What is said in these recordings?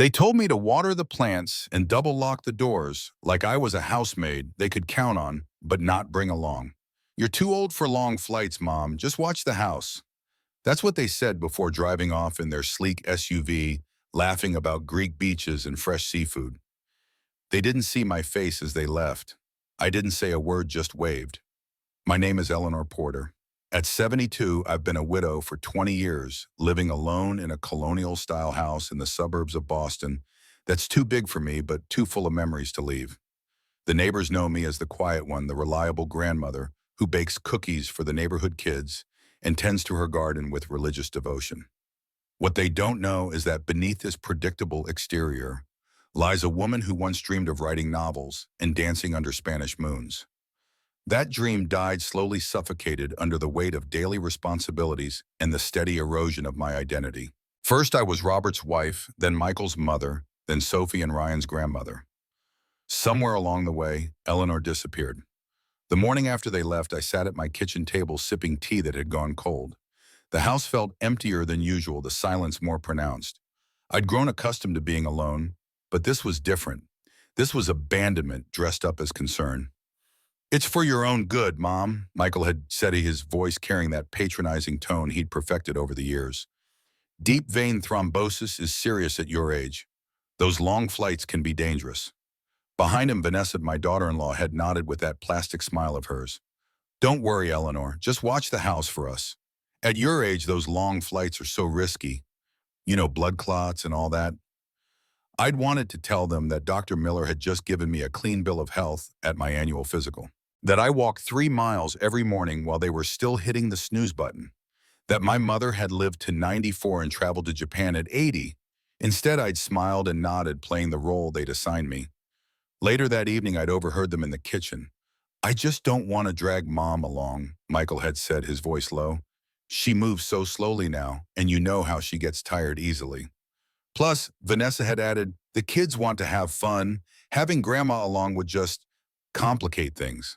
They told me to water the plants and double lock the doors like I was a housemaid they could count on but not bring along. You're too old for long flights, Mom. Just watch the house. That's what they said before driving off in their sleek SUV, laughing about Greek beaches and fresh seafood. They didn't see my face as they left. I didn't say a word, just waved. My name is Eleanor Porter. At 72, I've been a widow for 20 years, living alone in a colonial-style house in the suburbs of Boston that's too big for me but too full of memories to leave. The neighbors know me as the quiet one, the reliable grandmother who bakes cookies for the neighborhood kids and tends to her garden with religious devotion. What they don't know is that beneath this predictable exterior lies a woman who once dreamed of writing novels and dancing under Spanish moons. That dream died slowly, suffocated under the weight of daily responsibilities and the steady erosion of my identity. First, I was Robert's wife, then Michael's mother, then Sophie and Ryan's grandmother. Somewhere along the way, Eleanor disappeared. The morning after they left, I sat at my kitchen table sipping tea that had gone cold. The house felt emptier than usual, the silence more pronounced. I'd grown accustomed to being alone, but this was different. This was abandonment dressed up as concern. "It's for your own good, Mom," Michael had said, his voice carrying that patronizing tone he'd perfected over the years. "Deep vein thrombosis is serious at your age. Those long flights can be dangerous." Behind him, Vanessa, my daughter-in-law, had nodded with that plastic smile of hers. "Don't worry, Eleanor. Just watch the house for us. At your age, those long flights are so risky. You know, blood clots and all that." I'd wanted to tell them that Dr. Miller had just given me a clean bill of health at my annual physical, that I walked 3 miles every morning while they were still hitting the snooze button, that my mother had lived to 94 and traveled to Japan at 80. Instead, I'd smiled and nodded, playing the role they'd assigned me. Later that evening, I'd overheard them in the kitchen. "I just don't want to drag Mom along," Michael had said, his voice low. "She moves so slowly now, and you know how she gets tired easily." Plus, Vanessa had added, "The kids want to have fun. Having Grandma along would just complicate things."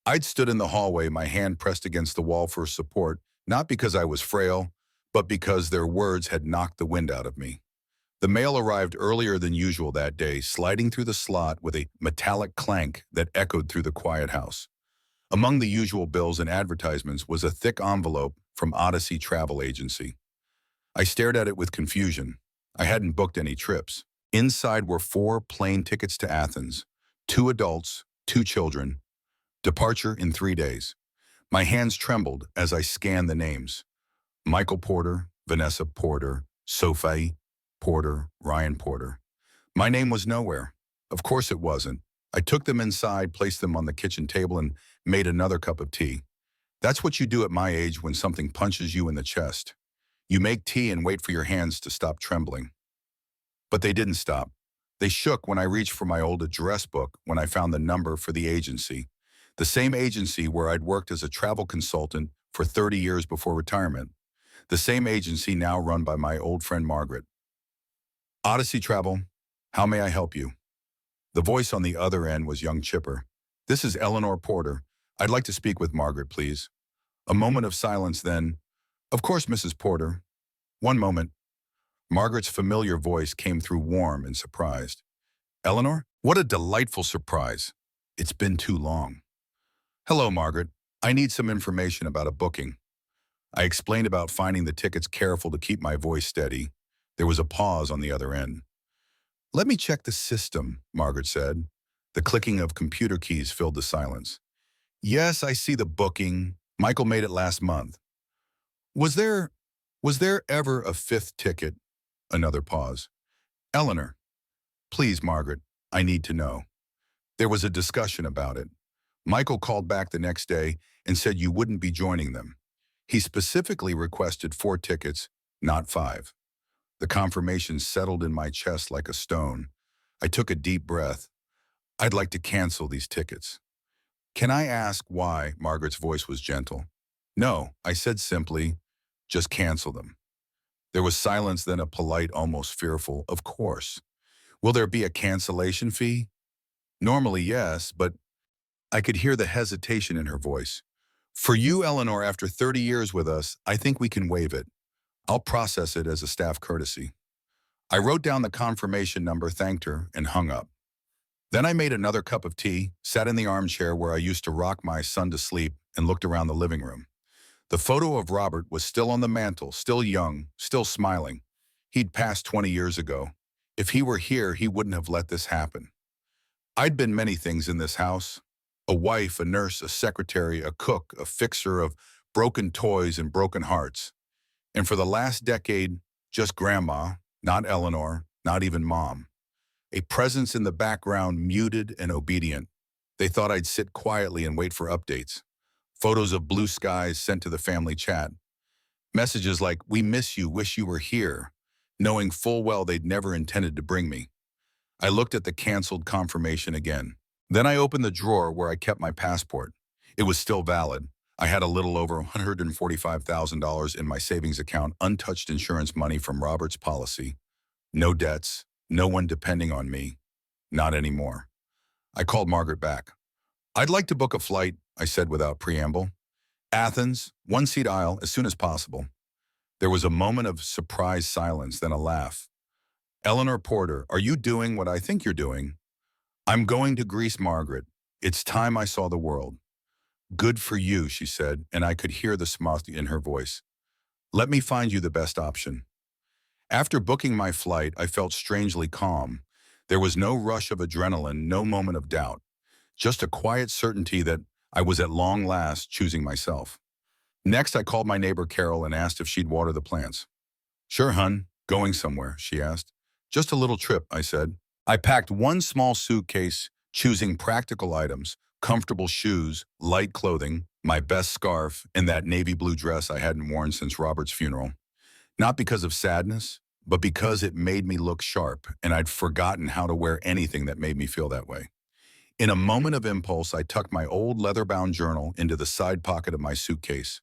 I'd stood in the hallway, my hand pressed against the wall for support, not because I was frail, but because their words had knocked the wind out of me. The mail arrived earlier than usual that day, sliding through the slot with a metallic clank that echoed through the quiet house. Among the usual bills and advertisements was a thick envelope from Odyssey Travel Agency. I stared at it with confusion. I hadn't booked any trips. Inside were 4 plane tickets to Athens, 2 adults, 2 children. Departure in 3 days. My hands trembled as I scanned the names. Michael Porter, Vanessa Porter, Sophie Porter, Ryan Porter. My name was nowhere. Of course it wasn't. I took them inside, placed them on the kitchen table, and made another cup of tea. That's what you do at my age when something punches you in the chest. You make tea and wait for your hands to stop trembling. But they didn't stop. They shook when I reached for my old address book when I found the number for the agency. The same agency where I'd worked as a travel consultant for 30 years before retirement. The same agency now run by my old friend Margaret. "Odyssey Travel, how may I help you?" The voice on the other end was young Chipper. "This is Eleanor Porter. I'd like to speak with Margaret, please." A moment of silence, then, "Of course, Mrs. Porter. One moment." Margaret's familiar voice came through, warm and surprised. "Eleanor? What a delightful surprise. It's been too long." "Hello, Margaret. I need some information about a booking." I explained about finding the tickets, careful to keep my voice steady. There was a pause on the other end. "Let me check the system," Margaret said. The clicking of computer keys filled the silence. "Yes, I see the booking. Michael made it last month." Was there ever a 5th ticket?" Another pause. "Eleanor, please, Margaret, I need to know." There was a discussion about it. Michael called back the next day and said you wouldn't be joining them. He specifically requested 4 tickets, not 5. The confirmation settled in my chest like a stone. I took a deep breath. "I'd like to cancel these tickets." "Can I ask why?" Margaret's voice was gentle. "No," I said simply, "just cancel them." There was silence, then a polite, almost fearful, "Of course." "Will there be a cancellation fee?" "Normally, yes, but—" I could hear the hesitation in her voice. "For you, Eleanor, after 30 years with us, I think we can waive it. I'll process it as a staff courtesy." I wrote down the confirmation number, thanked her, and hung up. Then I made another cup of tea, sat in the armchair where I used to rock my son to sleep, and looked around the living room. The photo of Robert was still on the mantel, still young, still smiling. He'd passed 20 years ago. If he were here, he wouldn't have let this happen. I'd been many things in this house. A wife, a nurse, a secretary, a cook, a fixer of broken toys and broken hearts. And for the last decade, just grandma, not Eleanor, not even mom. A presence in the background, muted and obedient. They thought I'd sit quietly and wait for updates. Photos of blue skies sent to the family chat. Messages like, "We miss you, wish you were here," knowing full well they'd never intended to bring me. I looked at the canceled confirmation again. Then I opened the drawer where I kept my passport. It was still valid. I had a little over $145,000 in my savings account, untouched insurance money from Robert's policy. No debts, no one depending on me. Not anymore. I called Margaret back. "I'd like to book a flight," I said without preamble. "Athens, one-seat aisle, as soon as possible." There was a moment of surprised silence, then a laugh. "Eleanor Porter, are you doing what I think you're doing?" "I'm going to Greece, Margaret. It's time I saw the world." "Good for you," she said, and I could hear the smile in her voice. "Let me find you the best option." After booking my flight, I felt strangely calm. There was no rush of adrenaline, no moment of doubt. Just a quiet certainty that I was at long last choosing myself. Next, I called my neighbor Carol and asked if she'd water the plants. "Sure, hun. Going somewhere?" she asked. "Just a little trip," I said. I packed one small suitcase, choosing practical items, comfortable shoes, light clothing, my best scarf, and that navy blue dress I hadn't worn since Robert's funeral. Not because of sadness, but because it made me look sharp, and I'd forgotten how to wear anything that made me feel that way. In a moment of impulse, I tucked my old leather-bound journal into the side pocket of my suitcase.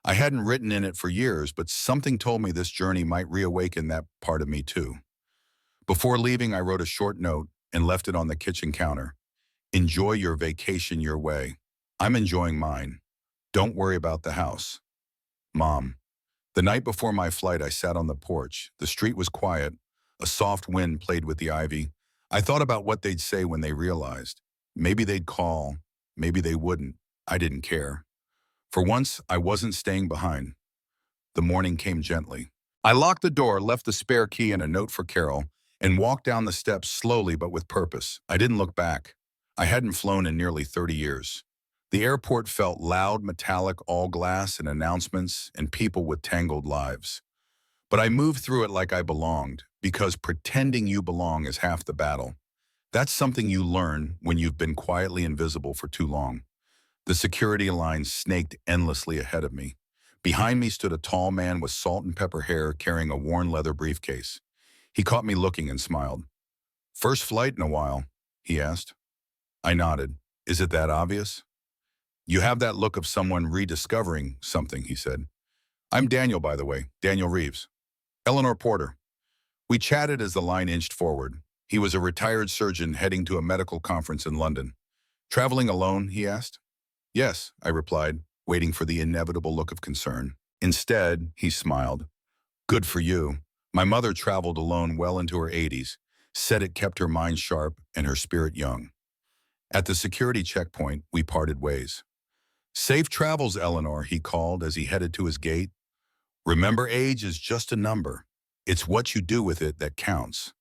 I hadn't written in it for years, but something told me this journey might reawaken that part of me too. Before leaving, I wrote a short note and left it on the kitchen counter. "Enjoy your vacation your way. I'm enjoying mine. Don't worry about the house. Mom." The night before my flight, I sat on the porch. The street was quiet. A soft wind played with the ivy. I thought about what they'd say when they realized. Maybe they'd call. Maybe they wouldn't. I didn't care. For once, I wasn't staying behind. The morning came gently. I locked the door, left the spare key and a note for Carol, and walked down the steps slowly but with purpose. I didn't look back. I hadn't flown in nearly 30 years. The airport felt loud, metallic, all glass and announcements and people with tangled lives. But I moved through it like I belonged, because pretending you belong is half the battle. That's something you learn when you've been quietly invisible for too long. The security line snaked endlessly ahead of me. Behind me stood a tall man with salt and pepper hair carrying a worn leather briefcase. He caught me looking and smiled. "First flight in a while?" he asked. I nodded. "Is it that obvious?" "You have that look of someone rediscovering something," he said. "I'm Daniel, by the way, Daniel Reeves. Eleanor Porter." We chatted as the line inched forward. He was a retired surgeon heading to a medical conference in London. "Traveling alone?" he asked. "Yes," I replied, waiting for the inevitable look of concern. Instead, he smiled. "Good for you. My mother traveled alone well into her 80s, said it kept her mind sharp and her spirit young." At the security checkpoint, we parted ways. "Safe travels, Eleanor," he called as he headed to his gate. "Remember, age is just a number. It's what you do with it that counts."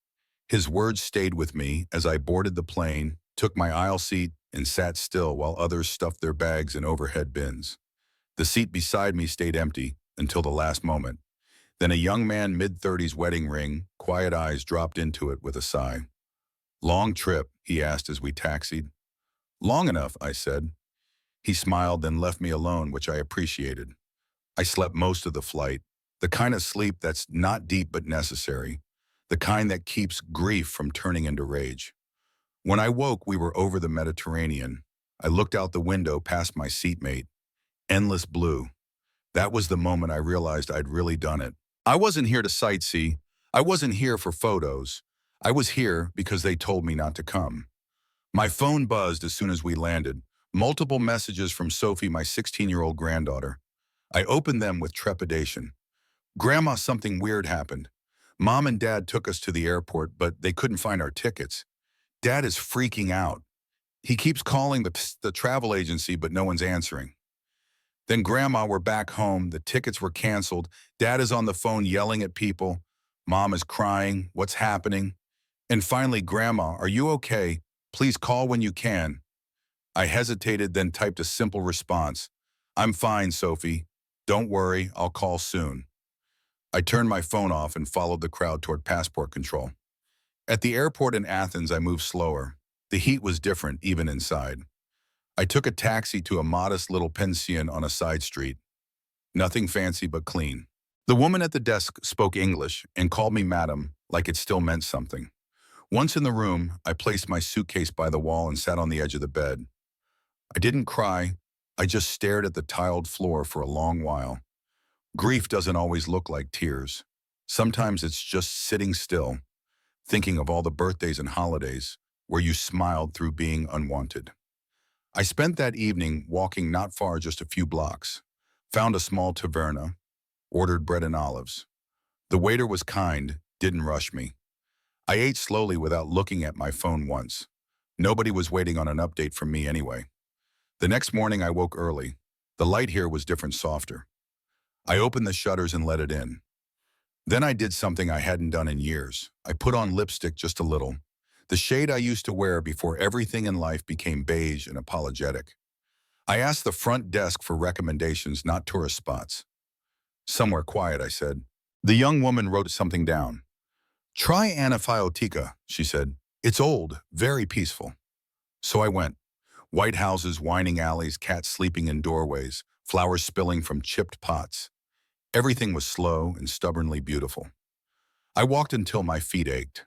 His words stayed with me as I boarded the plane, took my aisle seat, and sat still while others stuffed their bags in overhead bins. The seat beside me stayed empty until the last moment. Then a young man, mid-30s, wedding ring, quiet eyes, dropped into it with a sigh. "Long trip?" he asked as we taxied. "Long enough," I said. He smiled, then left me alone, which I appreciated. I slept most of the flight, the kind of sleep that's not deep but necessary, the kind that keeps grief from turning into rage. When I woke, we were over the Mediterranean. I looked out the window past my seatmate. Endless blue. That was the moment I realized I'd really done it. I wasn't here to sightsee. I wasn't here for photos. I was here because they told me not to come. My phone buzzed as soon as we landed. Multiple messages from Sophie, my 16-year-old granddaughter. I opened them with trepidation. "Grandma, something weird happened. Mom and Dad took us to the airport, but they couldn't find our tickets. Dad is freaking out. He keeps calling the travel agency, but no one's answering. Then Grandma, we're back home. The tickets were canceled. Dad is on the phone yelling at people. Mom is crying. What's happening? And finally, Grandma, are you okay? Please call when you can. I hesitated, then typed a simple response. I'm fine, Sophie. Don't worry, I'll call soon. I turned my phone off and followed the crowd toward passport control. At the airport in Athens, I moved slower. The heat was different, even inside. I took a taxi to a modest little pension on a side street. Nothing fancy but clean. The woman at the desk spoke English and called me madam, like it still meant something. Once in the room, I placed my suitcase by the wall and sat on the edge of the bed. I didn't cry. I just stared at the tiled floor for a long while. Grief doesn't always look like tears. Sometimes it's just sitting still, thinking of all the birthdays and holidays where you smiled through being unwanted. I spent that evening walking not far, just a few blocks. Found a small taverna, ordered bread and olives. The waiter was kind, didn't rush me. I ate slowly without looking at my phone once. Nobody was waiting on an update from me anyway. The next morning I woke early. The light here was different, softer. I opened the shutters and let it in. Then I did something I hadn't done in years. I put on lipstick, just a little. The shade I used to wear before everything in life became beige and apologetic. I asked the front desk for recommendations, not tourist spots. Somewhere quiet, I said. The young woman wrote something down. Try Anaphiotica, she said. It's old, very peaceful. So I went. White houses, winding alleys, cats sleeping in doorways, flowers spilling from chipped pots. Everything was slow and stubbornly beautiful. I walked until my feet ached.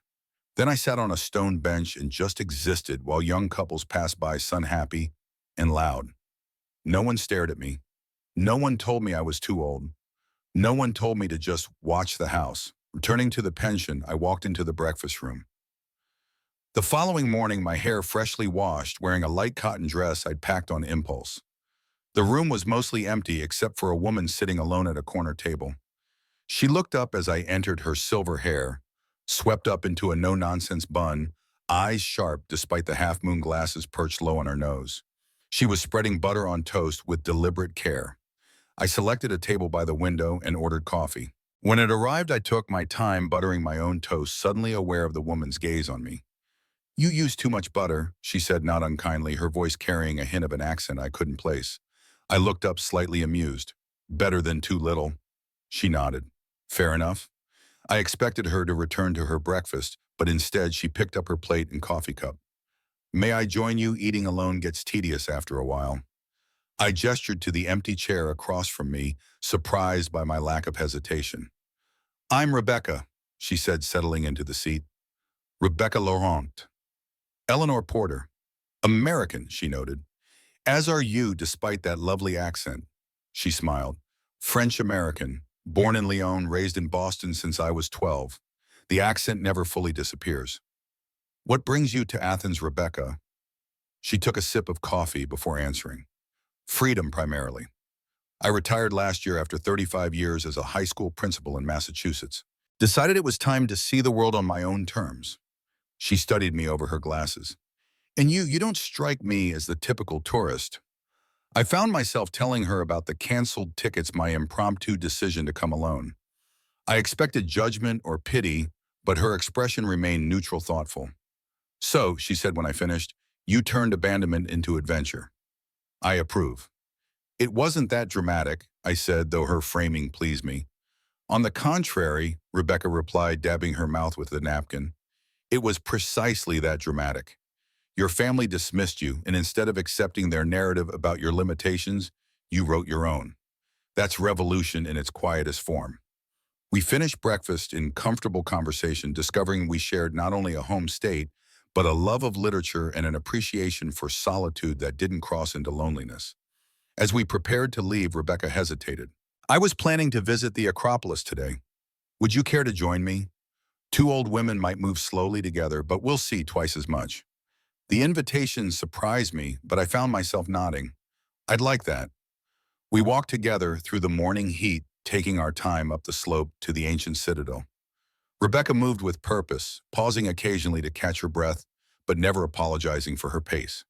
Then I sat on a stone bench and just existed while young couples passed by, sun-happy and loud. No one stared at me. No one told me I was too old. No one told me to just watch the house. Returning to the pension, I walked into the breakfast room. The following morning, my hair freshly washed, wearing a light cotton dress I'd packed on impulse. The room was mostly empty except for a woman sitting alone at a corner table. She looked up as I entered, her silver hair swept up into a no-nonsense bun, eyes sharp despite the half-moon glasses perched low on her nose. She was spreading butter on toast with deliberate care. I selected a table by the window and ordered coffee. When it arrived, I took my time buttering my own toast, suddenly aware of the woman's gaze on me. You use too much butter, she said, not unkindly, her voice carrying a hint of an accent I couldn't place. I looked up, slightly amused. Better than too little. She nodded. Fair enough. I expected her to return to her breakfast, but instead she picked up her plate and coffee cup. May I join you? Eating alone gets tedious after a while. I gestured to the empty chair across from me, surprised by my lack of hesitation. I'm Rebecca, she said, settling into the seat. Rebecca Laurent. Eleanor Porter. American, she noted. As are you, despite that lovely accent. She smiled. French-American. Born in Lyon, raised in Boston since I was 12. The accent never fully disappears. What brings you to Athens, Rebecca? She took a sip of coffee before answering. Freedom, primarily. I retired last year after 35 years as a high school principal in Massachusetts. Decided it was time to see the world on my own terms. She studied me over her glasses. And you don't strike me as the typical tourist. I found myself telling her about the canceled tickets, my impromptu decision to come alone. I expected judgment or pity, but her expression remained neutral, thoughtful. So, she said when I finished, you turned abandonment into adventure. I approve. It wasn't that dramatic, I said, though her framing pleased me. On the contrary, Rebecca replied, dabbing her mouth with the napkin, it was precisely that dramatic. Your family dismissed you, and instead of accepting their narrative about your limitations, you wrote your own. That's revolution in its quietest form. We finished breakfast in comfortable conversation, discovering we shared not only a home state, but a love of literature and an appreciation for solitude that didn't cross into loneliness. As we prepared to leave, Rebecca hesitated. I was planning to visit the Acropolis today. Would you care to join me? Two old women might move slowly together, but we'll see twice as much. The invitation surprised me, but I found myself nodding. I'd like that. We walked together through the morning heat, taking our time up the slope to the ancient citadel. Rebecca moved with purpose, pausing occasionally to catch her breath, but never apologizing for her pace.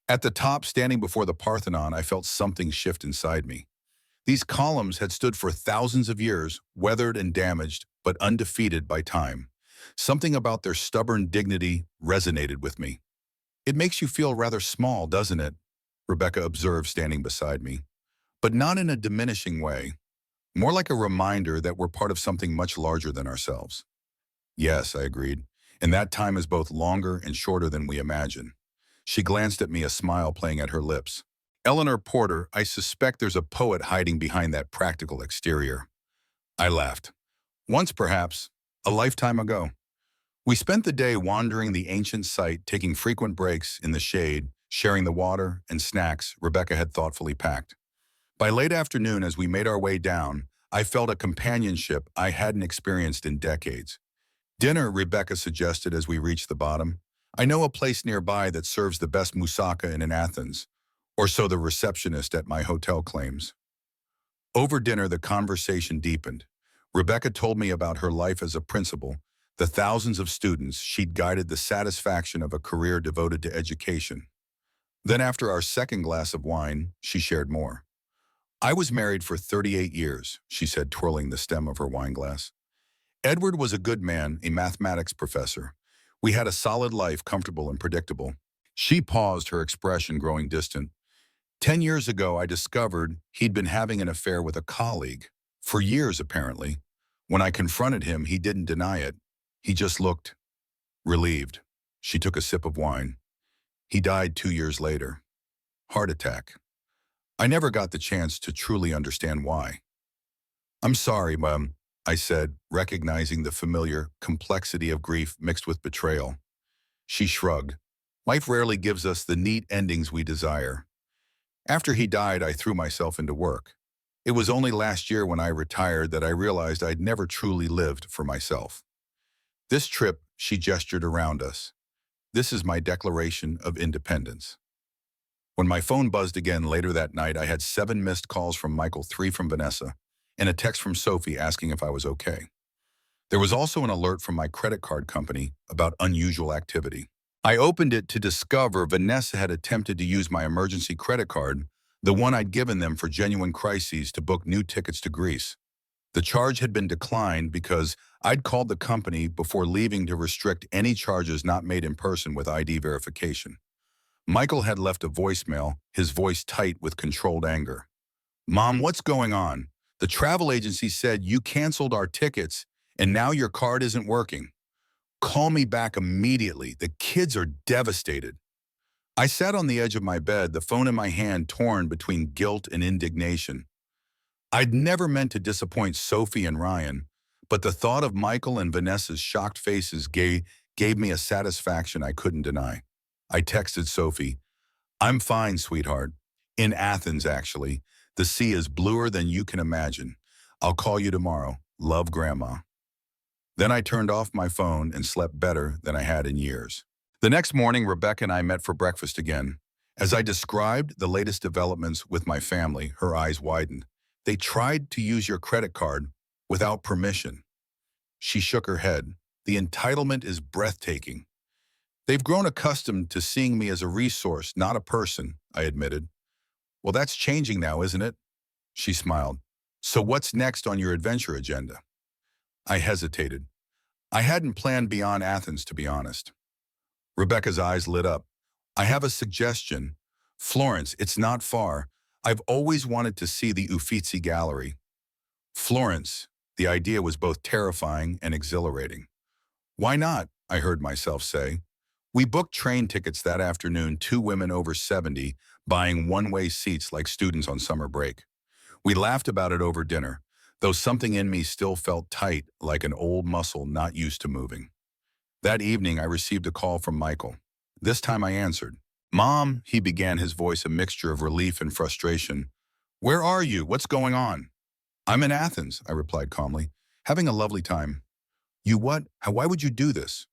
At the top, standing before the Parthenon, I felt something shift inside me. These columns had stood for thousands of years, weathered and damaged, but undefeated by time. Something about their stubborn dignity resonated with me. "It makes you feel rather small, doesn't it?" Rebecca observed, standing beside me. But not in a diminishing way, more like a reminder that we're part of something much larger than ourselves. "Yes," I agreed, "and that time is both longer and shorter than we imagine." She glanced at me, a smile playing at her lips. "Eleanor Porter, I suspect there's a poet hiding behind that practical exterior." I laughed. "Once, perhaps, a lifetime ago." We spent the day wandering the ancient site, taking frequent breaks in the shade, sharing the water and snacks Rebecca had thoughtfully packed. By late afternoon, as we made our way down, I felt a companionship I hadn't experienced in decades. "Dinner," Rebecca suggested as we reached the bottom. "I know a place nearby that serves the best moussaka in Athens, or so the receptionist at my hotel claims." Over dinner, the conversation deepened. Rebecca told me about her life as a principal, the thousands of students she'd guided, the satisfaction of a career devoted to education. Then, after our second glass of wine, she shared more. "I was married for 38 years, she said, twirling the stem of her wine glass. "Edward was a good man, a mathematics professor. We had a solid life, comfortable and predictable." She paused, her expression growing distant. "10 years ago, I discovered he'd been having an affair with a colleague. For years, apparently. When I confronted him, he didn't deny it. He just looked relieved." She took a sip of wine. "He died 2 years later. Heart attack. I never got the chance to truly understand why." "I'm sorry, Mom," I said, recognizing the familiar complexity of grief mixed with betrayal. She shrugged. "Life rarely gives us the neat endings we desire." After he died, I threw myself into work. It was only last year, when I retired, that I realized I'd never truly lived for myself. "This trip," she gestured around us. "This is my declaration of independence." When my phone buzzed again later that night, I had 7 missed calls from Michael, 3 from Vanessa, and a text from Sophie asking if I was okay. There was also an alert from my credit card company about unusual activity. I opened it to discover Vanessa had attempted to use my emergency credit card, the one I'd given them for genuine crises, to book new tickets to Greece. The charge had been declined because I'd called the company before leaving to restrict any charges not made in person with ID verification. Michael had left a voicemail, his voice tight with controlled anger. "Mom, what's going on? The travel agency said you canceled our tickets, and now your card isn't working. Call me back immediately. The kids are devastated." I sat on the edge of my bed, the phone in my hand, torn between guilt and indignation. I'd never meant to disappoint Sophie and Ryan, but the thought of Michael and Vanessa's shocked faces gave me a satisfaction I couldn't deny. I texted Sophie, "I'm fine, sweetheart. In Athens, actually. The sea is bluer than you can imagine. I'll call you tomorrow. Love, Grandma." Then I turned off my phone and slept better than I had in years. The next morning, Rebecca and I met for breakfast again. As I described the latest developments with my family, her eyes widened. "They tried to use your credit card without permission." She shook her head. "The entitlement is breathtaking." "They've grown accustomed to seeing me as a resource, not a person," I admitted. "Well, that's changing now, isn't it?" She smiled. "So what's next on your adventure agenda?" I hesitated. I hadn't planned beyond Athens, to be honest. Rebecca's eyes lit up. "I have a suggestion. Florence, it's not far. I've always wanted to see the Uffizi Gallery." Florence. The idea was both terrifying and exhilarating. "Why not?" I heard myself say. We booked train tickets that afternoon, 2 women over 70, buying one-way seats like students on summer break. We laughed about it over dinner, though something in me still felt tight, like an old muscle not used to moving. That evening, I received a call from Michael. This time I answered. "Mom," he began, his voice a mixture of relief and frustration. "Where are you? What's going on?" "I'm in Athens," I replied calmly, "having a lovely time." "You what? Why would you do this?"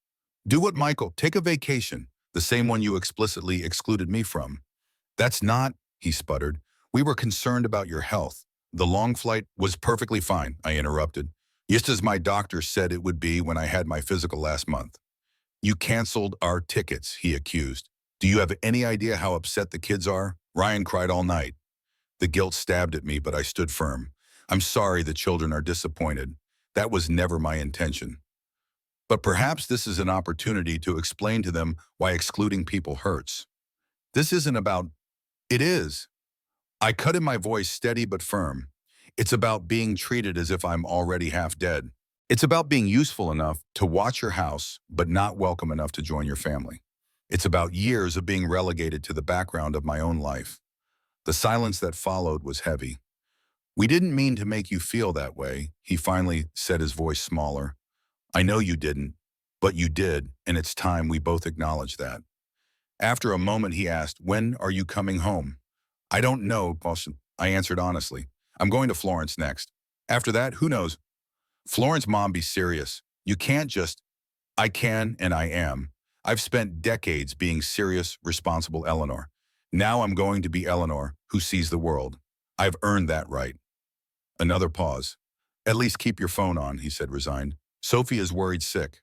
"Do what, Michael? Take a vacation, the same one you explicitly excluded me from." "That's not," he sputtered. "We were concerned about your health. The long flight was perfectly fine," I interrupted. Just as my doctor said it would be when I had my physical last month. You canceled our tickets, he accused. Do you have any idea how upset the kids are? Ryan cried all night. The guilt stabbed at me, but I stood firm. I'm sorry the children are disappointed. That was never my intention. But perhaps this is an opportunity to explain to them why excluding people hurts. This isn't about, it is. I cut in my voice steady but firm. It's about being treated as if I'm already half dead. It's about being useful enough to watch your house, but not welcome enough to join your family. It's about years of being relegated to the background of my own life. The silence that followed was heavy. We didn't mean to make you feel that way, he finally said, his voice smaller. I know you didn't, but you did, and it's time we both acknowledge that. After a moment, he asked, when are you coming home? I don't know, I answered honestly. I'm going to Florence next. After that, who knows? Florence, Mom, be serious. You can't just, I can and I am. I've spent decades being serious, responsible Eleanor. Now I'm going to be Eleanor, who sees the world. I've earned that right. Another pause. At least keep your phone on, he said, resigned. Sophie is worried sick.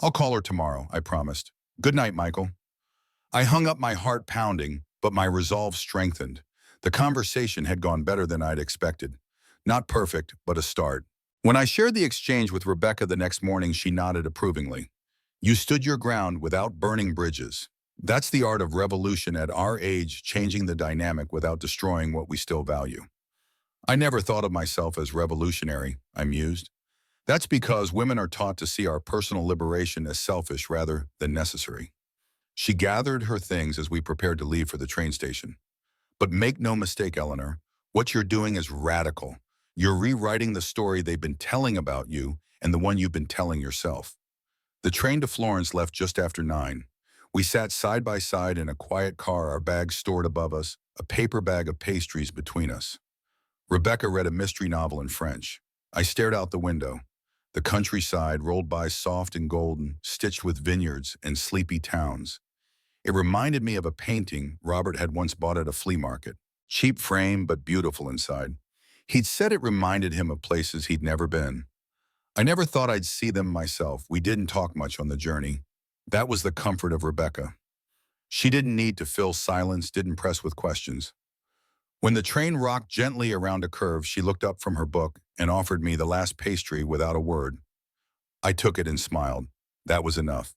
I'll call her tomorrow, I promised. Good night, Michael. I hung up, my heart pounding, but my resolve strengthened. The conversation had gone better than I'd expected. Not perfect, but a start. When I shared the exchange with Rebecca the next morning, she nodded approvingly. You stood your ground without burning bridges. That's the art of revolution at our age, changing the dynamic without destroying what we still value. I never thought of myself as revolutionary, I mused. That's because women are taught to see our personal liberation as selfish rather than necessary. She gathered her things as we prepared to leave for the train station. But make no mistake, Eleanor, what you're doing is radical. You're rewriting the story they've been telling about you and the one you've been telling yourself. The train to Florence left just after 9. We sat side by side in a quiet car, our bags stored above us, a paper bag of pastries between us. Rebecca read a mystery novel in French. I stared out the window. The countryside rolled by soft and golden, stitched with vineyards and sleepy towns. It reminded me of a painting Robert had once bought at a flea market. Cheap frame, but beautiful inside. He'd said it reminded him of places he'd never been. I never thought I'd see them myself. We didn't talk much on the journey. That was the comfort of Rebecca. She didn't need to fill silence, didn't press with questions. When the train rocked gently around a curve, she looked up from her book and offered me the last pastry without a word. I took it and smiled. That was enough.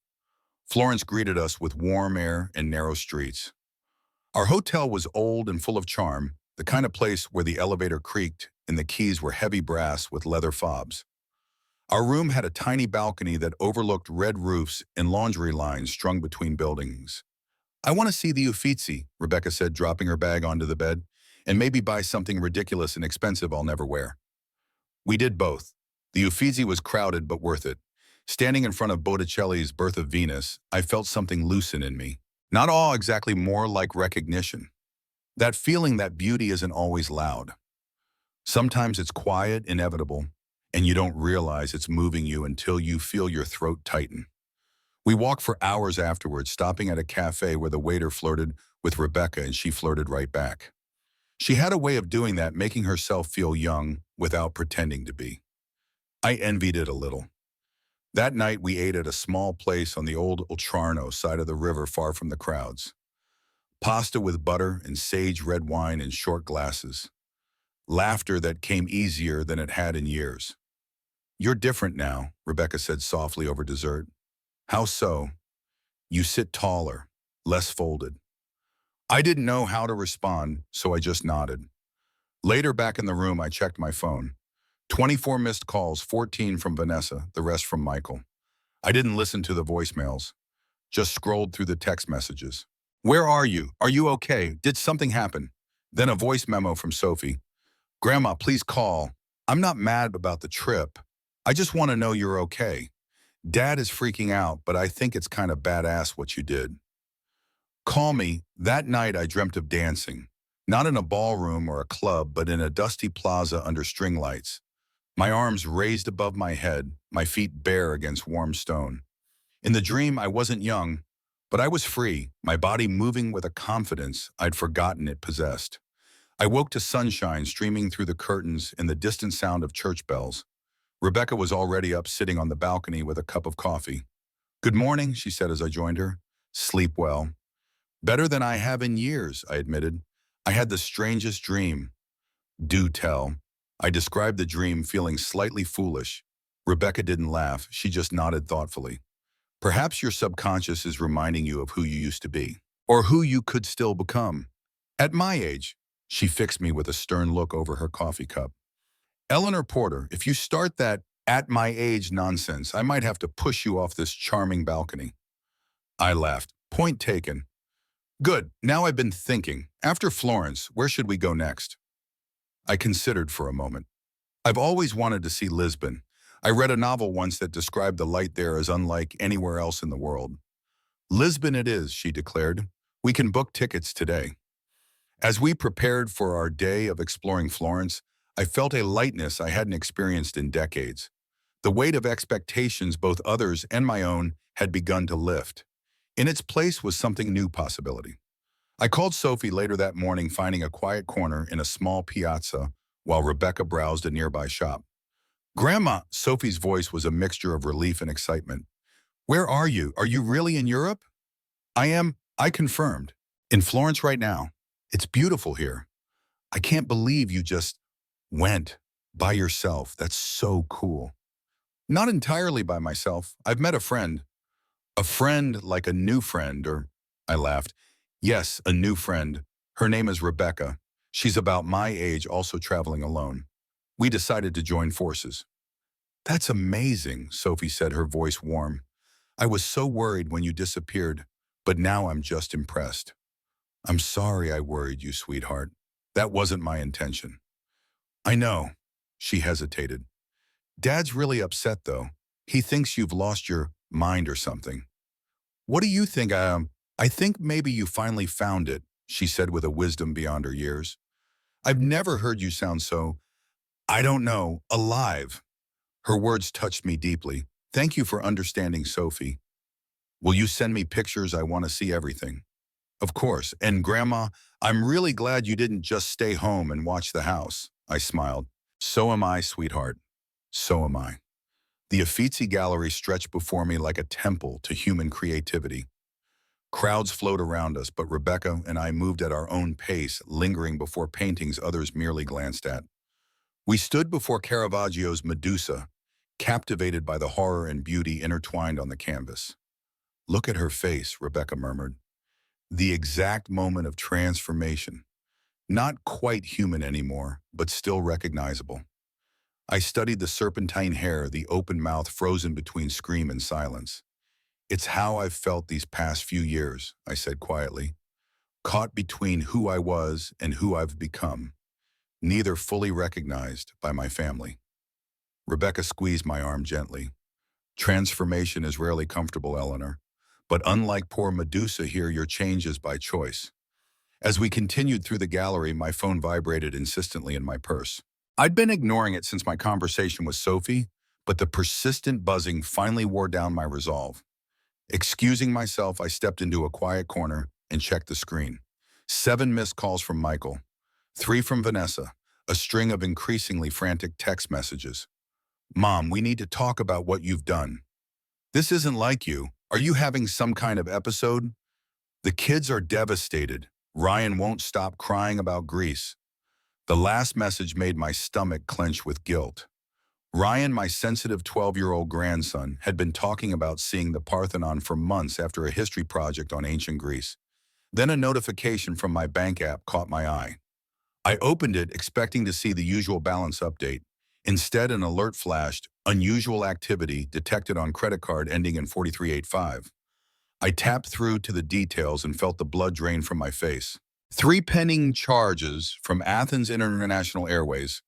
Florence greeted us with warm air and narrow streets. Our hotel was old and full of charm, the kind of place where the elevator creaked and the keys were heavy brass with leather fobs. Our room had a tiny balcony that overlooked red roofs and laundry lines strung between buildings. I want to see the Uffizi, Rebecca said, dropping her bag onto the bed, and maybe buy something ridiculous and expensive I'll never wear. We did both. The Uffizi was crowded but worth it. Standing in front of Botticelli's Birth of Venus, I felt something loosen in me. Not awe, exactly, more like recognition. That feeling that beauty isn't always loud. Sometimes it's quiet, inevitable, and you don't realize it's moving you until you feel your throat tighten. We walked for hours afterwards, stopping at a cafe where the waiter flirted with Rebecca and she flirted right back. She had a way of doing that, making herself feel young without pretending to be. I envied it a little. That night we ate at a small place on the old Oltrarno side of the river, far from the crowds. Pasta with butter and sage red wine in short glasses. Laughter that came easier than it had in years. You're different now, Rebecca said softly over dessert. How so? You sit taller, less folded. I didn't know how to respond, so I just nodded. Later, back in the room, I checked my phone. 24 missed calls, 14 from Vanessa, the rest from Michael. I didn't listen to the voicemails, just scrolled through the text messages. Where are you? Are you okay? Did something happen? Then a voice memo from Sophie. Grandma, please call. I'm not mad about the trip. I just want to know you're okay. Dad is freaking out, but I think it's kind of badass what you did. Call me. That night I dreamt of dancing. Not in a ballroom or a club, but in a dusty plaza under string lights. My arms raised above my head, my feet bare against warm stone. In the dream, I wasn't young, but I was free, my body moving with a confidence I'd forgotten it possessed. I woke to sunshine streaming through the curtains and the distant sound of church bells. Rebecca was already up sitting on the balcony with a cup of coffee. "Good morning," she said as I joined her. "Sleep well." "Better than I have in years," I admitted. "I had the strangest dream." "Do tell." I described the dream, feeling slightly foolish. Rebecca didn't laugh, she just nodded thoughtfully. "Perhaps your subconscious is reminding you of who you used to be, or who you could still become. At my age," she fixed me with a stern look over her coffee cup. "Eleanor Porter, if you start that 'at my age' nonsense, I might have to push you off this charming balcony." I laughed. "Point taken." "Good, now I've been thinking. After Florence, where should we go next?" I considered for a moment. "I've always wanted to see Lisbon. I read a novel once that described the light there as unlike anywhere else in the world." "Lisbon it is," she declared. "We can book tickets today." As we prepared for our day of exploring Florence, I felt a lightness I hadn't experienced in decades. The weight of expectations, both others and my own, had begun to lift. In its place was something new possibility. I called Sophie later that morning, finding a quiet corner in a small piazza while Rebecca browsed a nearby shop. "Grandma," Sophie's voice was a mixture of relief and excitement. "Where are you? Are you really in Europe?" "I am," I confirmed. "In Florence right now. It's beautiful here." "I can't believe you just went by yourself. That's so cool." "Not entirely by myself. I've met a friend." "A friend like a new friend, or—" I laughed. "Yes, a new friend. Her name is Rebecca. She's about my age, also traveling alone. We decided to join forces." "That's amazing," Sophie said, her voice warm. "I was so worried when you disappeared, but now I'm just impressed." "I'm sorry I worried you, sweetheart. That wasn't my intention." "I know." She hesitated. "Dad's really upset, though. He thinks you've lost your mind or something." "What do you think? I think maybe you finally found it," she said with a wisdom beyond her years. "I've never heard you sound so, I don't know, alive." Her words touched me deeply. "Thank you for understanding, Sophie. Will you send me pictures? I want to see everything." "Of course. And Grandma, I'm really glad you didn't just stay home and watch the house." I smiled. "So am I, sweetheart. So am I." The Uffizi Gallery stretched before me like a temple to human creativity. Crowds flowed around us, but Rebecca and I moved at our own pace, lingering before paintings others merely glanced at. We stood before Caravaggio's Medusa, captivated by the horror and beauty intertwined on the canvas. "Look at her face," Rebecca murmured. The exact moment of transformation. Not quite human anymore, but still recognizable. I studied the serpentine hair, the open mouth frozen between scream and silence. "It's how I've felt these past few years," I said quietly, "caught between who I was and who I've become, neither fully recognized by my family." Rebecca squeezed my arm gently. "Transformation is rarely comfortable, Eleanor, but unlike poor Medusa here, your change is by choice." As we continued through the gallery, my phone vibrated insistently in my purse. I'd been ignoring it since my conversation with Sophie, but the persistent buzzing finally wore down my resolve. Excusing myself, I stepped into a quiet corner and checked the screen. 7 missed calls from Michael, 3 from Vanessa, a string of increasingly frantic text messages. "Mom, we need to talk about what you've done. This isn't like you. Are you having some kind of episode?" "The kids are devastated. Ryan won't stop crying about Greece." The last message made my stomach clench with guilt. Ryan, my sensitive 12-year-old grandson, had been talking about seeing the Parthenon for months after a history project on ancient Greece. Then a notification from my bank app caught my eye. I opened it, expecting to see the usual balance update. Instead, an alert flashed: "Unusual activity detected on credit card ending in 4385. I tapped through to the details and felt the blood drain from my face. 3 pending charges from Athens International Airways,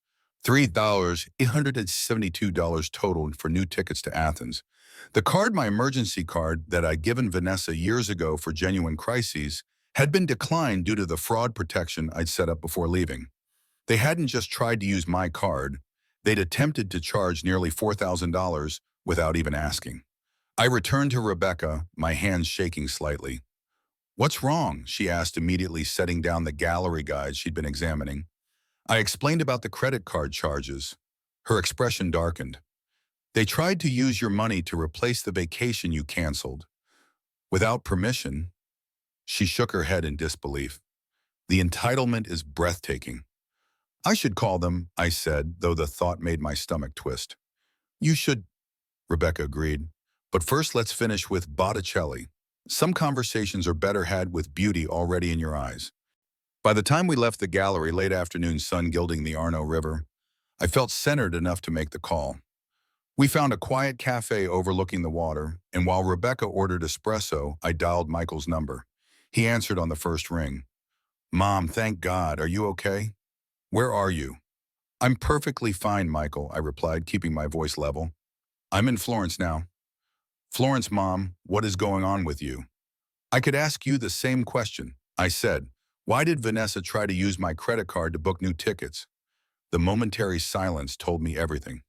$3,872 total for new tickets to Athens. The card, my emergency card that I'd given Vanessa years ago for genuine crises, had been declined due to the fraud protection I'd set up before leaving. They hadn't just tried to use my card, they'd attempted to charge nearly $4,000 without even asking. I returned to Rebecca, my hands shaking slightly. "What's wrong?" she asked, immediately setting down the gallery guide she'd been examining. I explained about the credit card charges. Her expression darkened. They tried to use your money to replace the vacation you canceled. Without permission, she shook her head in disbelief. The entitlement is breathtaking. I should call them, I said, though the thought made my stomach twist. You should, Rebecca agreed. But first let's finish with Botticelli. Some conversations are better had with beauty already in your eyes. By the time we left the gallery, late afternoon sun gilding the Arno River, I felt centered enough to make the call. We found a quiet cafe overlooking the water, and while Rebecca ordered espresso, I dialed Michael's number. He answered on the first ring. Mom, thank God. Are you okay? Where are you? I'm perfectly fine, Michael, I replied, keeping my voice level. I'm in Florence now. Florence, Mom, what is going on with you? I could ask you the same question. I said, why did Vanessa try to use my credit card to book new tickets? The momentary silence told me everything.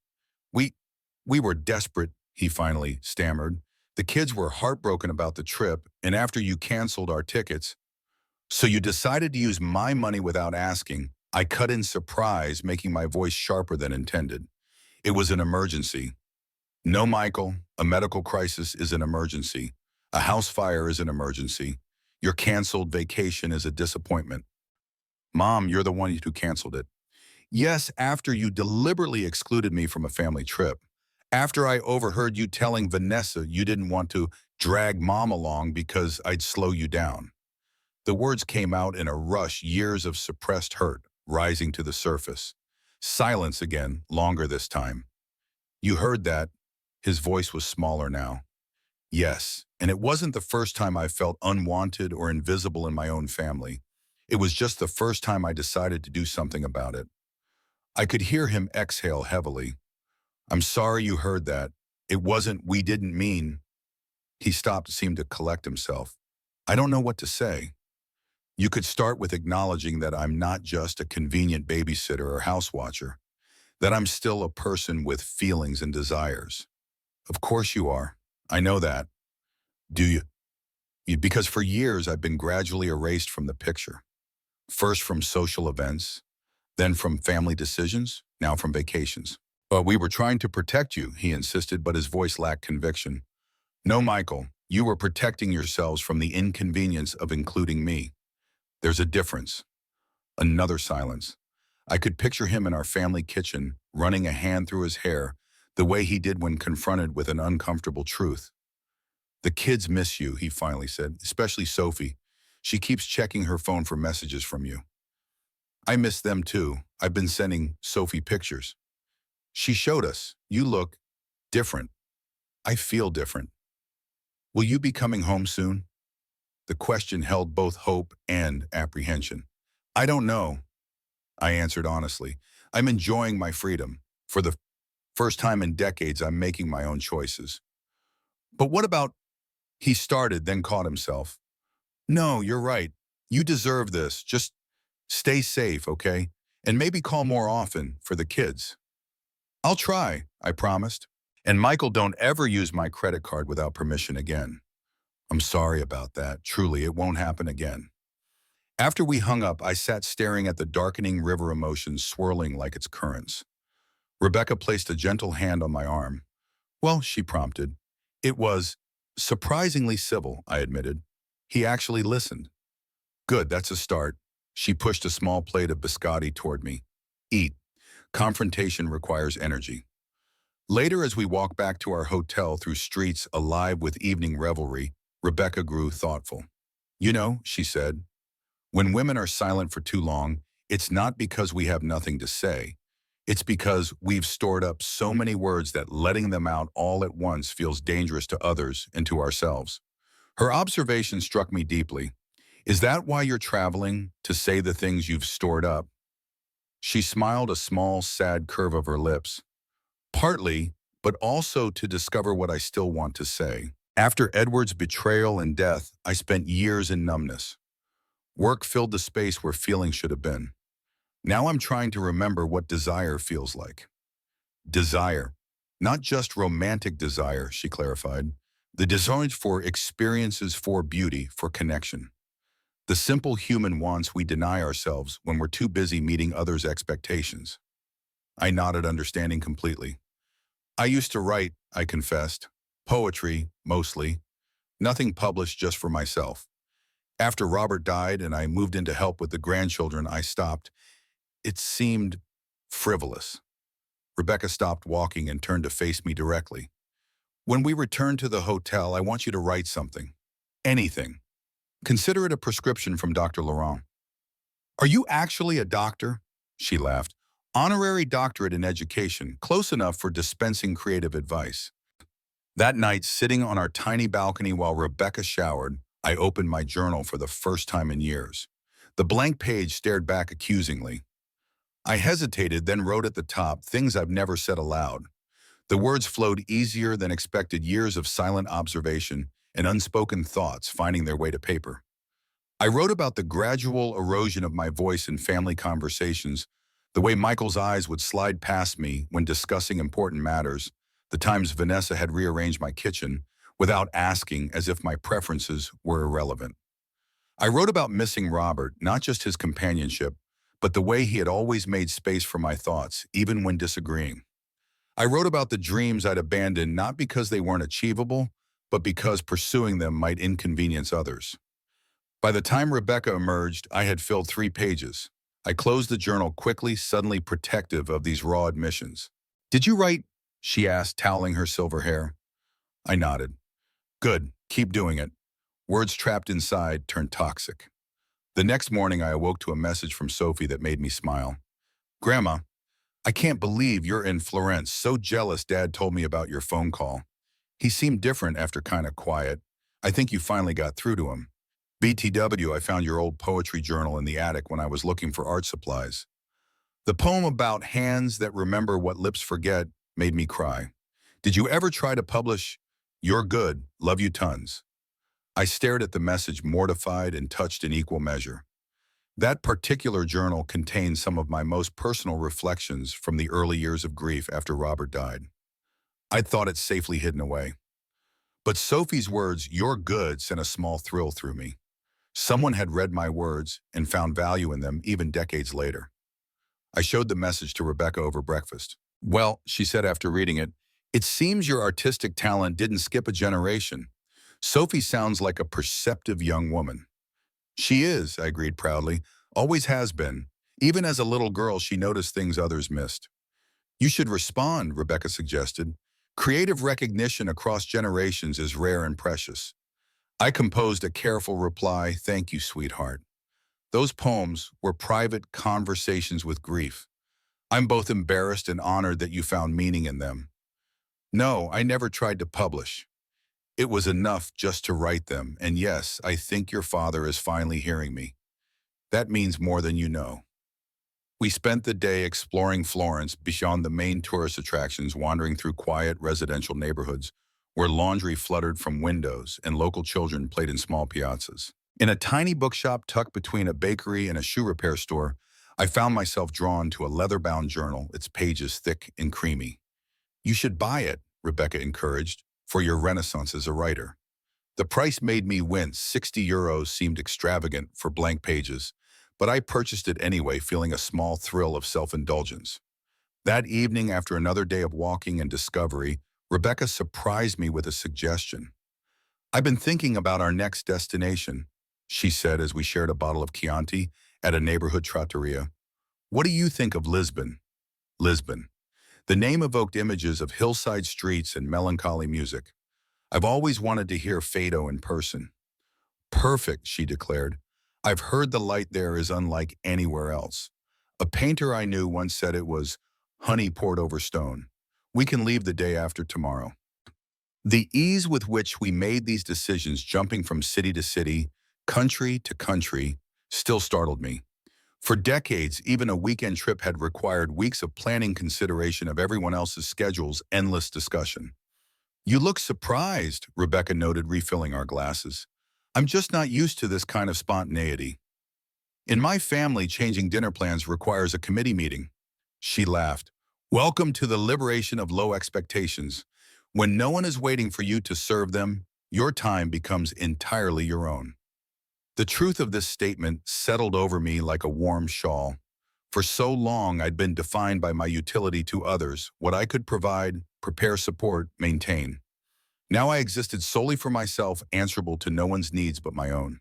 We were desperate, he finally stammered. The kids were heartbroken about the trip, and after you canceled our tickets, so you decided to use my money without asking. I cut in surprise, making my voice sharper than intended. It was an emergency. No, Michael, a medical crisis is an emergency. A house fire is an emergency. Your canceled vacation is a disappointment. Mom, you're the one who canceled it. Yes, after you deliberately excluded me from a family trip. After I overheard you telling Vanessa you didn't want to drag Mom along because I'd slow you down. The words came out in a rush, years of suppressed hurt rising to the surface. Silence again, longer this time. You heard that? His voice was smaller now. Yes, and it wasn't the first time I felt unwanted or invisible in my own family. It was just the first time I decided to do something about it. I could hear him exhale heavily. I'm sorry you heard that. It wasn't, we didn't mean. He stopped, seemed to collect himself. I don't know what to say. You could start with acknowledging that I'm not just a convenient babysitter or house watcher, that I'm still a person with feelings and desires. Of course you are. I know that. Do you? Because for years I've been gradually erased from the picture. First from social events, then from family decisions, now from vacations. But we were trying to protect you, he insisted, but his voice lacked conviction. No, Michael, you were protecting yourselves from the inconvenience of including me. There's a difference. Another silence. I could picture him in our family kitchen, running a hand through his hair, the way he did when confronted with an uncomfortable truth. The kids miss you, he finally said, especially Sophie. She keeps checking her phone for messages from you. I miss them too. I've been sending Sophie pictures. She showed us. You look different. I feel different. Will you be coming home soon? The question held both hope and apprehension. I don't know, I answered honestly. I'm enjoying my freedom. For the first time in decades, I'm making my own choices. But what about, he started, then caught himself. No, you're right. You deserve this. Just stay safe, okay? And maybe call more often for the kids. I'll try, I promised. And Michael, don't ever use my credit card without permission again. I'm sorry about that. Truly, it won't happen again. After we hung up, I sat staring at the darkening river, emotions swirling like its currents. Rebecca placed a gentle hand on my arm. Well, she prompted. It was surprisingly civil, I admitted. He actually listened. Good, that's a start. She pushed a small plate of biscotti toward me. Eat. Confrontation requires energy. Later, as we walked back to our hotel through streets alive with evening revelry, Rebecca grew thoughtful. You know, she said, when women are silent for too long, it's not because we have nothing to say. It's because we've stored up so many words that letting them out all at once feels dangerous to others and to ourselves. Her observation struck me deeply. Is that why you're traveling, to say the things you've stored up? She smiled, a small, sad curve of her lips. Partly, but also to discover what I still want to say. After Edward's betrayal and death, I spent years in numbness. Work filled the space where feeling should have been. Now I'm trying to remember what desire feels like. Desire. Not just romantic desire, she clarified. The desire for experiences, for beauty, for connection. The simple human wants we deny ourselves when we're too busy meeting others' expectations. I nodded, understanding completely. I used to write, I confessed. Poetry, mostly. Nothing published just for myself. After Robert died and I moved in to help with the grandchildren, I stopped. It seemed frivolous. Rebecca stopped walking and turned to face me directly. When we return to the hotel, I want you to write something. Anything. Consider it a prescription from Dr. Laurent. Are you actually a doctor? She laughed. Honorary doctorate in education, close enough for dispensing creative advice. That night, sitting on our tiny balcony while Rebecca showered, I opened my journal for the first time in years. The blank page stared back accusingly. I hesitated, then wrote at the top things I've never said aloud. The words flowed easier than expected, years of silent observation and unspoken thoughts finding their way to paper. I wrote about the gradual erosion of my voice in family conversations, the way Michael's eyes would slide past me when discussing important matters, the times Vanessa had rearranged my kitchen without asking, as if my preferences were irrelevant. I wrote about missing Robert, not just his companionship, but the way he had always made space for my thoughts, even when disagreeing. I wrote about the dreams I'd abandoned not because they weren't achievable, but because pursuing them might inconvenience others. By the time Rebecca emerged, I had filled 3 pages. I closed the journal quickly, suddenly protective of these raw admissions. Did you write? She asked, toweling her silver hair. I nodded. Good, keep doing it. Words trapped inside turned toxic. The next morning, I awoke to a message from Sophie that made me smile. Grandma, I can't believe you're in Florence. So jealous Dad told me about your phone call. He seemed different after kind of quiet. I think you finally got through to him. BTW, I found your old poetry journal in the attic when I was looking for art supplies. The poem about hands that remember what lips forget made me cry. Did you ever try to publish You're Good, Love You Tons? I stared at the message, mortified and touched in equal measure. That particular journal contained some of my most personal reflections from the early years of grief after Robert died. I'd thought it safely hidden away. But Sophie's words, You're Good, sent a small thrill through me. Someone had read my words and found value in them even decades later. I showed the message to Rebecca over breakfast. Well, she said after reading it, it seems your artistic talent didn't skip a generation. Sophie sounds like a perceptive young woman. She is, I agreed proudly, always has been. Even as a little girl, she noticed things others missed. You should respond, Rebecca suggested. Creative recognition across generations is rare and precious. I composed a careful reply, thank you, sweetheart. Those poems were private conversations with grief. I'm both embarrassed and honored that you found meaning in them. No, I never tried to publish. It was enough just to write them, and yes, I think your father is finally hearing me. That means more than you know. We spent the day exploring Florence beyond the main tourist attractions, wandering through quiet residential neighborhoods where laundry fluttered from windows and local children played in small piazzas. In a tiny bookshop tucked between a bakery and a shoe repair store, I found myself drawn to a leather-bound journal, its pages thick and creamy. You should buy it, Rebecca encouraged, for your renaissance as a writer. The price made me wince. 60 euros seemed extravagant for blank pages, but I purchased it anyway, feeling a small thrill of self-indulgence. That evening, after another day of walking and discovery, Rebecca surprised me with a suggestion. I've been thinking about our next destination, she said as we shared a bottle of Chianti at a neighborhood trattoria. What do you think of Lisbon? Lisbon. The name evoked images of hillside streets and melancholy music. I've always wanted to hear Fado in person. Perfect, she declared. I've heard the light there is unlike anywhere else. A painter I knew once said it was honey poured over stone. We can leave the day after tomorrow. The ease with which we made these decisions, jumping from city to city, country to country, still startled me. For decades, even a weekend trip had required weeks of planning, consideration of everyone else's schedules, endless discussion. You look surprised, Rebecca noted, refilling our glasses. I'm just not used to this kind of spontaneity. In my family, changing dinner plans requires a committee meeting. She laughed. Welcome to the liberation of low expectations. When no one is waiting for you to serve them, your time becomes entirely your own. The truth of this statement settled over me like a warm shawl. For so long, I'd been defined by my utility to others, what I could provide, prepare, support, maintain. Now I existed solely for myself, answerable to no one's needs but my own.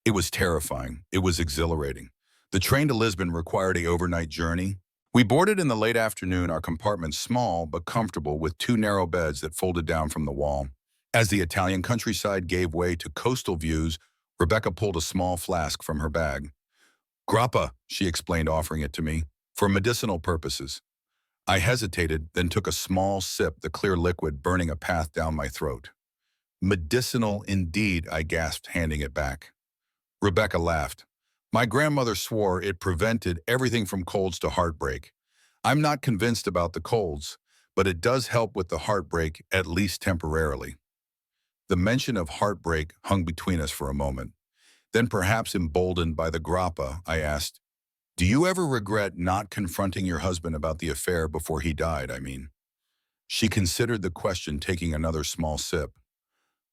It was terrifying. It was exhilarating. The train to Lisbon required an overnight journey. We boarded in the late afternoon, our compartment small but comfortable with two narrow beds that folded down from the wall. As the Italian countryside gave way to coastal views, Rebecca pulled a small flask from her bag. Grappa, she explained, offering it to me, for medicinal purposes. I hesitated, then took a small sip, the clear liquid burning a path down my throat. Medicinal indeed, I gasped, handing it back. Rebecca laughed. My grandmother swore it prevented everything from colds to heartbreak. I'm not convinced about the colds, but it does help with the heartbreak, at least temporarily. The mention of heartbreak hung between us for a moment. Then, perhaps emboldened by the grappa, I asked, do you ever regret not confronting your husband about the affair before he died, I mean? She considered the question, taking another small sip.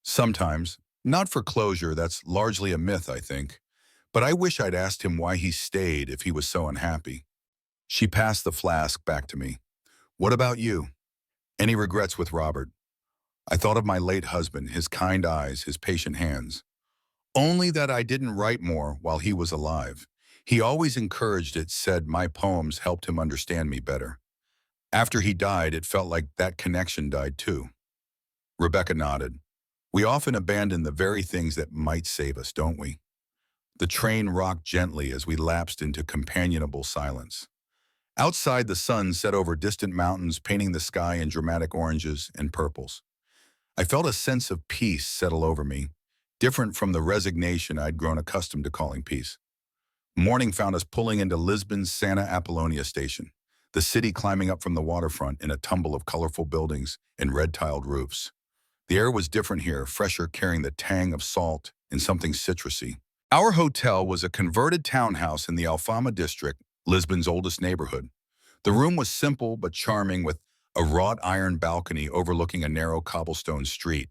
Sometimes. Not for closure, that's largely a myth, I think. But I wish I'd asked him why he stayed if he was so unhappy. She passed the flask back to me. What about you? Any regrets with Robert? I thought of my late husband, his kind eyes, his patient hands. Only that I didn't write more while he was alive. He always encouraged it, said my poems helped him understand me better. After he died, it felt like that connection died too. Rebecca nodded. We often abandon the very things that might save us, don't we? The train rocked gently as we lapsed into companionable silence. Outside, the sun set over distant mountains, painting the sky in dramatic oranges and purples. I felt a sense of peace settle over me, different from the resignation I'd grown accustomed to calling peace. Morning found us pulling into Lisbon's Santa Apollonia station, the city climbing up from the waterfront in a tumble of colorful buildings and red-tiled roofs. The air was different here, fresher, carrying the tang of salt and something citrusy. Our hotel was a converted townhouse in the Alfama district, Lisbon's oldest neighborhood. The room was simple but charming, with a wrought iron balcony overlooking a narrow cobblestone street.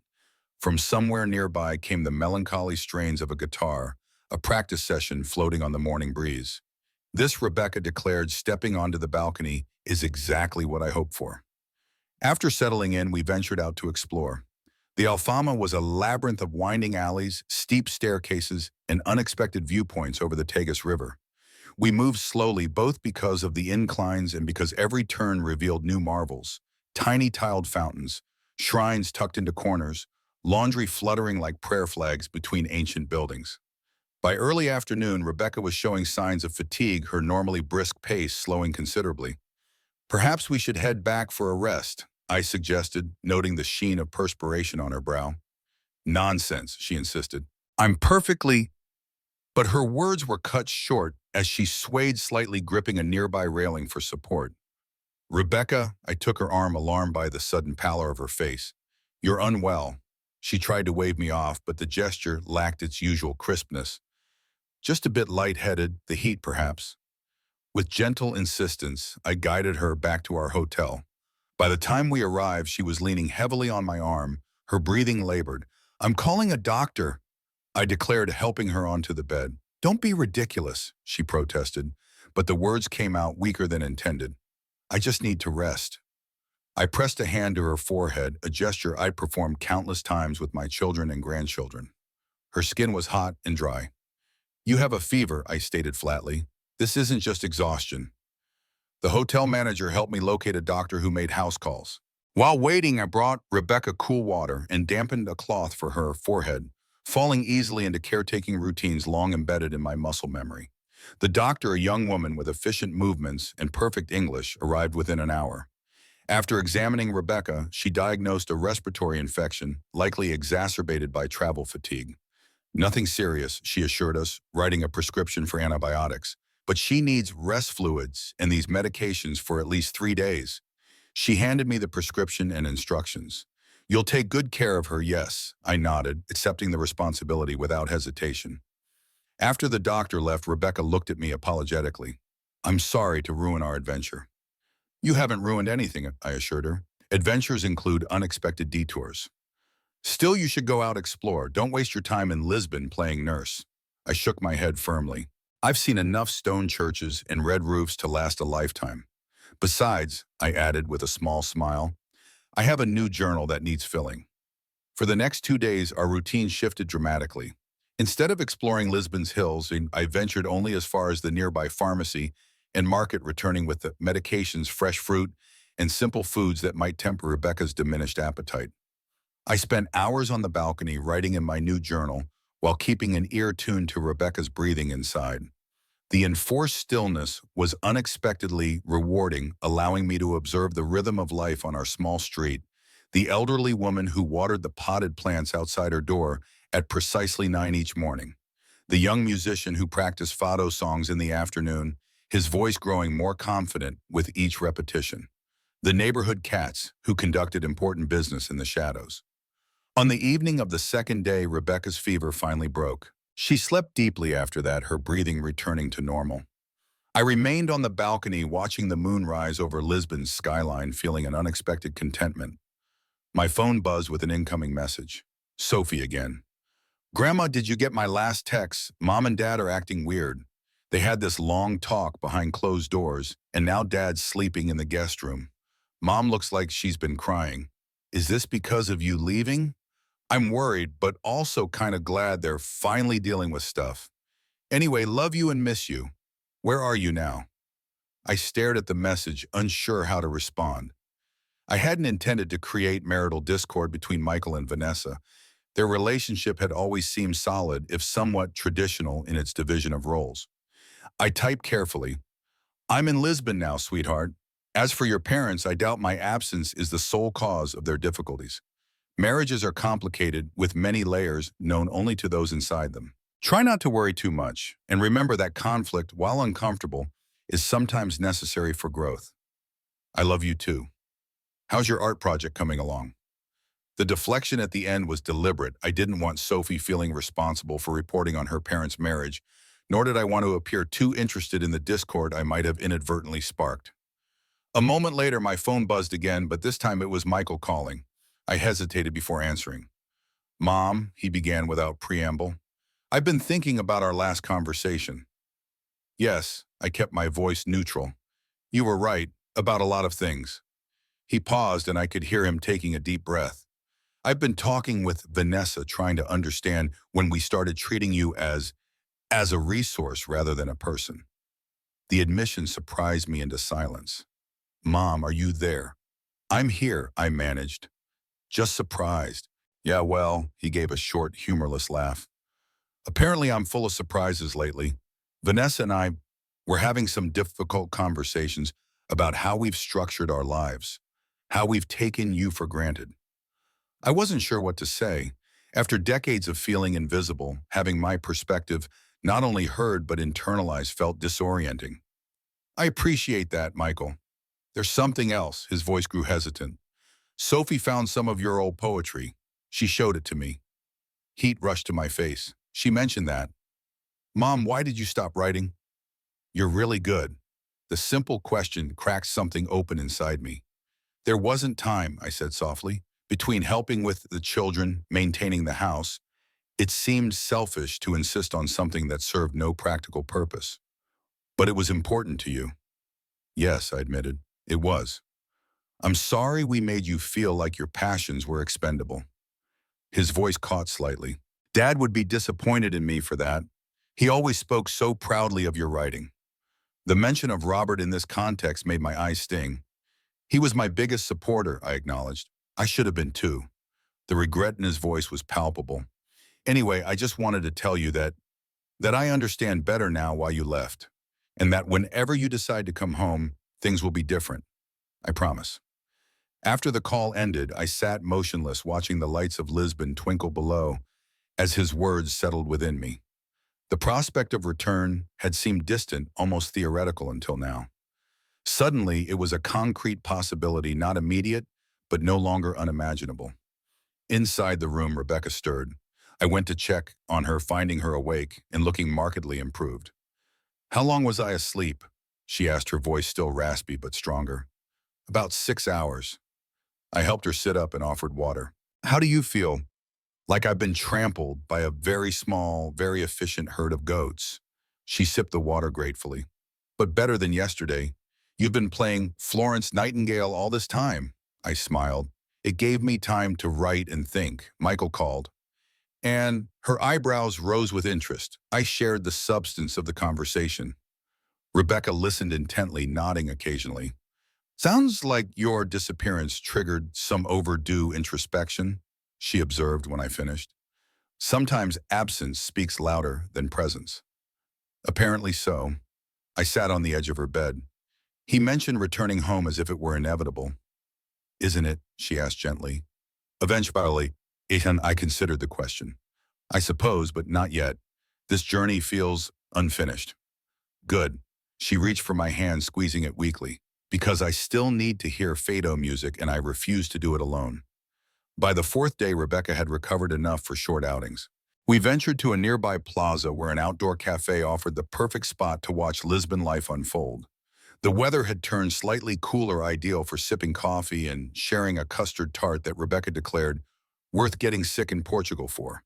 From somewhere nearby came the melancholy strains of a guitar, a practice session floating on the morning breeze. This, Rebecca declared, stepping onto the balcony, is exactly what I hoped for. After settling in, we ventured out to explore. The Alfama was a labyrinth of winding alleys, steep staircases, and unexpected viewpoints over the Tagus River. We moved slowly, both because of the inclines and because every turn revealed new marvels: tiny tiled fountains, shrines tucked into corners, laundry fluttering like prayer flags between ancient buildings. By early afternoon, Rebecca was showing signs of fatigue, her normally brisk pace slowing considerably. Perhaps we should head back for a rest, I suggested, noting the sheen of perspiration on her brow. Nonsense, she insisted. I'm perfectly... But her words were cut short as she swayed slightly, gripping a nearby railing for support. Rebecca, I took her arm, alarmed by the sudden pallor of her face. You're unwell. She tried to wave me off, but the gesture lacked its usual crispness. Just a bit lightheaded, the heat perhaps. With gentle insistence, I guided her back to our hotel. By the time we arrived, she was leaning heavily on my arm, her breathing labored. I'm calling a doctor, I declared, helping her onto the bed. Don't be ridiculous, she protested, but the words came out weaker than intended. I just need to rest. I pressed a hand to her forehead, a gesture I'd performed countless times with my children and grandchildren. Her skin was hot and dry. You have a fever, I stated flatly. This isn't just exhaustion. The hotel manager helped me locate a doctor who made house calls. While waiting, I brought Rebecca cool water and dampened a cloth for her forehead, falling easily into caretaking routines long embedded in my muscle memory. The doctor, a young woman with efficient movements and perfect English, arrived within an hour. After examining Rebecca, she diagnosed a respiratory infection, likely exacerbated by travel fatigue. Nothing serious, she assured us, writing a prescription for antibiotics. But she needs rest fluids and these medications for at least 3 days. She handed me the prescription and instructions. You'll take good care of her, yes, I nodded, accepting the responsibility without hesitation. After the doctor left, Rebecca looked at me apologetically. I'm sorry to ruin our adventure. You haven't ruined anything, I assured her. Adventures include unexpected detours. Still, you should go out explore. Don't waste your time in Lisbon playing nurse. I shook my head firmly. I've seen enough stone churches and red roofs to last a lifetime. Besides, I added with a small smile, I have a new journal that needs filling. For the next 2 days, our routine shifted dramatically. Instead of exploring Lisbon's hills, I ventured only as far as the nearby pharmacy and market, returning with the medications, fresh fruit, and simple foods that might temper Rebecca's diminished appetite. I spent hours on the balcony writing in my new journal while keeping an ear tuned to Rebecca's breathing inside. The enforced stillness was unexpectedly rewarding, allowing me to observe the rhythm of life on our small street. The elderly woman who watered the potted plants outside her door at precisely 9 each morning. The young musician who practiced fado songs in the afternoon, his voice growing more confident with each repetition. The neighborhood cats who conducted important business in the shadows. On the evening of the second day, Rebecca's fever finally broke. She slept deeply after that, her breathing returning to normal. I remained on the balcony watching the moon rise over Lisbon's skyline, feeling an unexpected contentment. My phone buzzed with an incoming message. Sophie again. Grandma, did you get my last text? Mom and Dad are acting weird. They had this long talk behind closed doors, and now Dad's sleeping in the guest room. Mom looks like she's been crying. Is this because of you leaving? I'm worried, but also kind of glad they're finally dealing with stuff. Anyway, love you and miss you. Where are you now? I stared at the message, unsure how to respond. I hadn't intended to create marital discord between Michael and Vanessa. Their relationship had always seemed solid, if somewhat traditional in its division of roles. I typed carefully. I'm in Lisbon now, sweetheart. As for your parents, I doubt my absence is the sole cause of their difficulties. Marriages are complicated, with many layers known only to those inside them. Try not to worry too much, and remember that conflict, while uncomfortable, is sometimes necessary for growth. I love you too. How's your art project coming along? The deflection at the end was deliberate. I didn't want Sophie feeling responsible for reporting on her parents' marriage, nor did I want to appear too interested in the discord I might have inadvertently sparked. A moment later, my phone buzzed again, but this time it was Michael calling. I hesitated before answering. Mom, he began without preamble. I've been thinking about our last conversation. Yes, I kept my voice neutral. You were right, about a lot of things. He paused and I could hear him taking a deep breath. I've been talking with Vanessa, trying to understand when we started treating you as a resource rather than a person. The admission surprised me into silence. Mom, are you there? I'm here, I managed. Just surprised. Yeah, well, he gave a short, humorless laugh. Apparently I'm full of surprises lately. Vanessa and I were having some difficult conversations about how we've structured our lives, how we've taken you for granted. I wasn't sure what to say. After decades of feeling invisible, having my perspective not only heard but internalized felt disorienting. I appreciate that, Michael. There's something else. His voice grew hesitant. Sophie found some of your old poetry. She showed it to me. Heat rushed to my face. She mentioned that. Mom, why did you stop writing? You're really good. The simple question cracked something open inside me. There wasn't time, I said softly. Between helping with the children, maintaining the house, it seemed selfish to insist on something that served no practical purpose. But it was important to you. Yes, I admitted. It was. I'm sorry we made you feel like your passions were expendable. His voice caught slightly. Dad would be disappointed in me for that. He always spoke so proudly of your writing. The mention of Robert in this context made my eyes sting. He was my biggest supporter, I acknowledged. I should have been too. The regret in his voice was palpable. Anyway, I just wanted to tell you that I understand better now why you left, and that whenever you decide to come home, things will be different. I promise. After the call ended, I sat motionless, watching the lights of Lisbon twinkle below as his words settled within me. The prospect of return had seemed distant, almost theoretical until now. Suddenly, it was a concrete possibility, not immediate, but no longer unimaginable. Inside the room, Rebecca stirred. I went to check on her, finding her awake and looking markedly improved. How long was I asleep? She asked, her voice still raspy but stronger. About 6 hours. I helped her sit up and offered water. How do you feel? Like I've been trampled by a very small, very efficient herd of goats. She sipped the water gratefully. But better than yesterday. You've been playing Florence Nightingale all this time. I smiled. It gave me time to write and think, Michael called. And her eyebrows rose with interest. I shared the substance of the conversation. Rebecca listened intently, nodding occasionally. Sounds like your disappearance triggered some overdue introspection, she observed when I finished. Sometimes absence speaks louder than presence. Apparently so. I sat on the edge of her bed. He mentioned returning home as if it were inevitable. Isn't it? She asked gently. Eventually, Ethan, I considered the question. I suppose, but not yet. This journey feels unfinished. Good. She reached for my hand, squeezing it weakly. Because I still need to hear fado music and I refuse to do it alone. By the fourth day, Rebecca had recovered enough for short outings. We ventured to a nearby plaza where an outdoor cafe offered the perfect spot to watch Lisbon life unfold. The weather had turned slightly cooler, ideal for sipping coffee and sharing a custard tart that Rebecca declared worth getting sick in Portugal for.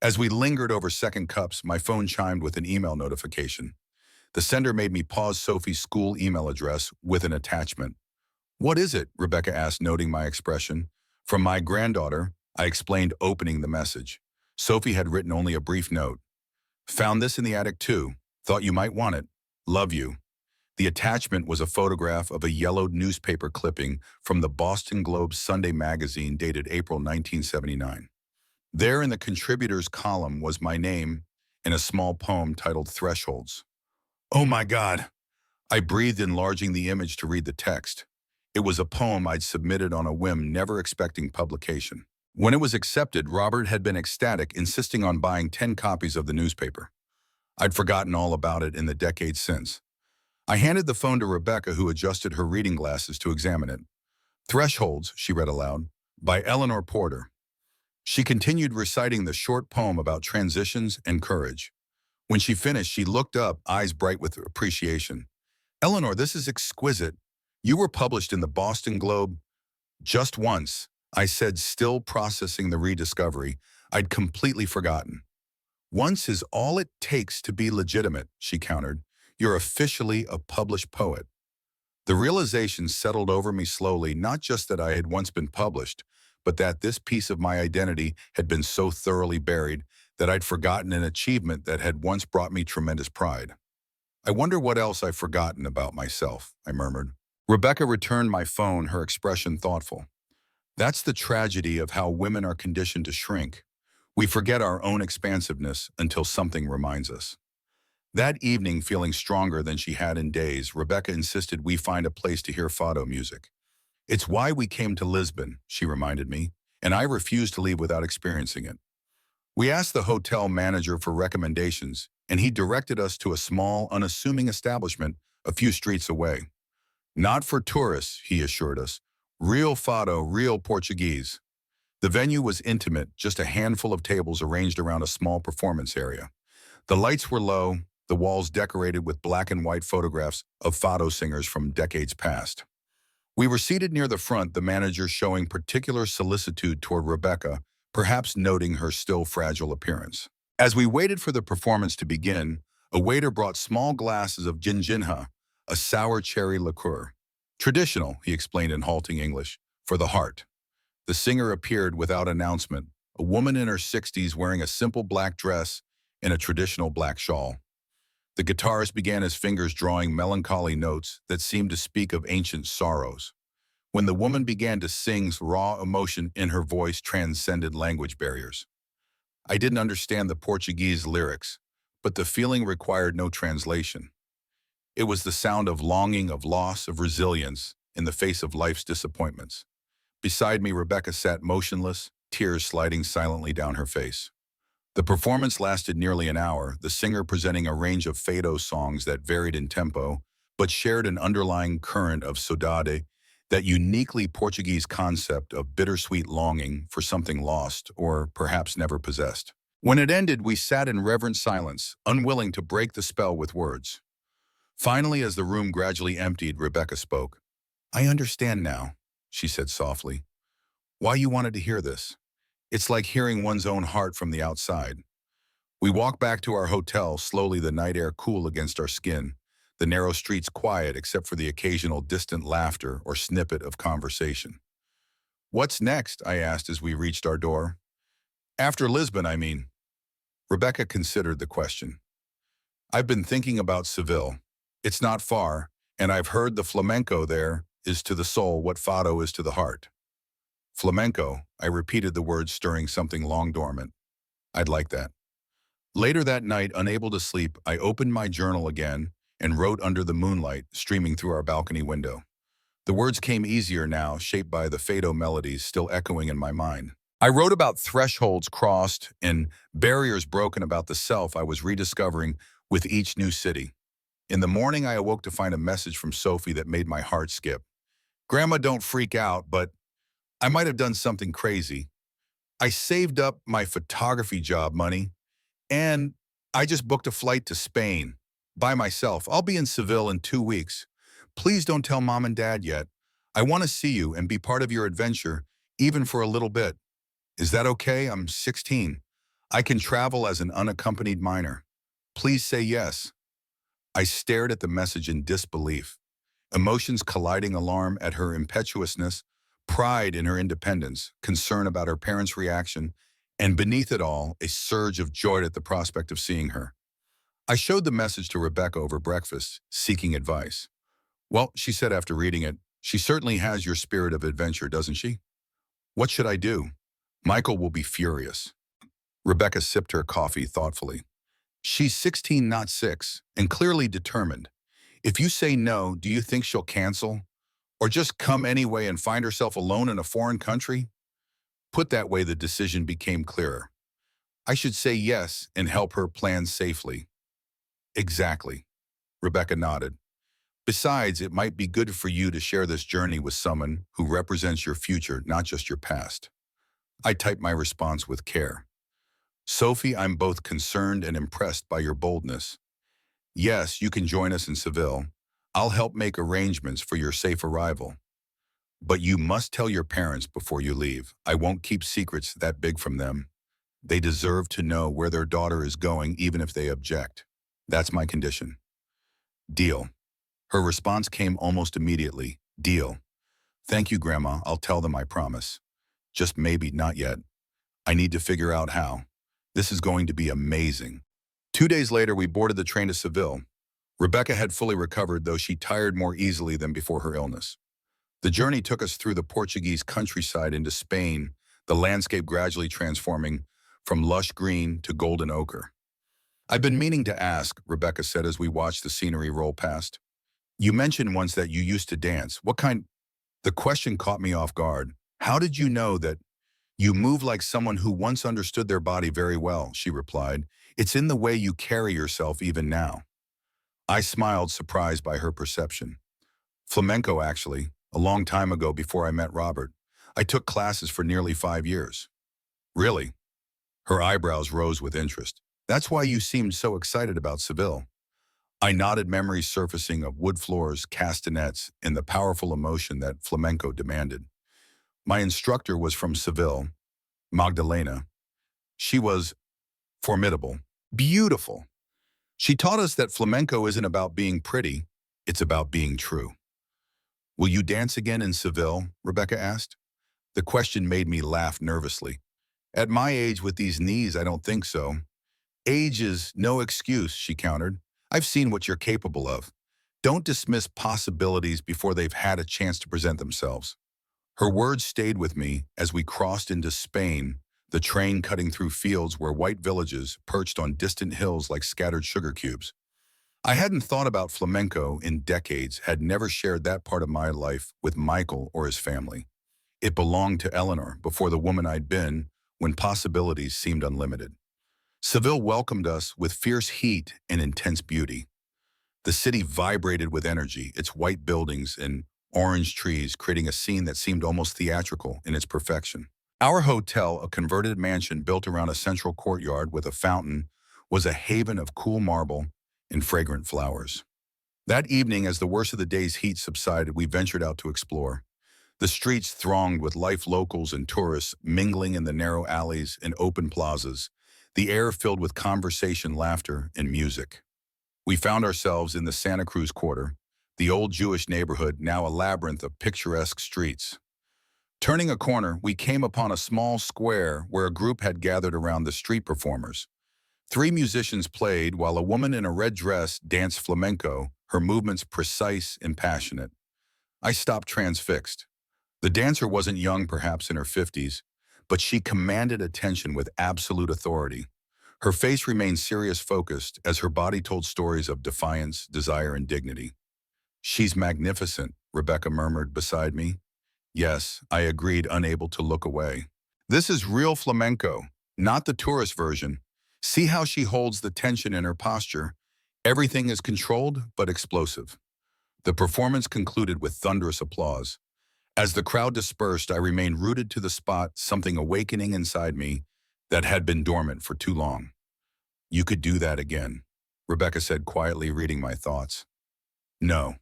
As we lingered over second cups, my phone chimed with an email notification. The sender made me pause Sophie's school email address with an attachment. What is it? Rebecca asked, noting my expression. From my granddaughter, I explained, opening the message. Sophie had written only a brief note. Found this in the attic too. Thought you might want it. Love you. The attachment was a photograph of a yellowed newspaper clipping from the Boston Globe Sunday magazine dated April 1979. There in the contributors column was my name and a small poem titled Thresholds. Oh my God! I breathed, enlarging the image to read the text. It was a poem I'd submitted on a whim, never expecting publication. When it was accepted, Robert had been ecstatic, insisting on buying 10 copies of the newspaper. I'd forgotten all about it in the decades since. I handed the phone to Rebecca, who adjusted her reading glasses to examine it. Thresholds, she read aloud, by Eleanor Porter. She continued reciting the short poem about transitions and courage. When she finished, she looked up, eyes bright with appreciation. Eleanor, this is exquisite. You were published in the Boston Globe just once, I said, still processing the rediscovery. I'd completely forgotten. Once is all it takes to be legitimate, she countered. You're officially a published poet. The realization settled over me slowly, not just that I had once been published, but that this piece of my identity had been so thoroughly buried that I'd forgotten an achievement that had once brought me tremendous pride. I wonder what else I've forgotten about myself, I murmured. Rebecca returned my phone, her expression thoughtful. That's the tragedy of how women are conditioned to shrink. We forget our own expansiveness until something reminds us. That evening, feeling stronger than she had in days, Rebecca insisted we find a place to hear fado music. It's why we came to Lisbon, she reminded me, and I refused to leave without experiencing it. We asked the hotel manager for recommendations, and he directed us to a small, unassuming establishment a few streets away. Not for tourists, he assured us. Real fado, real Portuguese. The venue was intimate, just a handful of tables arranged around a small performance area. The lights were low, the walls decorated with black and white photographs of fado singers from decades past. We were seated near the front, the manager showing particular solicitude toward Rebecca, perhaps noting her still fragile appearance. As we waited for the performance to begin, a waiter brought small glasses of ginginha, a sour cherry liqueur. Traditional, he explained in halting English, for the heart. The singer appeared without announcement, a woman in her 60s wearing a simple black dress and a traditional black shawl. The guitarist began, his fingers drawing melancholy notes that seemed to speak of ancient sorrows. When the woman began to sing, raw emotion in her voice transcended language barriers. I didn't understand the Portuguese lyrics, but the feeling required no translation. It was the sound of longing, of loss, of resilience in the face of life's disappointments. Beside me, Rebecca sat motionless, tears sliding silently down her face. The performance lasted nearly an hour, the singer presenting a range of fado songs that varied in tempo, but shared an underlying current of saudade, that uniquely Portuguese concept of bittersweet longing for something lost or perhaps never possessed. When it ended, we sat in reverent silence, unwilling to break the spell with words. Finally, as the room gradually emptied, Rebecca spoke. I understand now, she said softly, why you wanted to hear this. It's like hearing one's own heart from the outside. We walked back to our hotel, slowly, the night air cool against our skin, the narrow streets quiet except for the occasional distant laughter or snippet of conversation. What's next? I asked as we reached our door. After Lisbon, I mean. Rebecca considered the question. I've been thinking about Seville. It's not far, and I've heard the flamenco there is to the soul what fado is to the heart. Flamenco, I repeated the word, stirring something long dormant. I'd like that. Later that night, unable to sleep, I opened my journal again and wrote under the moonlight streaming through our balcony window. The words came easier now, shaped by the fado melodies still echoing in my mind. I wrote about thresholds crossed and barriers broken, about the self I was rediscovering with each new city. In the morning, I awoke to find a message from Sophie that made my heart skip. Grandma, don't freak out, but I might have done something crazy. I saved up my photography job money, and I just booked a flight to Spain by myself. I'll be in Seville in 2 weeks. Please don't tell Mom and Dad yet. I want to see you and be part of your adventure, even for a little bit. Is that okay? I'm 16. I can travel as an unaccompanied minor. Please say yes. I stared at the message in disbelief, emotions colliding: alarm at her impetuousness, pride in her independence, concern about her parents' reaction, and beneath it all, a surge of joy at the prospect of seeing her. I showed the message to Rebecca over breakfast, seeking advice. Well, she said after reading it, she certainly has your spirit of adventure, doesn't she? What should I do? Michael will be furious. Rebecca sipped her coffee thoughtfully. She's 16, not 6, and clearly determined. If you say no, do you think she'll cancel? Or just come anyway and find herself alone in a foreign country? Put that way, the decision became clearer. I should say yes and help her plan safely. Exactly. Rebecca nodded. Besides, it might be good for you to share this journey with someone who represents your future, not just your past. I typed my response with care. Sophie, I'm both concerned and impressed by your boldness. Yes, you can join us in Seville. I'll help make arrangements for your safe arrival. But you must tell your parents before you leave. I won't keep secrets that big from them. They deserve to know where their daughter is going, even if they object. That's my condition. Deal. Her response came almost immediately. Deal. Thank you, Grandma. I'll tell them, I promise. Just maybe, not yet. I need to figure out how. This is going to be amazing. 2 days later, we boarded the train to Seville. Rebecca had fully recovered, though she tired more easily than before her illness. The journey took us through the Portuguese countryside into Spain, the landscape gradually transforming from lush green to golden ochre. I've been meaning to ask, Rebecca said as we watched the scenery roll past. You mentioned once that you used to dance. What kind? The question caught me off guard. How did you know that? You move like someone who once understood their body very well, she replied. It's in the way you carry yourself even now. I smiled, surprised by her perception. Flamenco, actually, a long time ago before I met Robert. I took classes for nearly 5 years. Really? Her eyebrows rose with interest. That's why you seemed so excited about Seville. I nodded, memories surfacing of wood floors, castanets, and the powerful emotion that flamenco demanded. My instructor was from Seville, Magdalena. She was formidable, beautiful. She taught us that flamenco isn't about being pretty, it's about being true. Will you dance again in Seville? Rebecca asked. The question made me laugh nervously. At my age with these knees, I don't think so. Age is no excuse, she countered. I've seen what you're capable of. Don't dismiss possibilities before they've had a chance to present themselves. Her words stayed with me as we crossed into Spain, the train cutting through fields where white villages perched on distant hills like scattered sugar cubes. I hadn't thought about flamenco in decades, had never shared that part of my life with Michael or his family. It belonged to Eleanor, before the woman I'd been, when possibilities seemed unlimited. Seville welcomed us with fierce heat and intense beauty. The city vibrated with energy, its white buildings and orange trees creating a scene that seemed almost theatrical in its perfection. Our hotel, a converted mansion built around a central courtyard with a fountain, was a haven of cool marble and fragrant flowers. That evening, as the worst of the day's heat subsided, we ventured out to explore. The streets thronged with life, locals and tourists mingling in the narrow alleys and open plazas, the air filled with conversation, laughter, and music. We found ourselves in the Santa Cruz Quarter, the old Jewish neighborhood, now a labyrinth of picturesque streets. Turning a corner, we came upon a small square where a group had gathered around the street performers. Three musicians played while a woman in a red dress danced flamenco, her movements precise and passionate. I stopped transfixed. The dancer wasn't young, perhaps in her 50s, but she commanded attention with absolute authority. Her face remained serious focused as her body told stories of defiance, desire, and dignity. "She's magnificent," Rebecca murmured beside me. Yes, I agreed, unable to look away. "This is real flamenco, not the tourist version. See how she holds the tension in her posture. Everything is controlled but explosive." The performance concluded with thunderous applause. As the crowd dispersed, I remained rooted to the spot, something awakening inside me that had been dormant for too long. "You could do that again," Rebecca said quietly, reading my thoughts. "No."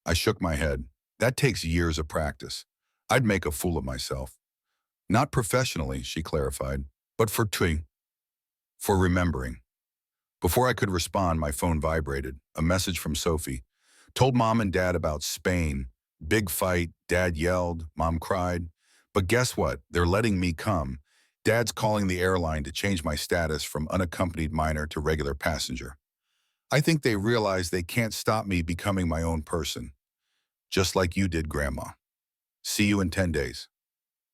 I shook my head. "That takes years of practice. I'd make a fool of myself." "Not professionally," she clarified, "but for remembering." Before I could respond, my phone vibrated. A message from Sophie. "Told Mom and Dad about Spain. Big fight. Dad yelled. Mom cried. But guess what? They're letting me come. Dad's calling the airline to change my status from unaccompanied minor to regular passenger. I think they realize they can't stop me becoming my own person. Just like you did, Grandma. See you in 10 days."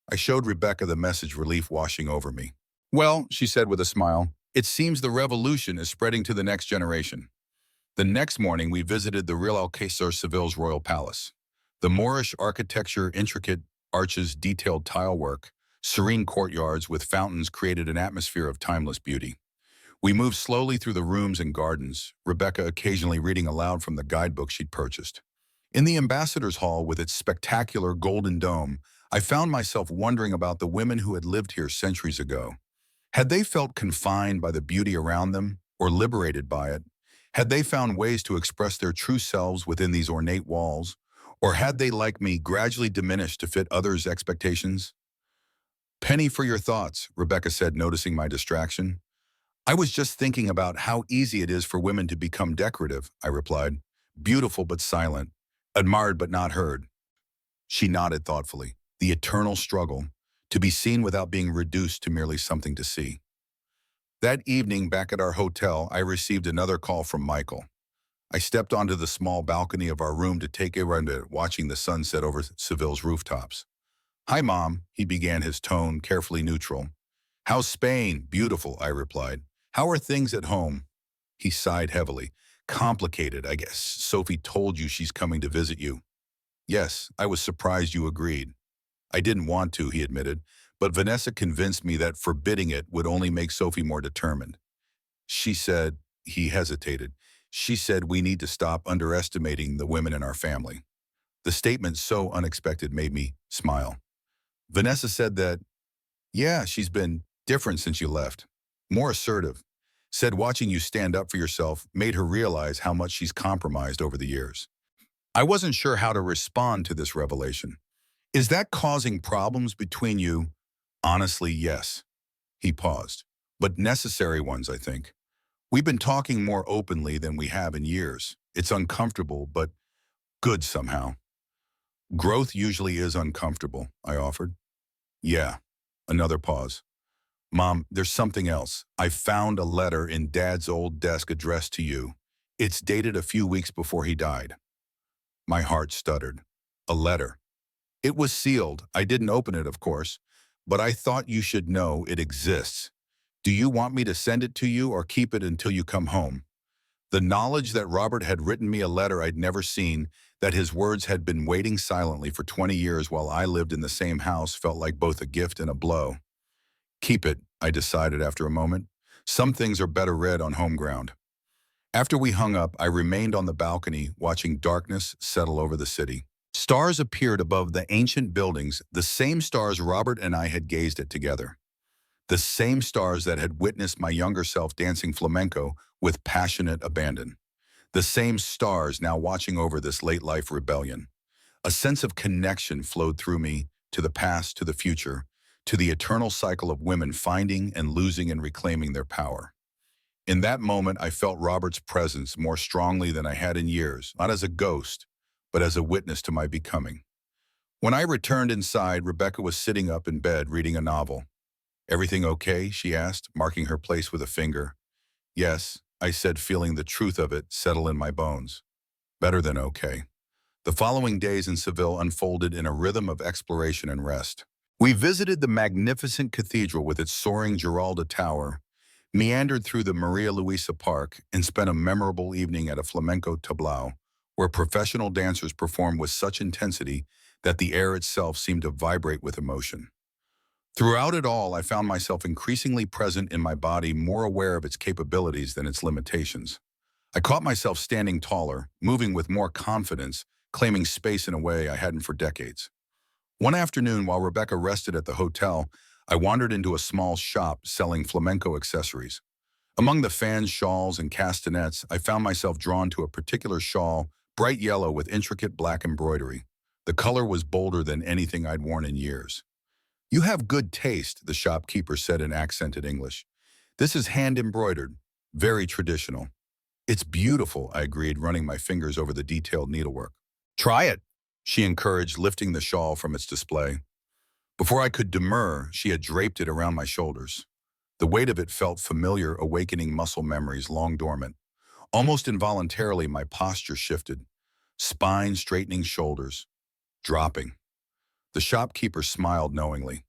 I showed Rebecca the message, relief washing over me. "Well," she said with a smile, "it seems the revolution is spreading to the next generation." The next morning, we visited the Real Alcázar Seville's royal palace. The Moorish architecture, intricate arches, detailed tile work, serene courtyards with fountains created an atmosphere of timeless beauty. We moved slowly through the rooms and gardens, Rebecca occasionally reading aloud from the guidebook she'd purchased. In the ambassador's hall with its spectacular golden dome, I found myself wondering about the women who had lived here centuries ago. Had they felt confined by the beauty around them, or liberated by it? Had they found ways to express their true selves within these ornate walls? Or had they, like me, gradually diminished to fit others' expectations? "Penny for your thoughts," Rebecca said, noticing my distraction. "I was just thinking about how easy it is for women to become decorative," I replied. "Beautiful but silent, admired but not heard." She nodded thoughtfully. The eternal struggle, to be seen without being reduced to merely something to see. That evening, back at our hotel, I received another call from Michael. I stepped onto the small balcony of our room to take a run at watching the sunset over Seville's rooftops. "Hi, Mom," he began, his tone carefully neutral. "How's Spain?" "Beautiful," I replied. "How are things at home?" He sighed heavily. "Complicated, I guess. Sophie told you she's coming to visit you." "Yes, I was surprised you agreed." "I didn't want to," he admitted, "but Vanessa convinced me that forbidding it would only make Sophie more determined. She said," he hesitated, "she said we need to stop underestimating the women in our family." The statement, so unexpected, made me smile. "Vanessa said that, yeah, she's been different since you left. More assertive. Said watching you stand up for yourself made her realize how much she's compromised over the years." I wasn't sure how to respond to this revelation. "Is that causing problems between you?" "Honestly, yes." He paused. "But necessary ones, I think. We've been talking more openly than we have in years. It's uncomfortable, but good somehow." "Growth usually is uncomfortable," I offered. "Yeah." Another pause. "Mom, there's something else. I found a letter in Dad's old desk addressed to you. It's dated a few weeks before he died." My heart stuttered. "A letter?" "It was sealed. I didn't open it, of course, but I thought you should know it exists. Do you want me to send it to you or keep it until you come home?" The knowledge that Robert had written me a letter I'd never seen, that his words had been waiting silently for 20 years while I lived in the same house, felt like both a gift and a blow. "Keep it," I decided after a moment. "Some things are better read on home ground." After we hung up, I remained on the balcony, watching darkness settle over the city. Stars appeared above the ancient buildings, the same stars Robert and I had gazed at together. The same stars that had witnessed my younger self dancing flamenco with passionate abandon. The same stars now watching over this late-life rebellion. A sense of connection flowed through me, to the past, to the future, to the eternal cycle of women finding and losing and reclaiming their power. In that moment, I felt Robert's presence more strongly than I had in years, not as a ghost, but as a witness to my becoming. When I returned inside, Rebecca was sitting up in bed reading a novel. "Everything okay?" she asked, marking her place with a finger. "Yes," I said, feeling the truth of it settle in my bones. "Better than okay." The following days in Seville unfolded in a rhythm of exploration and rest. We visited the magnificent cathedral with its soaring Giralda Tower, meandered through the Maria Luisa Park, and spent a memorable evening at a flamenco tablao, where professional dancers performed with such intensity that the air itself seemed to vibrate with emotion. Throughout it all, I found myself increasingly present in my body, more aware of its capabilities than its limitations. I caught myself standing taller, moving with more confidence, claiming space in a way I hadn't for decades. One afternoon, while Rebecca rested at the hotel, I wandered into a small shop selling flamenco accessories. Among the fans, shawls, and castanets, I found myself drawn to a particular shawl, bright yellow with intricate black embroidery. The color was bolder than anything I'd worn in years. "You have good taste," the shopkeeper said in accented English. "This is hand-embroidered, very traditional." "It's beautiful," I agreed, running my fingers over the detailed needlework. "Try it," she encouraged, lifting the shawl from its display. Before I could demur, she had draped it around my shoulders. The weight of it felt familiar, awakening muscle memories long dormant. Almost involuntarily, my posture shifted. Spine straightening, shoulders dropping. The shopkeeper smiled knowingly.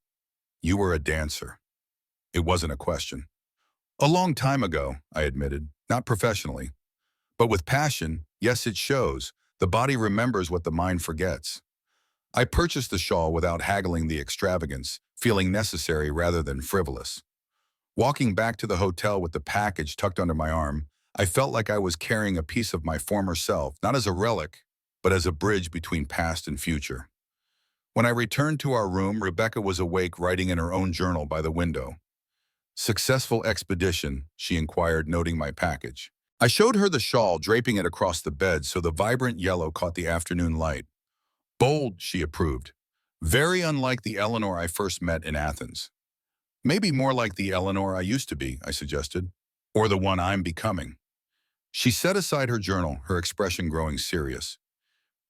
"You were a dancer." It wasn't a question. "A long time ago," I admitted, "not professionally. But with passion, yes, it shows. The body remembers what the mind forgets." I purchased the shawl without haggling the extravagance, feeling necessary rather than frivolous. Walking back to the hotel with the package tucked under my arm, I felt like I was carrying a piece of my former self, not as a relic, but as a bridge between past and future. When I returned to our room, Rebecca was awake, writing in her own journal by the window. "Successful expedition?" she inquired, noting my package. I showed her the shawl, draping it across the bed so the vibrant yellow caught the afternoon light. "Bold," she approved. "Very unlike the Eleanor I first met in Athens." "Maybe more like the Eleanor I used to be," I suggested. "Or the one I'm becoming." She set aside her journal, her expression growing serious.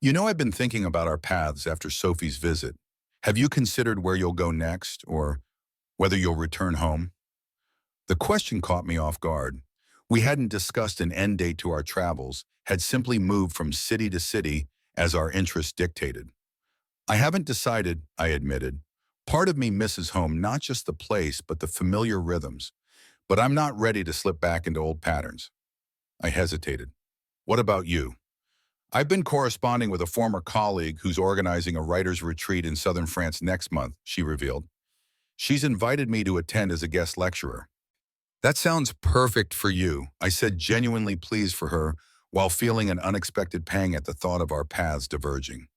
"You know, I've been thinking about our paths after Sophie's visit. Have you considered where you'll go next, or whether you'll return home?" The question caught me off guard. We hadn't discussed an end date to our travels, had simply moved from city to city as our interests dictated. "I haven't decided," I admitted. "Part of me misses home, not just the place, but the familiar rhythms. But I'm not ready to slip back into old patterns." I hesitated. "What about you?" "I've been corresponding with a former colleague who's organizing a writer's retreat in southern France next month," she revealed. "She's invited me to attend as a guest lecturer." "That sounds perfect for you," I said, genuinely pleased for her, while feeling an unexpected pang at the thought of our paths diverging.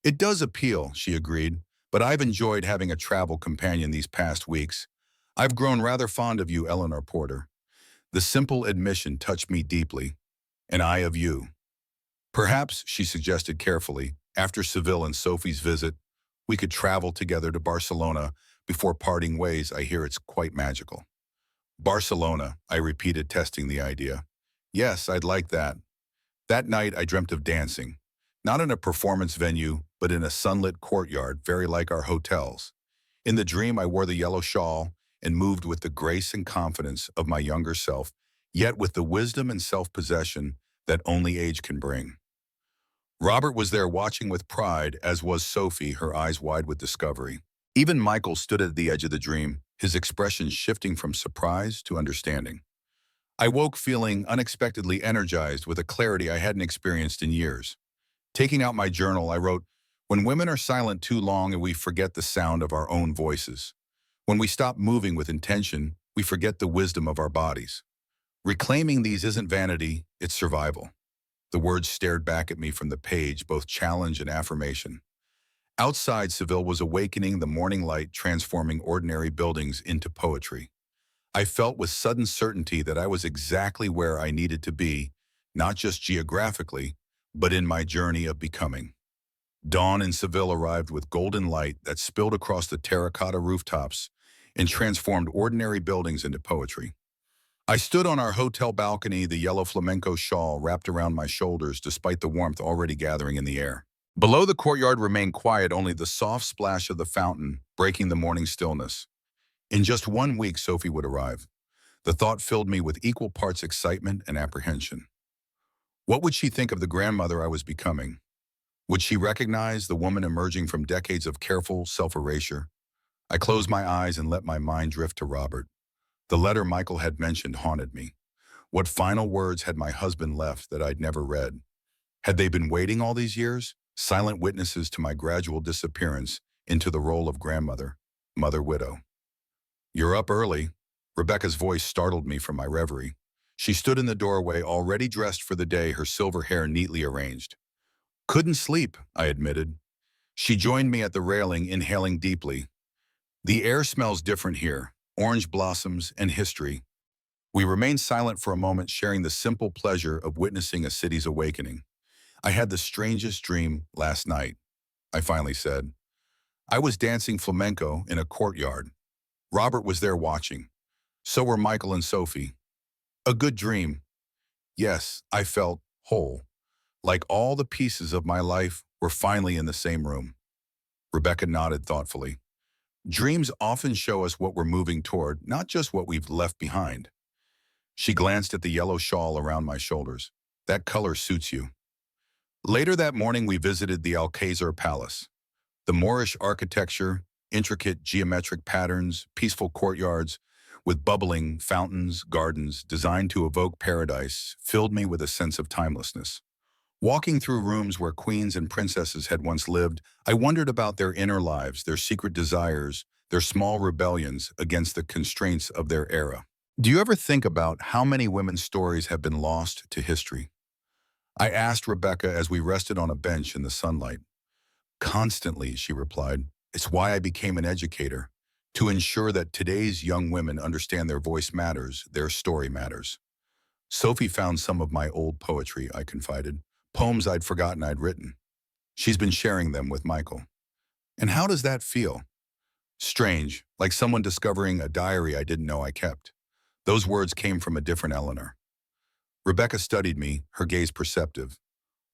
"It does appeal," she agreed, "but I've enjoyed having a travel companion these past weeks. I've grown rather fond of you, Eleanor Porter." The simple admission touched me deeply. "And I of you." "Perhaps," she suggested carefully, "after Seville and Sophie's visit, we could travel together to Barcelona before parting ways. I hear it's quite magical." "Barcelona," I repeated, testing the idea. "Yes, I'd like that." That night, I dreamt of dancing, not in a performance venue, but in a sunlit courtyard, very like our hotels. In the dream, I wore the yellow shawl and moved with the grace and confidence of my younger self, yet with the wisdom and self-possession that only age can bring. Robert was there watching with pride, as was Sophie, her eyes wide with discovery. Even Michael stood at the edge of the dream, his expression shifting from surprise to understanding. I woke feeling unexpectedly energized with a clarity I hadn't experienced in years. Taking out my journal, I wrote, "When women are silent too long and we forget the sound of our own voices. When we stop moving with intention, we forget the wisdom of our bodies. Reclaiming these isn't vanity, it's survival." The words stared back at me from the page, both challenge and affirmation. Outside, Seville was awakening, the morning light transforming ordinary buildings into poetry. I felt with sudden certainty that I was exactly where I needed to be, not just geographically, but in my journey of becoming. Dawn in Seville arrived with golden light that spilled across the terracotta rooftops and transformed ordinary buildings into poetry. I stood on our hotel balcony, the yellow flamenco shawl wrapped around my shoulders despite the warmth already gathering in the air. Below, the courtyard remained quiet, only the soft splash of the fountain breaking the morning stillness. In just 1 week, Sophie would arrive. The thought filled me with equal parts excitement and apprehension. What would she think of the grandmother I was becoming? Would she recognize the woman emerging from decades of careful self-erasure? I closed my eyes and let my mind drift to Robert. The letter Michael had mentioned haunted me. What final words had my husband left that I'd never read? Had they been waiting all these years, silent witnesses to my gradual disappearance into the role of grandmother, mother-widow? "You're up early." Rebecca's voice startled me from my reverie. She stood in the doorway, already dressed for the day, her silver hair neatly arranged. "Couldn't sleep," I admitted. She joined me at the railing, inhaling deeply. "The air smells different here, orange blossoms and history." We remained silent for a moment, sharing the simple pleasure of witnessing a city's awakening. "I had the strangest dream last night," I finally said. "I was dancing flamenco in a courtyard. Robert was there watching. So were Michael and Sophie. A good dream. Yes, I felt whole, like all the pieces of my life were finally in the same room." Rebecca nodded thoughtfully. "Dreams often show us what we're moving toward, not just what we've left behind." She glanced at the yellow shawl around my shoulders. "That color suits you." Later that morning, we visited the Alcazar Palace. The Moorish architecture, intricate geometric patterns, peaceful courtyards, with bubbling fountains, gardens designed to evoke paradise, filled me with a sense of timelessness. Walking through rooms where queens and princesses had once lived, I wondered about their inner lives, their secret desires, their small rebellions against the constraints of their era. Do you ever think about how many women's stories have been lost to history? I asked Rebecca as we rested on a bench in the sunlight. "Constantly," she replied. "It's why I became an educator, to ensure that today's young women understand their voice matters, their story matters." "Sophie found some of my old poetry," I confided, "poems I'd forgotten I'd written. She's been sharing them with Michael." "And how does that feel?" "Strange, like someone discovering a diary I didn't know I kept." Those words came from a different Eleanor. Rebecca studied me, her gaze perceptive.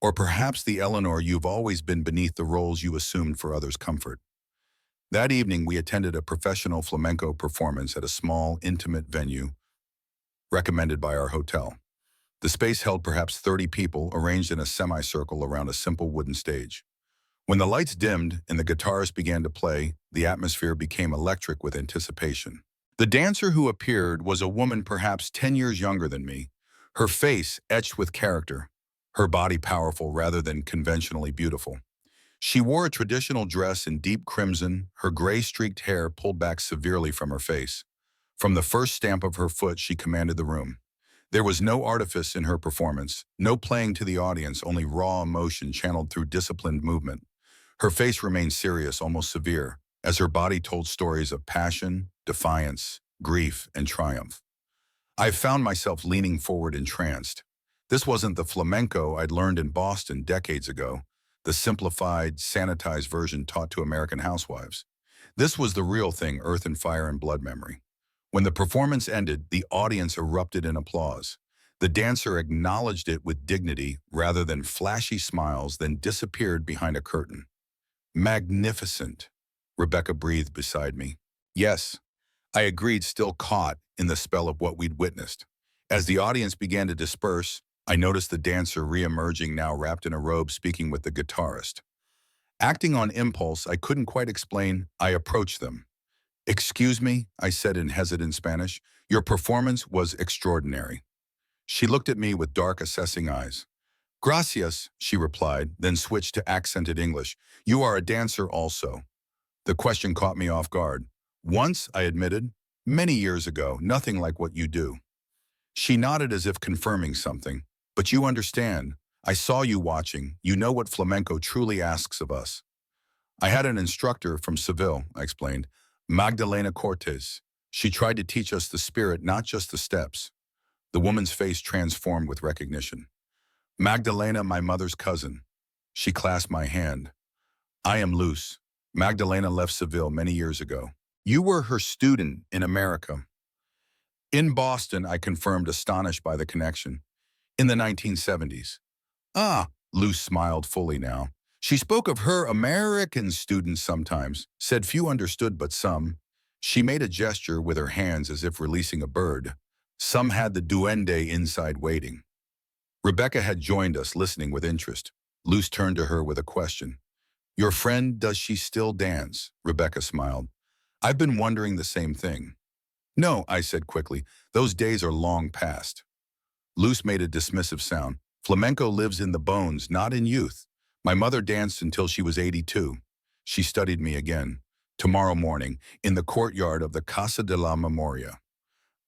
"Or perhaps the Eleanor you've always been beneath the roles you assumed for others' comfort." That evening, we attended a professional flamenco performance at a small, intimate venue recommended by our hotel. The space held perhaps 30 people, arranged in a semicircle around a simple wooden stage. When the lights dimmed and the guitarist began to play, the atmosphere became electric with anticipation. The dancer who appeared was a woman perhaps 10 years younger than me, her face etched with character, her body powerful rather than conventionally beautiful. She wore a traditional dress in deep crimson, her gray-streaked hair pulled back severely from her face. From the first stamp of her foot, she commanded the room. There was no artifice in her performance, no playing to the audience, only raw emotion channeled through disciplined movement. Her face remained serious, almost severe, as her body told stories of passion, defiance, grief, and triumph. I found myself leaning forward entranced. This wasn't the flamenco I'd learned in Boston decades ago, the simplified, sanitized version taught to American housewives. This was the real thing, earth and fire and blood memory. When the performance ended, the audience erupted in applause. The dancer acknowledged it with dignity rather than flashy smiles, then disappeared behind a curtain. "Magnificent," Rebecca breathed beside me. "Yes," I agreed, still caught in the spell of what we'd witnessed. As the audience began to disperse, I noticed the dancer re-emerging, now wrapped in a robe, speaking with the guitarist. Acting on impulse I couldn't quite explain, I approached them. "Excuse me," I said in hesitant Spanish. "Your performance was extraordinary." She looked at me with dark, assessing eyes. "Gracias," she replied, then switched to accented English. "You are a dancer also." The question caught me off guard. "Once," I admitted. "Many years ago, nothing like what you do." She nodded as if confirming something. "But you understand. I saw you watching. You know what flamenco truly asks of us." "I had an instructor from Seville," I explained. "Magdalena Cortes. She tried to teach us the spirit, not just the steps." The woman's face transformed with recognition. "Magdalena, my mother's cousin." She clasped my hand. "I am Luz. Magdalena left Seville many years ago." "You were her student in America." "In Boston," I confirmed, astonished by the connection. "In the 1970s. "Ah," Luz smiled fully now. She spoke of her American students sometimes, said few understood but some. She made a gesture with her hands as if releasing a bird. Some had the duende inside waiting. Rebecca had joined us, listening with interest. Luce turned to her with a question. Your friend, does she still dance? Rebecca smiled. I've been wondering the same thing. No, I said quickly. Those days are long past. Luce made a dismissive sound. Flamenco lives in the bones, not in youth. My mother danced until she was 82. She studied me again. Tomorrow morning, in the courtyard of the Casa de la Memoria.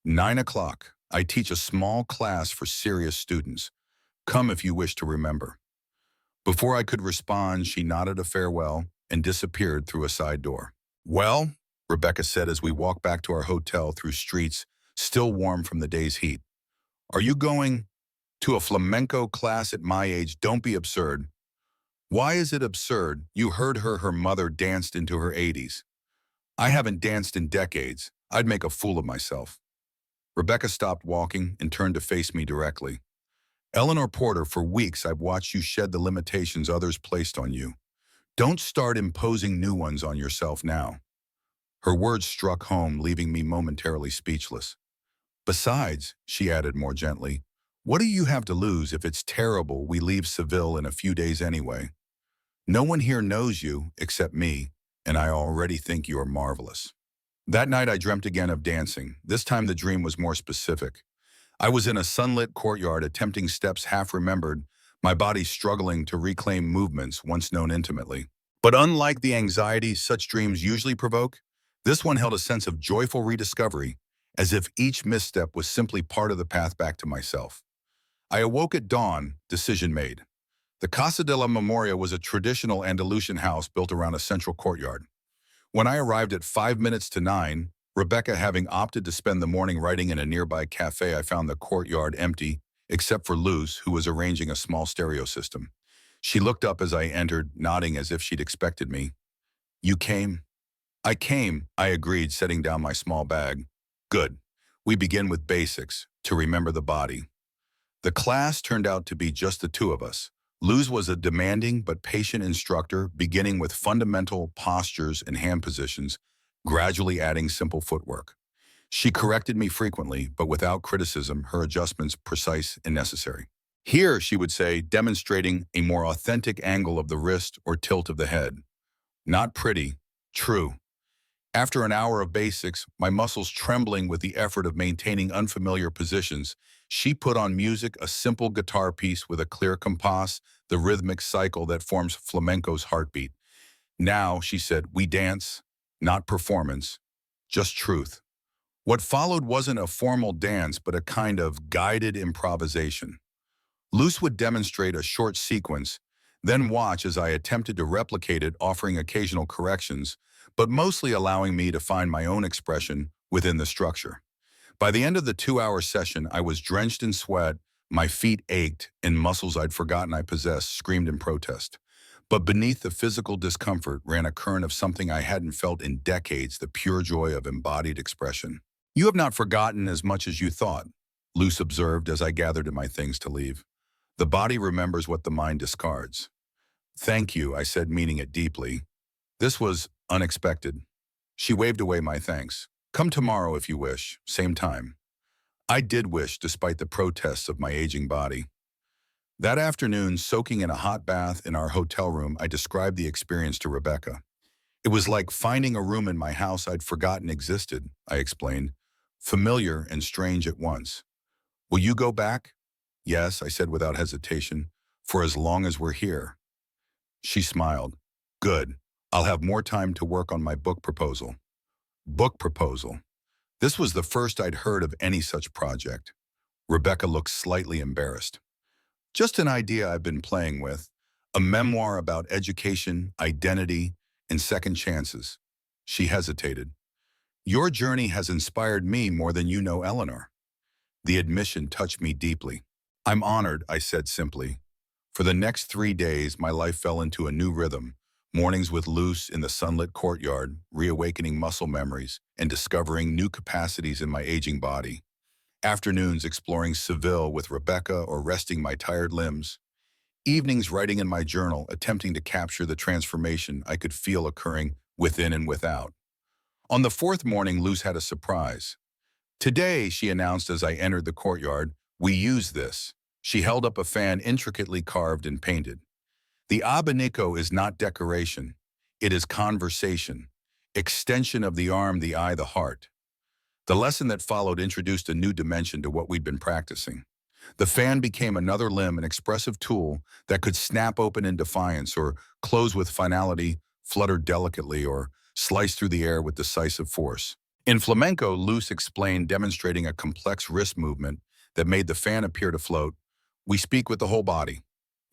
9 o'clock. I teach a small class for serious students. Come if you wish to remember. Before I could respond, she nodded a farewell and disappeared through a side door. Well, Rebecca said as we walked back to our hotel through streets still warm from the day's heat. Are you going to a flamenco class at my age? Don't be absurd. Why is it absurd? You heard her. Her mother danced into her 80s. I haven't danced in decades. I'd make a fool of myself. Rebecca stopped walking and turned to face me directly. Eleanor Porter, for weeks I've watched you shed the limitations others placed on you. Don't start imposing new ones on yourself now. Her words struck home, leaving me momentarily speechless. Besides, she added more gently, what do you have to lose? If it's terrible, we leave Seville in a few days anyway. No one here knows you except me, and I already think you are marvelous. That night I dreamt again of dancing. This time the dream was more specific. I was in a sunlit courtyard attempting steps half remembered, my body struggling to reclaim movements once known intimately. But unlike the anxiety such dreams usually provoke, this one held a sense of joyful rediscovery, as if each misstep was simply part of the path back to myself. I awoke at dawn, decision made. The Casa de la Memoria was a traditional Andalusian house built around a central courtyard. When I arrived at 5 minutes to 9, Rebecca having opted to spend the morning writing in a nearby cafe, I found the courtyard empty, except for Luce, who was arranging a small stereo system. She looked up as I entered, nodding as if she'd expected me. You came? I came, I agreed, setting down my small bag. Good. We begin with basics, to remember the body. The class turned out to be just the two of us. Luz was a demanding but patient instructor, beginning with fundamental postures and hand positions, gradually adding simple footwork. She corrected me frequently, but without criticism, her adjustments precise and necessary. Here, she would say, demonstrating a more authentic angle of the wrist or tilt of the head. Not pretty, true. After an hour of basics, my muscles trembling with the effort of maintaining unfamiliar positions, she put on music, a simple guitar piece with a clear compass, the rhythmic cycle that forms flamenco's heartbeat. Now, she said, we dance, not performance, just truth. What followed wasn't a formal dance, but a kind of guided improvisation. Luce would demonstrate a short sequence, then watch as I attempted to replicate it, offering occasional corrections, but mostly allowing me to find my own expression within the structure. By the end of the 2-hour session, I was drenched in sweat, my feet ached, and muscles I'd forgotten I possessed screamed in protest. But beneath the physical discomfort ran a current of something I hadn't felt in decades, the pure joy of embodied expression. You have not forgotten as much as you thought, Luce observed as I gathered in my things to leave. The body remembers what the mind discards. Thank you, I said, meaning it deeply. This was unexpected. She waved away my thanks. Come tomorrow if you wish, same time. I did wish, despite the protests of my aging body. That afternoon, soaking in a hot bath in our hotel room, I described the experience to Rebecca. It was like finding a room in my house I'd forgotten existed, I explained, familiar and strange at once. Will you go back? Yes, I said without hesitation, for as long as we're here. She smiled. Good. I'll have more time to work on my book proposal. Book proposal. This was the first I'd heard of any such project. Rebecca looked slightly embarrassed. Just an idea I've been playing with, a memoir about education, identity, and second chances. She hesitated. Your journey has inspired me more than you know, Eleanor. The admission touched me deeply. I'm honored, I said simply. For the next 3 days, my life fell into a new rhythm. Mornings with Luce in the sunlit courtyard, reawakening muscle memories and discovering new capacities in my aging body. Afternoons exploring Seville with Rebecca or resting my tired limbs. evenings writing in my journal, attempting to capture the transformation I could feel occurring within and without. On the fourth morning, Luz had a surprise. Today, she announced as I entered the courtyard, we use this. She held up a fan intricately carved and painted. The abanico is not decoration. It is conversation. Extension of the arm, the eye, the heart. The lesson that followed introduced a new dimension to what we'd been practicing. The fan became another limb, an expressive tool that could snap open in defiance or close with finality, flutter delicately, or slice through the air with decisive force. In flamenco, Luz explained, demonstrating a complex wrist movement that made the fan appear to float. We speak with the whole body.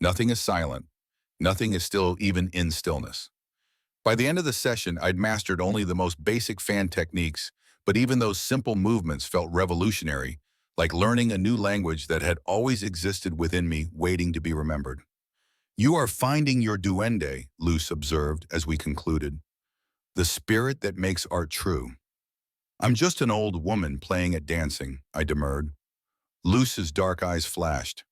Nothing is silent. Nothing is still, even in stillness. By the end of the session, I'd mastered only the most basic fan techniques, but even those simple movements felt revolutionary, like learning a new language that had always existed within me, waiting to be remembered. You are finding your duende, Luz observed as we concluded. The spirit that makes art true. I'm just an old woman playing at dancing, I demurred. Luz's dark eyes flashed.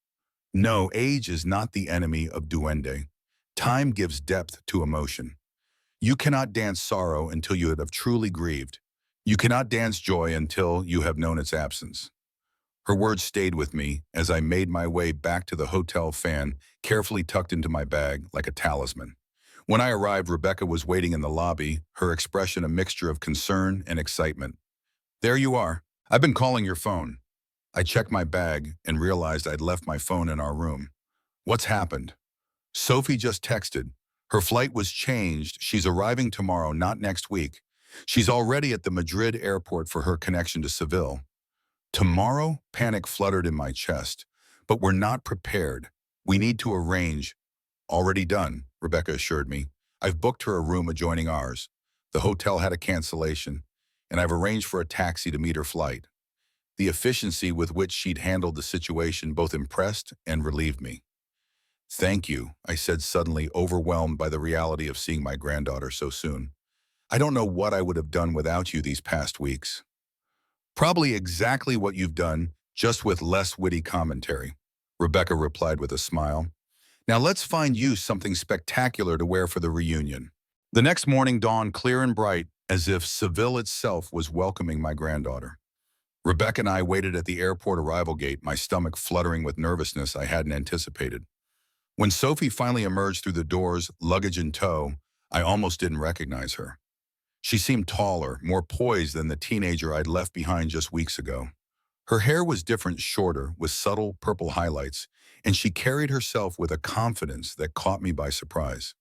No, age is not the enemy of duende. Time gives depth to emotion. You cannot dance sorrow until you have truly grieved. You cannot dance joy until you have known its absence. Her words stayed with me as I made my way back to the hotel, fan carefully tucked into my bag like a talisman. When I arrived, Rebecca was waiting in the lobby, her expression a mixture of concern and excitement. There you are. I've been calling your phone. I checked my bag and realized I'd left my phone in our room. What's happened? Sophie just texted. Her flight was changed. She's arriving tomorrow, not next week. She's already at the Madrid airport for her connection to Seville. Tomorrow? Panic fluttered in my chest. But we're not prepared. We need to arrange. Already done, Rebecca assured me. I've booked her a room adjoining ours. The hotel had a cancellation, and I've arranged for a taxi to meet her flight. The efficiency with which she'd handled the situation both impressed and relieved me. Thank you, I said, suddenly overwhelmed by the reality of seeing my granddaughter so soon. I don't know what I would have done without you these past weeks. Probably exactly what you've done, just with less witty commentary, Rebecca replied with a smile. Now let's find you something spectacular to wear for the reunion. The next morning dawned clear and bright, as if Seville itself was welcoming my granddaughter. Rebecca and I waited at the airport arrival gate, my stomach fluttering with nervousness I hadn't anticipated. When Sophie finally emerged through the doors, luggage in tow, I almost didn't recognize her. She seemed taller, more poised than the teenager I'd left behind just weeks ago. Her hair was different, shorter, with subtle purple highlights, and she carried herself with a confidence that caught me by surprise.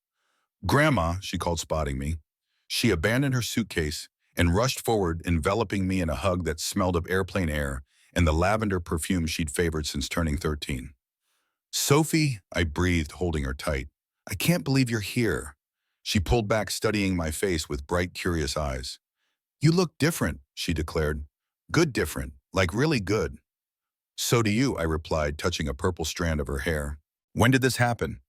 Grandma, she called, spotting me. She abandoned her suitcase and rushed forward, enveloping me in a hug that smelled of airplane air and the lavender perfume she'd favored since turning 13. Sophie, I breathed, holding her tight. I can't believe you're here. She pulled back, studying my face with bright, curious eyes. You look different, she declared. Good different, like really good. So do you, I replied, touching a purple strand of her hair. When did this happen?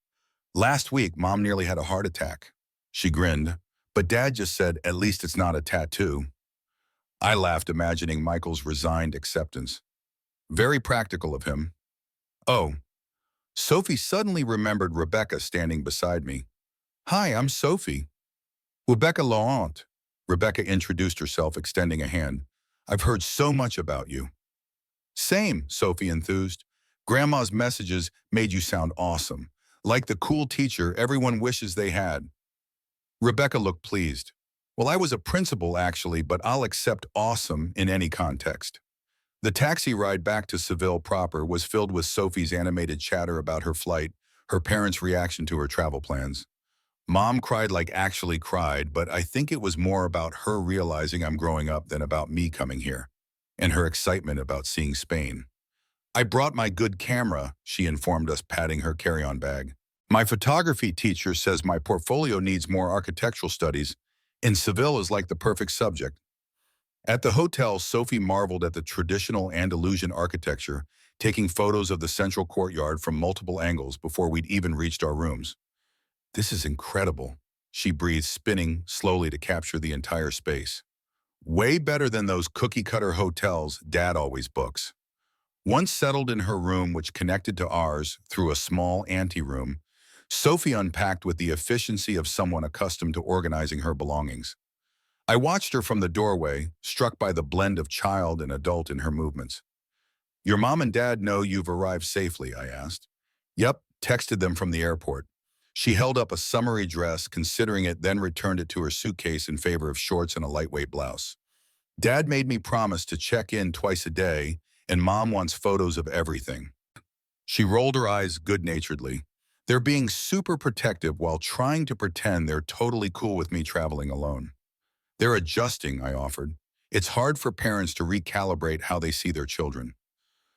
Last week, Mom nearly had a heart attack. She grinned, but Dad just said, at least it's not a tattoo. I laughed, imagining Michael's resigned acceptance. Very practical of him. Oh. Sophie suddenly remembered Rebecca standing beside me. Hi, I'm Sophie. Rebecca Laurent. Rebecca introduced herself, extending a hand. I've heard so much about you. Same, Sophie enthused. Grandma's messages made you sound awesome, like the cool teacher everyone wishes they had. Rebecca looked pleased. Well, I was a principal actually, but I'll accept awesome in any context. The taxi ride back to Seville proper was filled with Sophie's animated chatter about her flight, her parents' reaction to her travel plans. Mom cried, like actually cried, but I think it was more about her realizing I'm growing up than about me coming here, and her excitement about seeing Spain. I brought my good camera, she informed us, patting her carry-on bag. My photography teacher says my portfolio needs more architectural studies, and Seville is like the perfect subject. At the hotel, Sophie marveled at the traditional Andalusian architecture, taking photos of the central courtyard from multiple angles before we'd even reached our rooms. This is incredible, she breathed, spinning slowly to capture the entire space. Way better than those cookie-cutter hotels Dad always books. Once settled in her room, which connected to ours through a small anteroom, Sophie unpacked with the efficiency of someone accustomed to organizing her belongings. I watched her from the doorway, struck by the blend of child and adult in her movements. "Your mom and dad know you've arrived safely?" I asked. "Yep, texted them from the airport." She held up a summery dress, considering it, then returned it to her suitcase in favor of shorts and a lightweight blouse. "Dad made me promise to check in twice a day, and Mom wants photos of everything." She rolled her eyes good-naturedly. They're being super protective while trying to pretend they're totally cool with me traveling alone. "They're adjusting," I offered. "It's hard for parents to recalibrate how they see their children."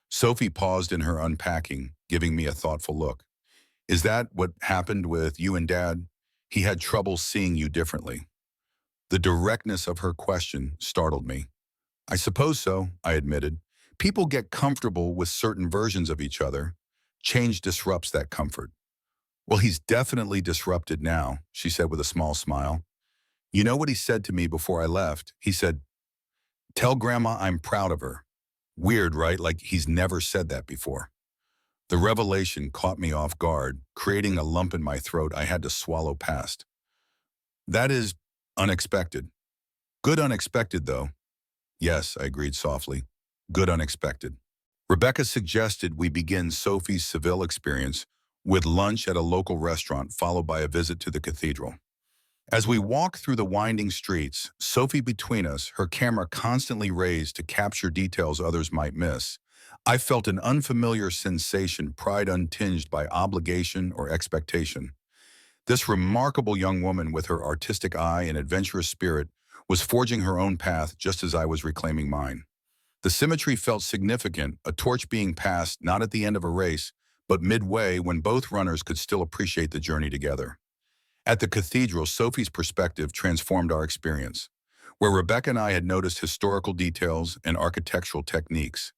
Sophie paused in her unpacking, giving me a thoughtful look. "Is that what happened with you and Dad? He had trouble seeing you differently." The directness of her question startled me. "I suppose so," I admitted. "People get comfortable with certain versions of each other. Change disrupts that comfort." "Well, he's definitely disrupted now," she said with a small smile. "You know what he said to me before I left? He said, 'Tell Grandma I'm proud of her.' Weird, right? Like he's never said that before." The revelation caught me off guard, creating a lump in my throat I had to swallow past. "That is unexpected." "Good unexpected, though." "Yes," I agreed softly. "Good unexpected." Rebecca suggested we begin Sophie's Seville experience with lunch at a local restaurant, followed by a visit to the cathedral. As we walked through the winding streets, Sophie between us, her camera constantly raised to capture details others might miss, I felt an unfamiliar sensation, pride untinged by obligation or expectation. This remarkable young woman with her artistic eye and adventurous spirit was forging her own path just as I was reclaiming mine. The symmetry felt significant, a torch being passed not at the end of a race, but midway when both runners could still appreciate the journey together. At the cathedral, Sophie's perspective transformed our experience. Where Rebecca and I had noticed historical details and architectural techniques,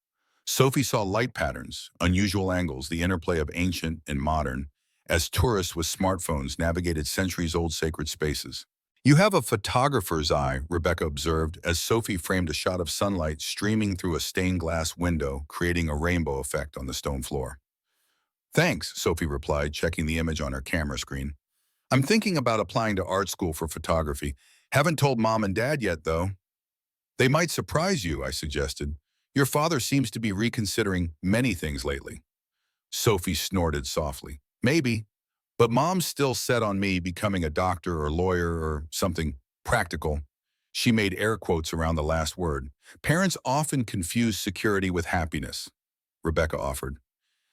Sophie saw light patterns, unusual angles, the interplay of ancient and modern, as tourists with smartphones navigated centuries-old sacred spaces. "You have a photographer's eye," Rebecca observed as Sophie framed a shot of sunlight streaming through a stained glass window, creating a rainbow effect on the stone floor. "Thanks," Sophie replied, checking the image on her camera screen. "I'm thinking about applying to art school for photography. Haven't told Mom and Dad yet, though." "They might surprise you," I suggested. "Your father seems to be reconsidering many things lately." Sophie snorted softly. "Maybe, but Mom's still set on me becoming a doctor or lawyer or something practical." She made air quotes around the last word. "Parents often confuse security with happiness," Rebecca offered.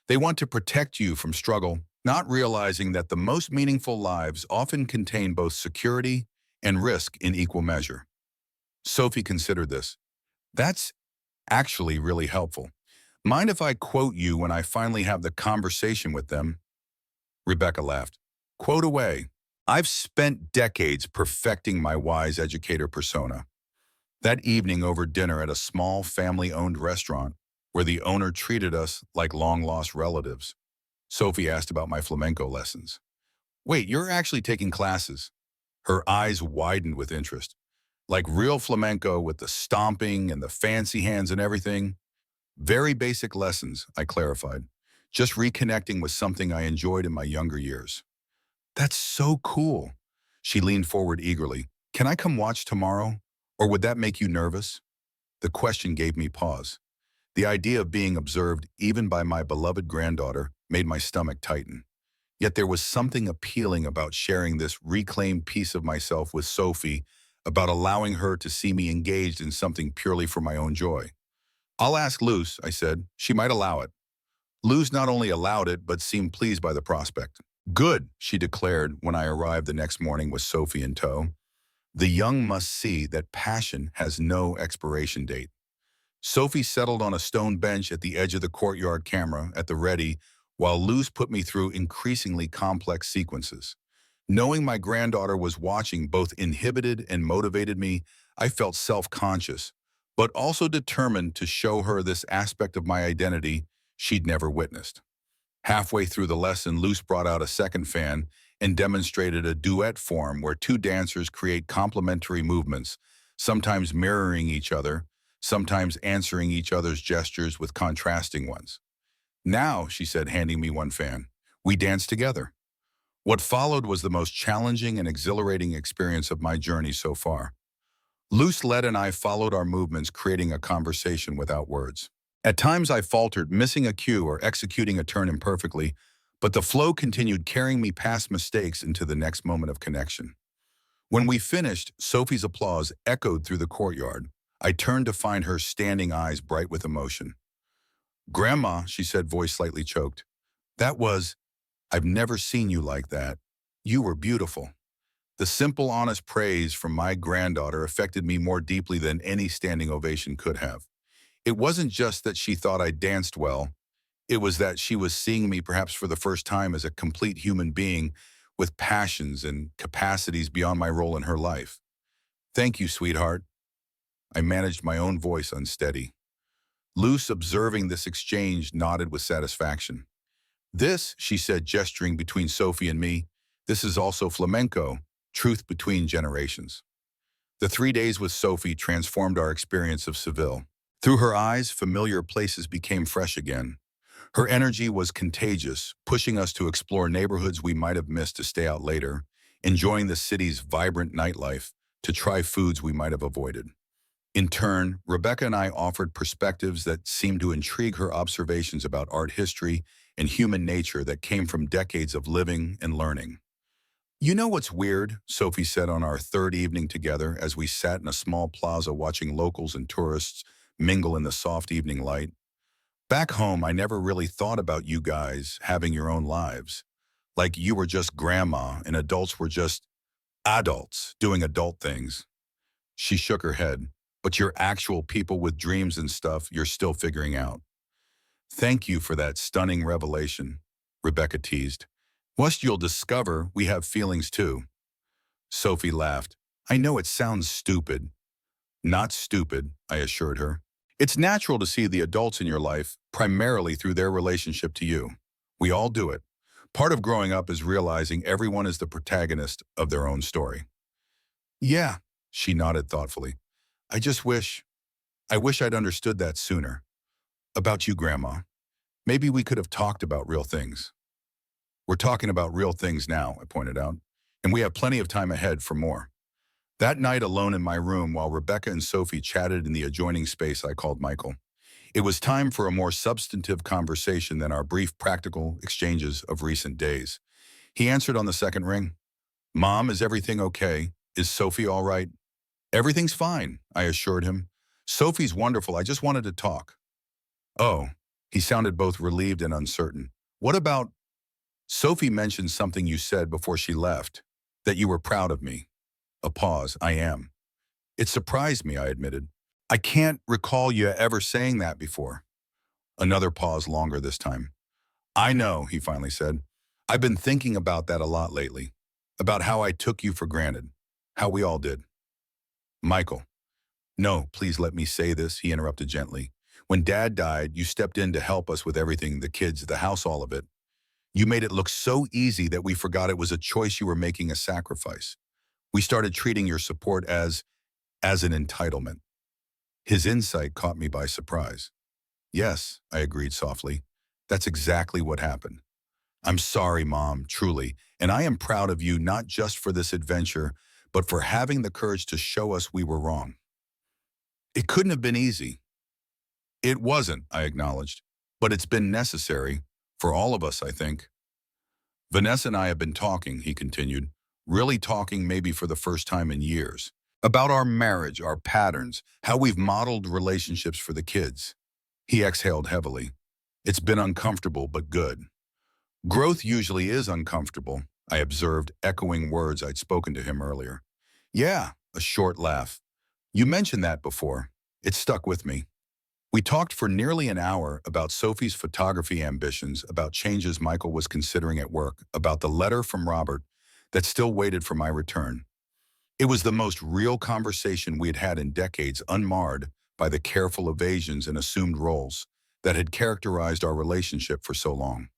"They want to protect you from struggle, not realizing that the most meaningful lives often contain both security and risk in equal measure." Sophie considered this. "That's actually really helpful. Mind if I quote you when I finally have the conversation with them?" Rebecca laughed. "Quote away. I've spent decades perfecting my wise educator persona." That evening over dinner at a small family-owned restaurant, where the owner treated us like long-lost relatives, Sophie asked about my flamenco lessons. "Wait, you're actually taking classes?" Her eyes widened with interest. "Like real flamenco with the stomping and the fancy hands and everything?" "Very basic lessons," I clarified. "Just reconnecting with something I enjoyed in my younger years." "That's so cool." She leaned forward eagerly. "Can I come watch tomorrow? Or would that make you nervous?" The question gave me pause. The idea of being observed, even by my beloved granddaughter, made my stomach tighten. Yet there was something appealing about sharing this reclaimed piece of myself with Sophie, about allowing her to see me engaged in something purely for my own joy. "I'll ask Luce," I said. "She might allow it." Luce not only allowed it, but seemed pleased by the prospect. "Good," she declared when I arrived the next morning with Sophie in tow. "The young must see that passion has no expiration date." Sophie settled on a stone bench at the edge of the courtyard, camera at the ready, while Luz put me through increasingly complex sequences. Knowing my granddaughter was watching both inhibited and motivated me, I felt self-conscious, but also determined to show her this aspect of my identity she'd never witnessed. Halfway through the lesson, Luce brought out a second fan and demonstrated a duet form where two dancers create complementary movements, sometimes mirroring each other, sometimes answering each other's gestures with contrasting ones. Now, she said, handing me one fan, we danced together. What followed was the most challenging and exhilarating experience of my journey so far. Loose lead and I followed our movements, creating a conversation without words. At times I faltered, missing a cue or executing a turn imperfectly, but the flow continued, carrying me past mistakes into the next moment of connection. When we finished, Sophie's applause echoed through the courtyard. I turned to find her standing, eyes bright with emotion. "Grandma," she said, voice slightly choked, "that was, I've never seen you like that. You were beautiful." The simple, honest praise from my granddaughter affected me more deeply than any standing ovation could have. It wasn't just that she thought I danced well. It was that she was seeing me, perhaps for the first time, as a complete human being with passions and capacities beyond my role in her life. "Thank you, sweetheart." I managed my own voice unsteady. Luce, observing this exchange, nodded with satisfaction. "This," she said, gesturing between Sophie and me, "this is also flamenco, truth between generations." The 3 days with Sophie transformed our experience of Seville. Through her eyes, familiar places became fresh again. Her energy was contagious, pushing us to explore neighborhoods we might have missed to stay out later, enjoying the city's vibrant nightlife, to try foods we might have avoided. In turn, Rebecca and I offered perspectives that seemed to intrigue her, observations about art history and human nature that came from decades of living and learning. "You know what's weird?" Sophie said on our third evening together as we sat in a small plaza watching locals and tourists mingle in the soft evening light. "Back home, I never really thought about you guys having your own lives. Like you were just grandma and adults were just adults doing adult things." She shook her head. "But you're actual people with dreams and stuff you're still figuring out." "Thank you for that stunning revelation," Rebecca teased. "Once you'll discover we have feelings too." Sophie laughed. "I know it sounds stupid." "Not stupid," I assured her. "It's natural to see the adults in your life primarily through their relationship to you. We all do it. Part of growing up is realizing everyone is the protagonist of their own story." "Yeah," she nodded thoughtfully. I wish I'd understood that sooner. About you, Grandma. Maybe we could have talked about real things." "We're talking about real things now," I pointed out, "and we have plenty of time ahead for more." That night, alone in my room while Rebecca and Sophie chatted in the adjoining space, I called Michael. It was time for a more substantive conversation than our brief practical exchanges of recent days. He answered on the second ring. "Mom, is everything okay? Is Sophie all right?" "Everything's fine," I assured him. "Sophie's wonderful. I just wanted to talk." "Oh," he sounded both relieved and uncertain. "What about—" "Sophie mentioned something you said before she left, that you were proud of me." A pause. "I am." "It surprised me," I admitted. "I can't recall you ever saying that before." Another pause, longer this time. "I know," he finally said. "I've been thinking about that a lot lately. About how I took you for granted. How we all did." "Michael." "No, please let me say this," he interrupted gently. "When Dad died, you stepped in to help us with everything, the kids, the house, all of it. You made it look so easy that we forgot it was a choice you were making, a sacrifice. We started treating your support as an entitlement." His insight caught me by surprise. "Yes," I agreed softly. "That's exactly what happened. I'm sorry, Mom, truly, and I am proud of you not just for this adventure, but for having the courage to show us we were wrong. It couldn't have been easy." "It wasn't," I acknowledged, "but it's been necessary, for all of us, I think." "Vanessa and I have been talking," he continued, "really talking maybe for the first time in years, about our marriage, our patterns, how we've modeled relationships for the kids." He exhaled heavily. "It's been uncomfortable, but good." "Growth usually is uncomfortable," I observed, echoing words I'd spoken to him earlier. "Yeah," a short laugh. "You mentioned that before. It stuck with me." We talked for nearly an hour about Sophie's photography ambitions, about changes Michael was considering at work, about the letter from Robert that still waited for my return. It was the most real conversation we had had in decades, unmarred by the careful evasions and assumed roles that had characterized our relationship for so long.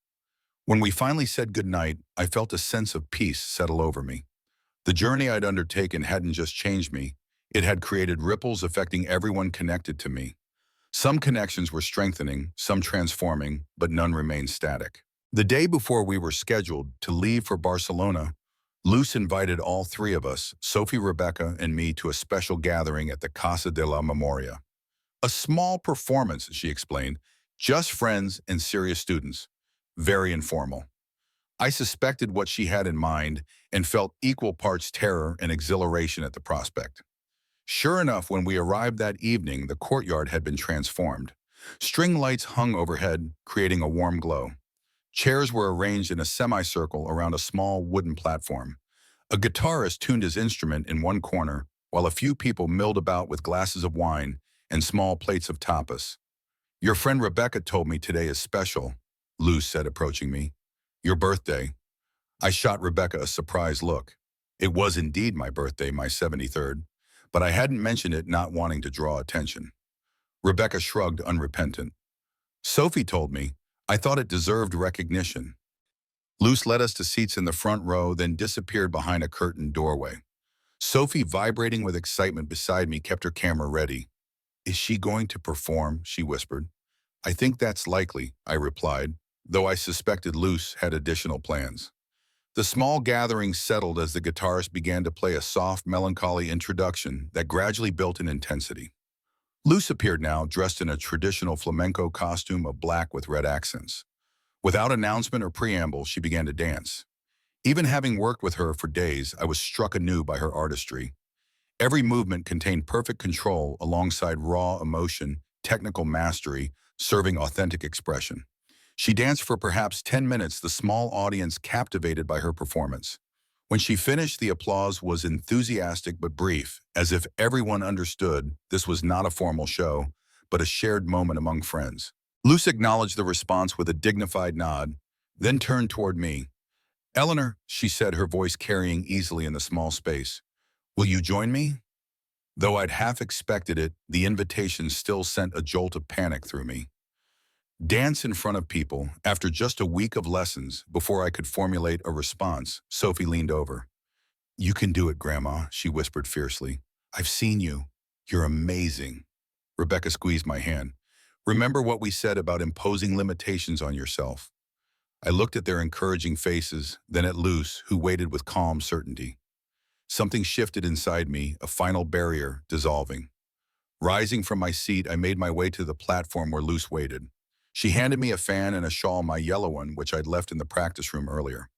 When we finally said goodnight, I felt a sense of peace settle over me. The journey I'd undertaken hadn't just changed me, It had created ripples affecting everyone connected to me. Some connections were strengthening, some transforming, but none remained static. The day before we were scheduled to leave for Barcelona, Luce invited all three of us, Sophie, Rebecca, and me, to a special gathering at the Casa de la Memoria. A small performance, she explained, just friends and serious students. Very informal. I suspected what she had in mind and felt equal parts terror and exhilaration at the prospect. Sure enough, when we arrived that evening, the courtyard had been transformed. String lights hung overhead, creating a warm glow. Chairs were arranged in a semicircle around a small wooden platform. A guitarist tuned his instrument in one corner, while a few people milled about with glasses of wine and small plates of tapas. "Your friend Rebecca told me today is special," Luz said, approaching me. "Your birthday." I shot Rebecca a surprised look. It was indeed my birthday, my 73rd, but I hadn't mentioned it, not wanting to draw attention. Rebecca shrugged, unrepentant. "Sophie told me. I thought it deserved recognition." Luce led us to seats in the front row, then disappeared behind a curtained doorway. Sophie, vibrating with excitement beside me, kept her camera ready. "Is she going to perform?" she whispered. "I think that's likely," I replied, though I suspected Luce had additional plans. The small gathering settled as the guitarist began to play a soft, melancholy introduction that gradually built in intensity. Luce appeared now, dressed in a traditional flamenco costume of black with red accents. Without announcement or preamble, she began to dance. Even having worked with her for days, I was struck anew by her artistry. Every movement contained perfect control alongside raw emotion, technical mastery, serving authentic expression. She danced for perhaps 10 minutes, the small audience captivated by her performance. When she finished, the applause was enthusiastic but brief, as if everyone understood this was not a formal show, but a shared moment among friends. Luce acknowledged the response with a dignified nod, then turned toward me. "Eleanor," she said, her voice carrying easily in the small space, "will you join me?" Though I'd half expected it, the invitation still sent a jolt of panic through me. Dance in front of people, after just a week of lessons, before I could formulate a response, Sophie leaned over. "You can do it, Grandma," she whispered fiercely. "I've seen you. You're amazing." Rebecca squeezed my hand. "Remember what we said about imposing limitations on yourself." I looked at their encouraging faces, then at Luce, who waited with calm certainty. Something shifted inside me, a final barrier dissolving. Rising from my seat, I made my way to the platform where Luce waited. She handed me a fan and a shawl, my yellow one, which I'd left in the practice room earlier.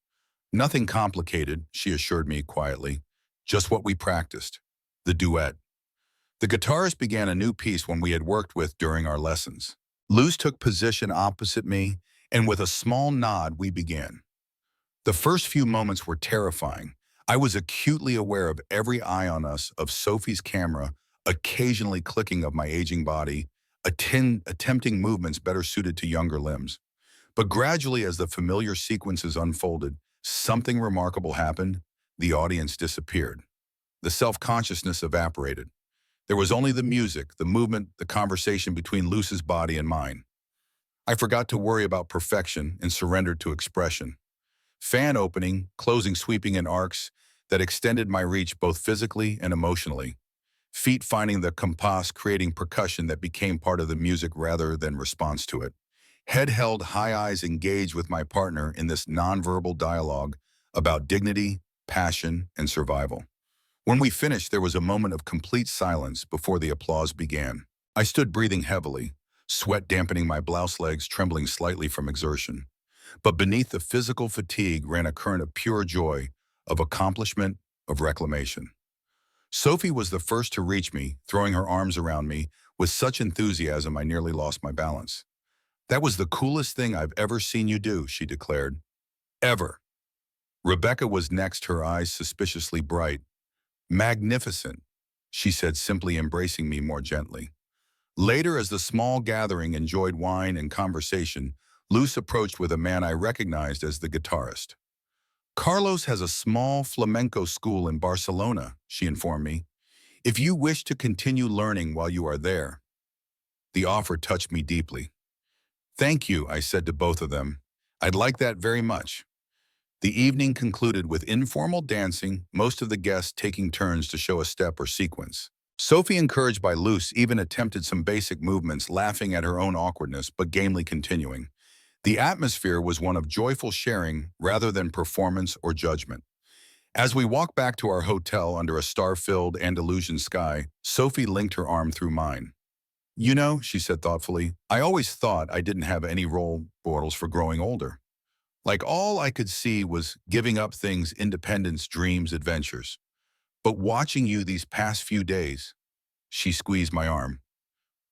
"Nothing complicated," she assured me quietly. "Just what we practiced. The duet." The guitarist began a new piece one we had worked with during our lessons. Luce took position opposite me, and with a small nod, we began. The first few moments were terrifying. I was acutely aware of every eye on us, of Sophie's camera, occasionally clicking of my aging body, attempting movements better suited to younger limbs. But gradually, as the familiar sequences unfolded, something remarkable happened. The audience disappeared. The self-consciousness evaporated. There was only the music, the movement, the conversation between Luce's body and mine. I forgot to worry about perfection and surrendered to expression. Fan opening, closing, sweeping in arcs that extended my reach both physically and emotionally. Feet finding the compass, creating percussion that became part of the music rather than response to it. Head held high, eyes engaged with my partner in this nonverbal dialogue about dignity, passion, and survival. When we finished, there was a moment of complete silence before the applause began. I stood breathing heavily, sweat dampening my blouse legs, trembling slightly from exertion. But beneath the physical fatigue ran a current of pure joy, of accomplishment, of reclamation. Sophie was the first to reach me, throwing her arms around me with such enthusiasm I nearly lost my balance. "That was the coolest thing I've ever seen you do," she declared. "Ever." Rebecca was next, her eyes suspiciously bright. "Magnificent," she said, simply embracing me more gently. Later, as the small gathering enjoyed wine and conversation, Luce approached with a man I recognized as the guitarist. "Carlos has a small flamenco school in Barcelona," she informed me. "If you wish to continue learning while you are there." The offer touched me deeply. "Thank you," I said to both of them. "I'd like that very much." The evening concluded with informal dancing, most of the guests taking turns to show a step or sequence. Sophie, encouraged by Luce, even attempted some basic movements, laughing at her own awkwardness, but gamely continuing. The atmosphere was one of joyful sharing rather than performance or judgment. As we walked back to our hotel under a star-filled Andalusian sky, Sophie linked her arm through mine. You know, she said thoughtfully, I always thought I didn't have any role models for growing older. Like all I could see was giving up things, independence, dreams, adventures. But watching you these past few days, she squeezed my arm.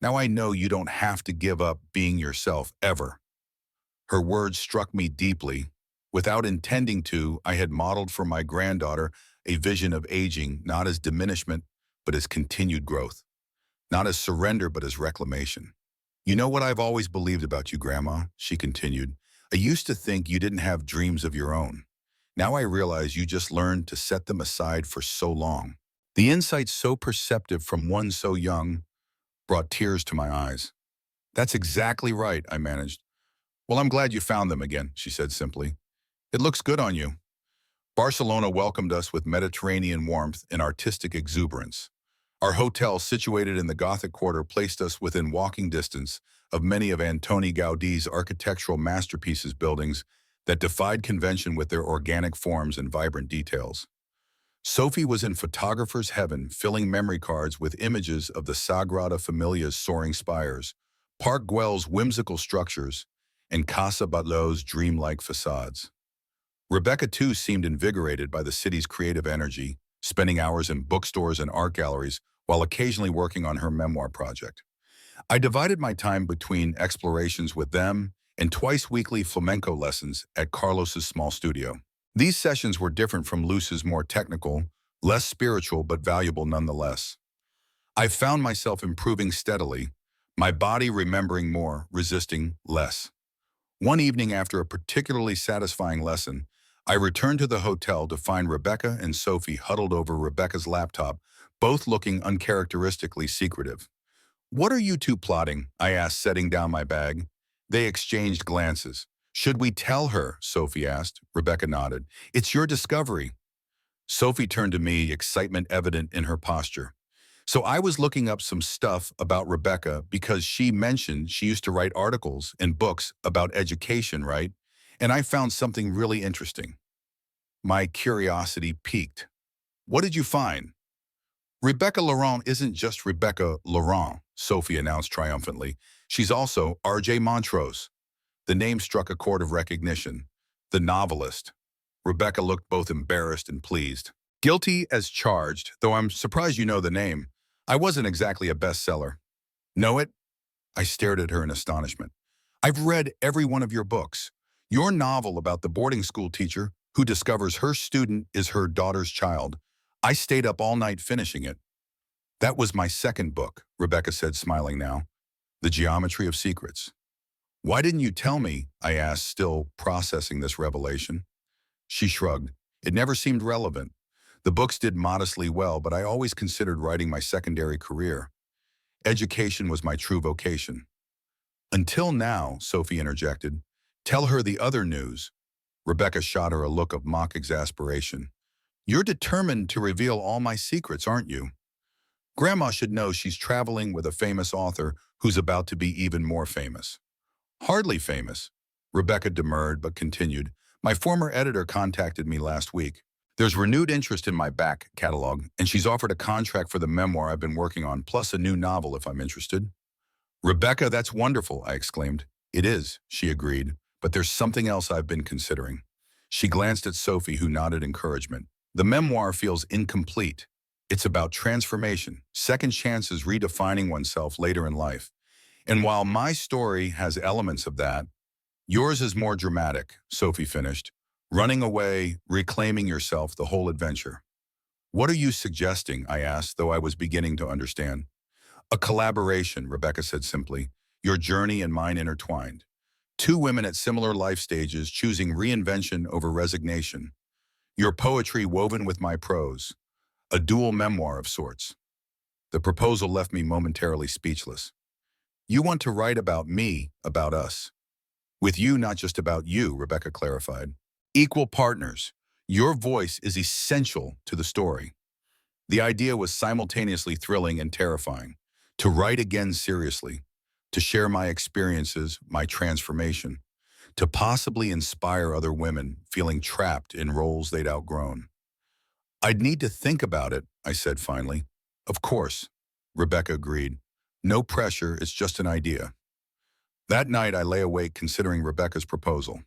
Now I know you don't have to give up being yourself, ever. Her words struck me deeply. Without intending to, I had modeled for my granddaughter a vision of aging, not as diminishment, but as continued growth. Not as surrender, but as reclamation. You know what I've always believed about you, Grandma, she continued. I used to think you didn't have dreams of your own. Now I realize you just learned to set them aside for so long. The insight so perceptive from one so young brought tears to my eyes. That's exactly right, I managed. Well, I'm glad you found them again, she said simply. It looks good on you. Barcelona welcomed us with Mediterranean warmth and artistic exuberance. Our hotel, situated in the Gothic Quarter, placed us within walking distance of many of Antoni Gaudi's architectural masterpieces, buildings that defied convention with their organic forms and vibrant details. Sophie was in photographer's heaven, filling memory cards with images of the Sagrada Familia's soaring spires, Park Güell's whimsical structures, and Casa Batlot's dreamlike facades. Rebecca, too, seemed invigorated by the city's creative energy, spending hours in bookstores and art galleries while occasionally working on her memoir project. I divided my time between explorations with them and twice-weekly flamenco lessons at Carlos's small studio. These sessions were different from Luce's more technical, less spiritual, but valuable nonetheless. I found myself improving steadily, my body remembering more, resisting less. One evening after a particularly satisfying lesson, I returned to the hotel to find Rebecca and Sophie huddled over Rebecca's laptop, both looking uncharacteristically secretive. What are you two plotting? I asked, setting down my bag. They exchanged glances. Should we tell her? Sophie asked. Rebecca nodded. It's your discovery. Sophie turned to me, excitement evident in her posture. So I was looking up some stuff about Rebecca because she mentioned she used to write articles and books about education, right? And I found something really interesting. My curiosity piqued. What did you find? Rebecca Laurent isn't just Rebecca Laurent, Sophie announced triumphantly. She's also R.J. Montrose. The name struck a chord of recognition. The novelist. Rebecca looked both embarrassed and pleased. Guilty as charged, though I'm surprised you know the name. I wasn't exactly a bestseller. Know it? I stared at her in astonishment. I've read every one of your books. Your novel about the boarding school teacher who discovers her student is her daughter's child. I stayed up all night finishing it. That was my second book, Rebecca said, smiling now. The Geometry of Secrets. Why didn't you tell me? I asked, still processing this revelation. She shrugged. It never seemed relevant. The books did modestly well, but I always considered writing my secondary career. Education was my true vocation. Until now, Sophie interjected. Tell her the other news. Rebecca shot her a look of mock exasperation. You're determined to reveal all my secrets, aren't you? Grandma should know she's traveling with a famous author who's about to be even more famous. Hardly famous. Rebecca demurred but continued. My former editor contacted me last week. There's renewed interest in my back catalog, and she's offered a contract for the memoir I've been working on, plus a new novel if I'm interested. Rebecca, that's wonderful, I exclaimed. It is, she agreed, but there's something else I've been considering. She glanced at Sophie, who nodded encouragement. The memoir feels incomplete. It's about transformation, second chances, redefining oneself later in life. And while my story has elements of that, yours is more dramatic, Sophie finished. Running away, reclaiming yourself, the whole adventure. What are you suggesting? I asked, though I was beginning to understand. A collaboration, Rebecca said simply. Your journey and mine intertwined. Two women at similar life stages choosing reinvention over resignation. Your poetry woven with my prose. A dual memoir of sorts. The proposal left me momentarily speechless. You want to write about me, about us. With you, not just about you, Rebecca clarified. Equal partners. Your voice is essential to the story. The idea was simultaneously thrilling and terrifying. To write again seriously, to share my experiences, my transformation, to possibly inspire other women feeling trapped in roles they'd outgrown. I'd need to think about it, I said finally. Of course, Rebecca agreed. No pressure, it's just an idea. That night I lay awake considering Rebecca's proposal.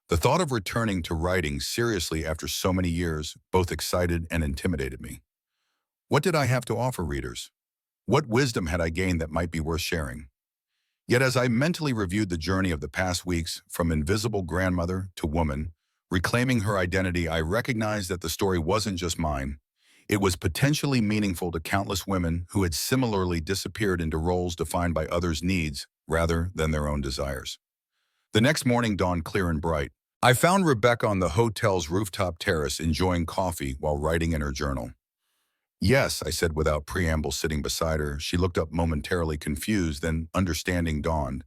The thought of returning to writing seriously after so many years both excited and intimidated me. What did I have to offer readers? What wisdom had I gained that might be worth sharing? Yet as I mentally reviewed the journey of the past weeks from invisible grandmother to woman, reclaiming her identity, I recognized that the story wasn't just mine. It was potentially meaningful to countless women who had similarly disappeared into roles defined by others' needs rather than their own desires. The next morning dawned clear and bright. I found Rebecca on the hotel's rooftop terrace enjoying coffee while writing in her journal. Yes, I said without preamble, sitting beside her. She looked up momentarily confused, then understanding dawned.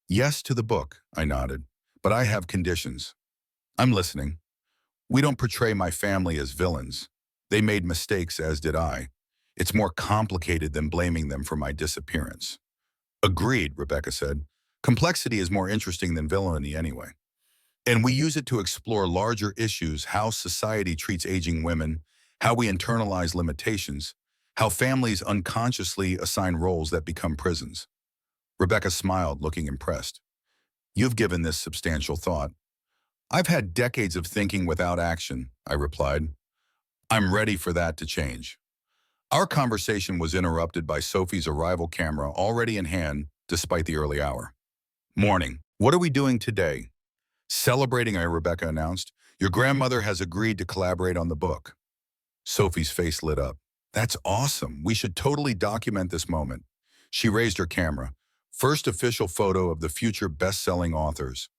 Yes to the book, I nodded, but I have conditions. I'm listening. We don't portray my family as villains. They made mistakes, as did I. It's more complicated than blaming them for my disappearance. Agreed, Rebecca said. Complexity is more interesting than villainy anyway. And we use it to explore larger issues, how society treats aging women, how we internalize limitations, how families unconsciously assign roles that become prisons. Rebecca smiled, looking impressed. You've given this substantial thought. I've had decades of thinking without action, I replied. I'm ready for that to change. Our conversation was interrupted by Sophie's arrival camera already in hand despite the early hour. Morning. What are we doing today? Celebrating, Rebecca announced. Your grandmother has agreed to collaborate on the book. Sophie's face lit up. That's awesome. We should totally document this moment. She raised her camera. First official photo of the future best-selling authors.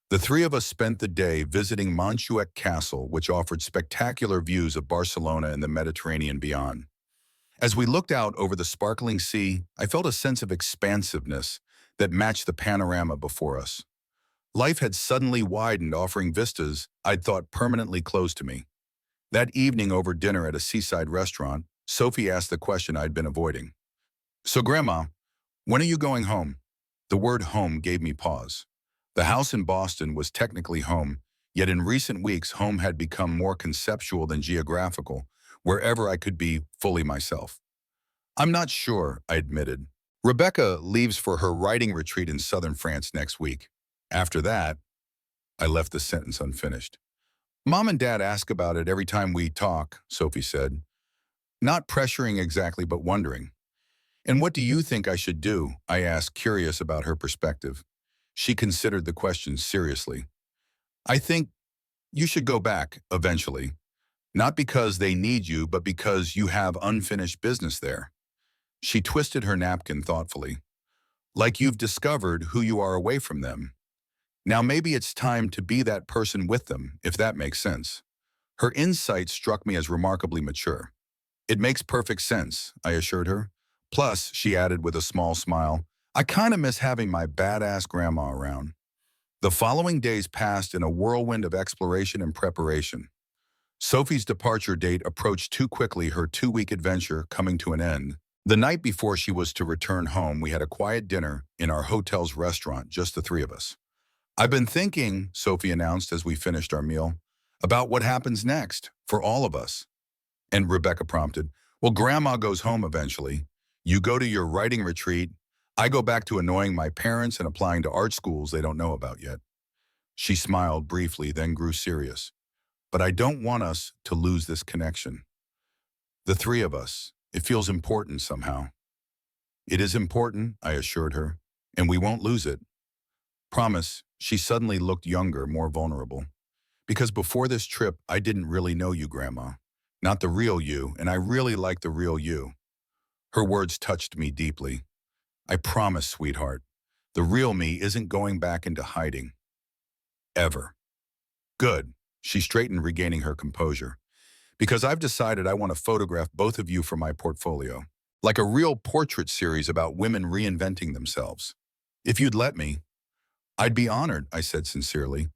The three of us spent the day visiting Montjuic Castle, which offered spectacular views of Barcelona and the Mediterranean beyond. As we looked out over the sparkling sea, I felt a sense of expansiveness that matched the panorama before us. Life had suddenly widened, offering vistas I'd thought permanently closed to me. That evening over dinner at a seaside restaurant, Sophie asked the question I'd been avoiding. So, Grandma, when are you going home? The word home gave me pause. The house in Boston was technically home, yet in recent weeks home had become more conceptual than geographical, wherever I could be fully myself. I'm not sure, I admitted. Rebecca leaves for her writing retreat in southern France next week. After that, I left the sentence unfinished. Mom and Dad ask about it every time we talk, Sophie said. Not pressuring exactly, but wondering. And what do you think I should do? I asked, curious about her perspective. She considered the question seriously. I think you should go back, eventually. Not because they need you, but because you have unfinished business there. She twisted her napkin thoughtfully. Like you've discovered who you are away from them. Now maybe it's time to be that person with them, if that makes sense. Her insight struck me as remarkably mature. It makes perfect sense, I assured her. Plus, she added with a small smile, I kind of miss having my badass grandma around. The following days passed in a whirlwind of exploration and preparation. Sophie's departure date approached too quickly, her 2-week adventure coming to an end. The night before she was to return home, we had a quiet dinner in our hotel's restaurant, just the three of us. I've been thinking, Sophie announced as we finished our meal, about what happens next for all of us. And Rebecca prompted, well, Grandma goes home eventually. You go to your writing retreat. I go back to annoying my parents and applying to art schools they don't know about yet. She smiled briefly, then grew serious. But I don't want us to lose this connection. The three of us. It feels important somehow. It is important, I assured her, and we won't lose it. Promise. She suddenly looked younger, more vulnerable. Because before this trip, I didn't really know you, Grandma. Not the real you, and I really like the real you. Her words touched me deeply. I promise, sweetheart, the real me isn't going back into hiding. Ever. Good. She straightened, regaining her composure. Because I've decided I want to photograph both of you for my portfolio. Like a real portrait series about women reinventing themselves. If you'd let me. I'd be honored, I said sincerely.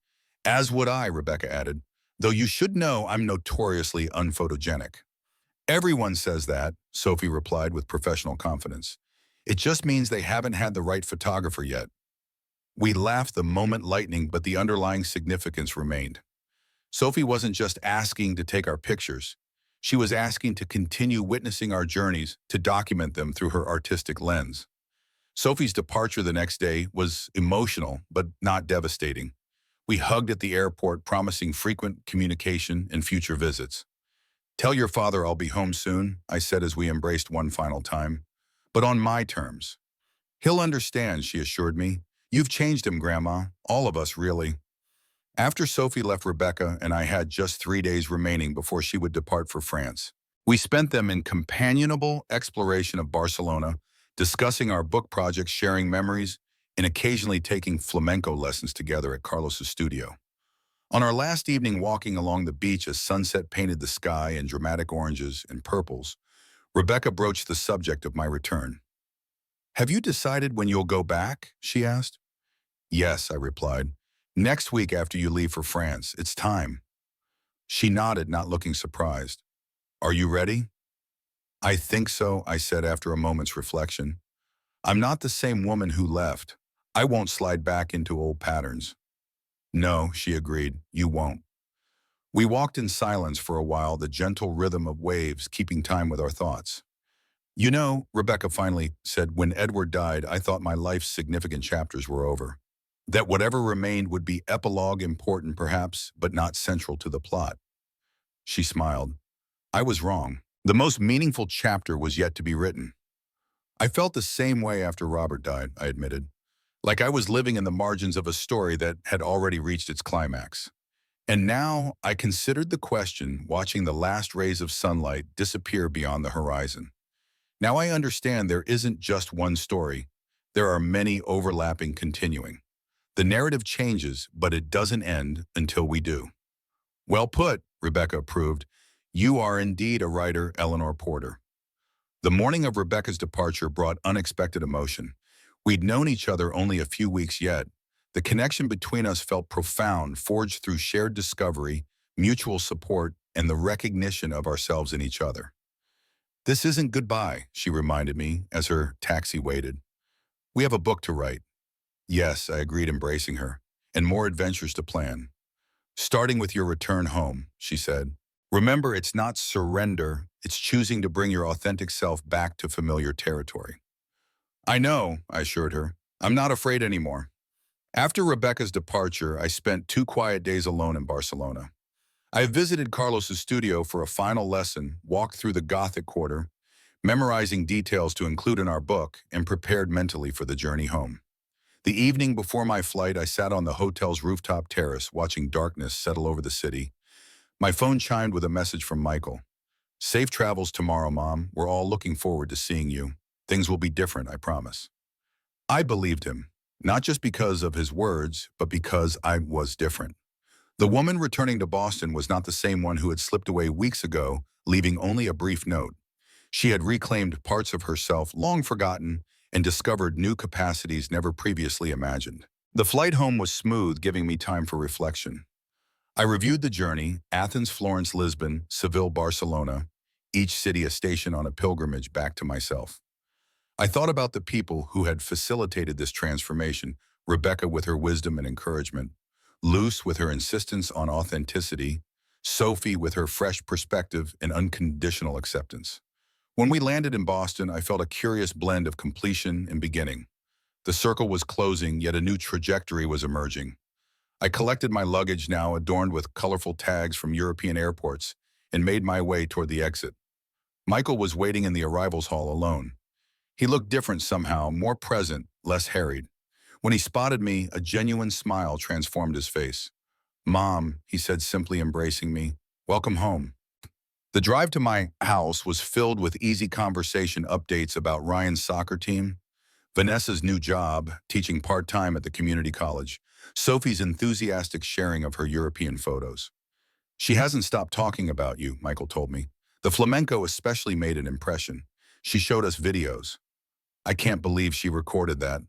As would I, Rebecca added, though you should know I'm notoriously unphotogenic. Everyone says that, Sophie replied with professional confidence. It just means they haven't had the right photographer yet. We laughed the moment lightning, but the underlying significance remained. Sophie wasn't just asking to take our pictures. She was asking to continue witnessing our journeys, to document them through her artistic lens. Sophie's departure the next day was emotional, but not devastating. We hugged at the airport, promising frequent communication and future visits. Tell your father I'll be home soon, I said as we embraced one final time. But on my terms. He'll understand, she assured me. You've changed him, Grandma. All of us, really. After Sophie left, Rebecca and I had just 3 days remaining before she would depart for France. We spent them in companionable exploration of Barcelona, discussing our book projects, sharing memories, and occasionally taking flamenco lessons together at Carlos's studio. On our last evening walking along the beach as sunset painted the sky in dramatic oranges and purples, Rebecca broached the subject of my return. Have you decided when you'll go back? She asked. Yes, I replied. Next week after you leave for France, it's time. She nodded, not looking surprised. Are you ready? I think so, I said after a moment's reflection. I'm not the same woman who left. I won't slide back into old patterns. No, she agreed, you won't. We walked in silence for a while, the gentle rhythm of waves keeping time with our thoughts. You know, Rebecca finally said, when Edward died, I thought my life's significant chapters were over. That whatever remained would be epilogue, important perhaps, but not central to the plot. She smiled. I was wrong. The most meaningful chapter was yet to be written. I felt the same way after Robert died, I admitted. Like I was living in the margins of a story that had already reached its climax. And now I considered the question, watching the last rays of sunlight disappear beyond the horizon. Now I understand there isn't just one story. There are many overlapping, continuing. The narrative changes, but it doesn't end until we do. Well put, Rebecca approved. You are indeed a writer, Eleanor Porter. The morning of Rebecca's departure brought unexpected emotion. We'd known each other only a few weeks yet. The connection between us felt profound, forged through shared discovery, mutual support, and the recognition of ourselves in each other. This isn't goodbye, she reminded me as her taxi waited. We have a book to write. Yes, I agreed, embracing her, and more adventures to plan. Starting with your return home, she said. Remember, it's not surrender, it's choosing to bring your authentic self back to familiar territory. I know, I assured her. I'm not afraid anymore. After Rebecca's departure, I spent 2 quiet days alone in Barcelona. I visited Carlos's studio for a final lesson, walked through the Gothic Quarter, memorizing details to include in our book, and prepared mentally for the journey home. The evening before my flight, I sat on the hotel's rooftop terrace, watching darkness settle over the city. My phone chimed with a message from Michael. Safe travels tomorrow, Mom. We're all looking forward to seeing you. Things will be different, I promise. I believed him, not just because of his words, but because I was different. The woman returning to Boston was not the same one who had slipped away weeks ago, leaving only a brief note. She had reclaimed parts of herself long forgotten and discovered new capacities never previously imagined. The flight home was smooth, giving me time for reflection. I reviewed the journey: Athens, Florence, Lisbon, Seville, Barcelona, each city a station on a pilgrimage back to myself. I thought about the people who had facilitated this transformation: Rebecca with her wisdom and encouragement, Luce with her insistence on authenticity, Sophie with her fresh perspective and unconditional acceptance. When we landed in Boston, I felt a curious blend of completion and beginning. The circle was closing, yet a new trajectory was emerging. I collected my luggage, now adorned with colorful tags from European airports, and made my way toward the exit. Michael was waiting in the arrivals hall alone. He looked different somehow, more present, less harried. When he spotted me, a genuine smile transformed his face. Mom, he said, simply embracing me, welcome home. The drive to my house was filled with easy conversation, updates about Ryan's soccer team, Vanessa's new job, teaching part-time at the community college, Sophie's enthusiastic sharing of her European photos. She hasn't stopped talking about you, Michael told me. The flamenco especially made an impression. She showed us videos. I can't believe she recorded that,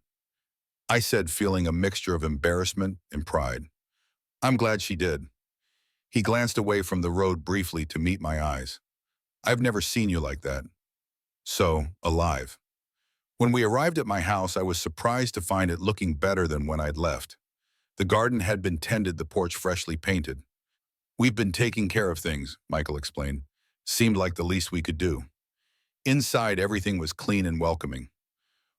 I said, feeling a mixture of embarrassment and pride. I'm glad she did. He glanced away from the road briefly to meet my eyes. I've never seen you like that. So, alive. When we arrived at my house, I was surprised to find it looking better than when I'd left. The garden had been tended, the porch freshly painted. We've been taking care of things, Michael explained. Seemed like the least we could do. Inside, everything was clean and welcoming.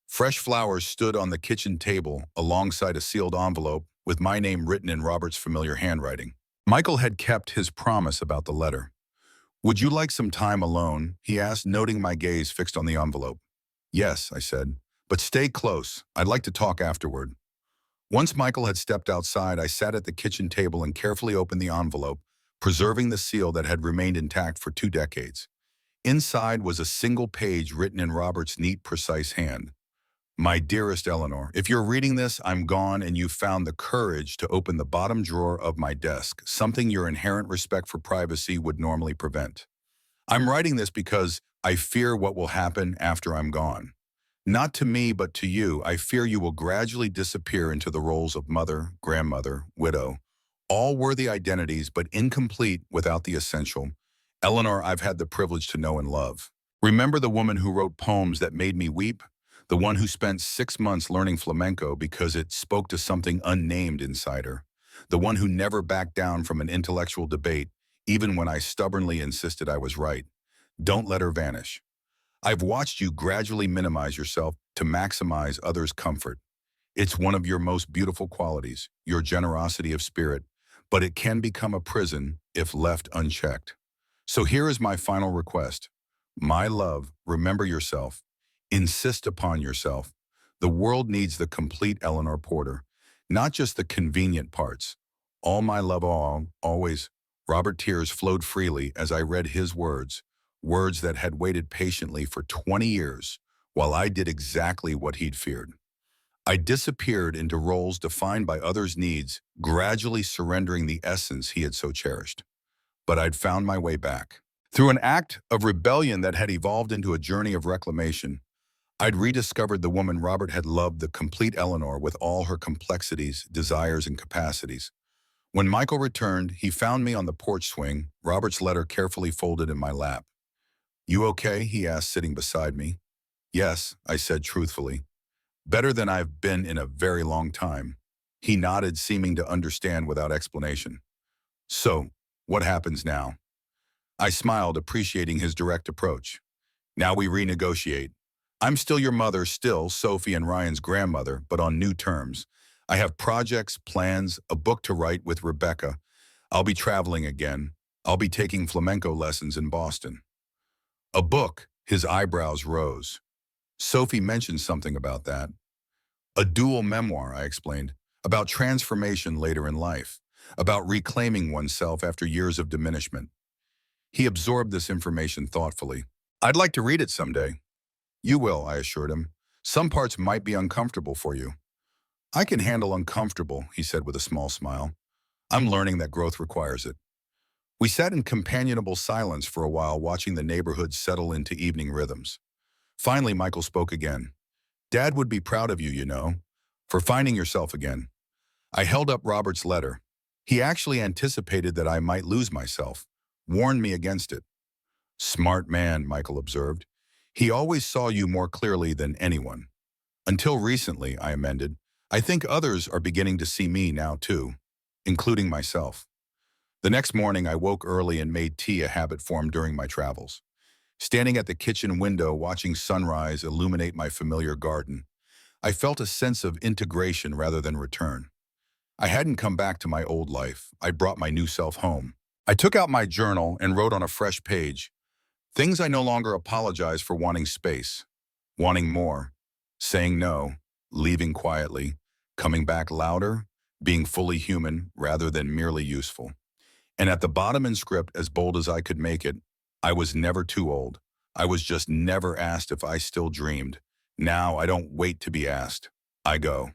Fresh flowers stood on the kitchen table alongside a sealed envelope with my name written in Robert's familiar handwriting. Michael had kept his promise about the letter. "Would you like some time alone?" he asked, noting my gaze fixed on the envelope. "Yes," I said, "but stay close. I'd like to talk afterward." Once Michael had stepped outside, I sat at the kitchen table and carefully opened the envelope, preserving the seal that had remained intact for 2 decades. Inside was a single page written in Robert's neat, precise hand. "My dearest Eleanor, if you're reading this, I'm gone and you've found the courage to open the bottom drawer of my desk, something your inherent respect for privacy would normally prevent. I'm writing this because I fear what will happen after I'm gone. Not to me, but to you. I fear you will gradually disappear into the roles of mother, grandmother, widow, all worthy identities, but incomplete without the essential Eleanor I've had the privilege to know and love. Remember the woman who wrote poems that made me weep? The one who spent 6 months learning flamenco because it spoke to something unnamed inside her. The one who never backed down from an intellectual debate, even when I stubbornly insisted I was right. Don't let her vanish. I've watched you gradually minimize yourself to maximize others' comfort. It's one of your most beautiful qualities, your generosity of spirit, but it can become a prison if left unchecked. So here is my final request. My love, remember yourself. Insist upon yourself. The world needs the complete Eleanor Porter, not just the convenient parts. All my love, always. Robert tears flowed freely as I read his words, words that had waited patiently for 20 years, while I did exactly what he'd feared. I disappeared into roles defined by others' needs, gradually surrendering the essence he had so cherished. But I'd found my way back. Through an act of rebellion that had evolved into a journey of reclamation, I'd rediscovered the woman Robert had loved, the complete Eleanor with all her complexities, desires, and capacities. When Michael returned, he found me on the porch swing, Robert's letter carefully folded in my lap. "You okay?" he asked, sitting beside me. "Yes," I said truthfully. "Better than I've been in a very long time." He nodded, seeming to understand without explanation. "So, what happens now?" I smiled, appreciating his direct approach. "Now we renegotiate. I'm still your mother, still Sophie and Ryan's grandmother, but on new terms. I have projects, plans, a book to write with Rebecca. I'll be traveling again. I'll be taking flamenco lessons in Boston." "A book?" His eyebrows rose. "Sophie mentioned something about that." "A dual memoir," I explained, "about transformation later in life, about reclaiming oneself after years of diminishment." He absorbed this information thoughtfully. "I'd like to read it someday." "You will," I assured him. "Some parts might be uncomfortable for you." "I can handle uncomfortable," he said with a small smile. "I'm learning that growth requires it." We sat in companionable silence for a while, watching the neighborhood settle into evening rhythms. Finally, Michael spoke again. "Dad would be proud of you, you know, for finding yourself again." I held up Robert's letter. He actually anticipated that I might lose myself, warned me against it. "Smart man," Michael observed. "He always saw you more clearly than anyone." "Until recently," I amended. "I think others are beginning to see me now too, including myself." The next morning, I woke early and made tea, a habit formed during my travels. Standing at the kitchen window, watching sunrise illuminate my familiar garden, I felt a sense of integration rather than return. I hadn't come back to my old life. I brought my new self home. I took out my journal and wrote on a fresh page, things I no longer apologize for: wanting space, wanting more, saying no, leaving quietly, coming back louder, being fully human rather than merely useful. And at the bottom in script, as bold as I could make it, I was never too old. I was just never asked if I still dreamed. Now I don't wait to be asked. I go.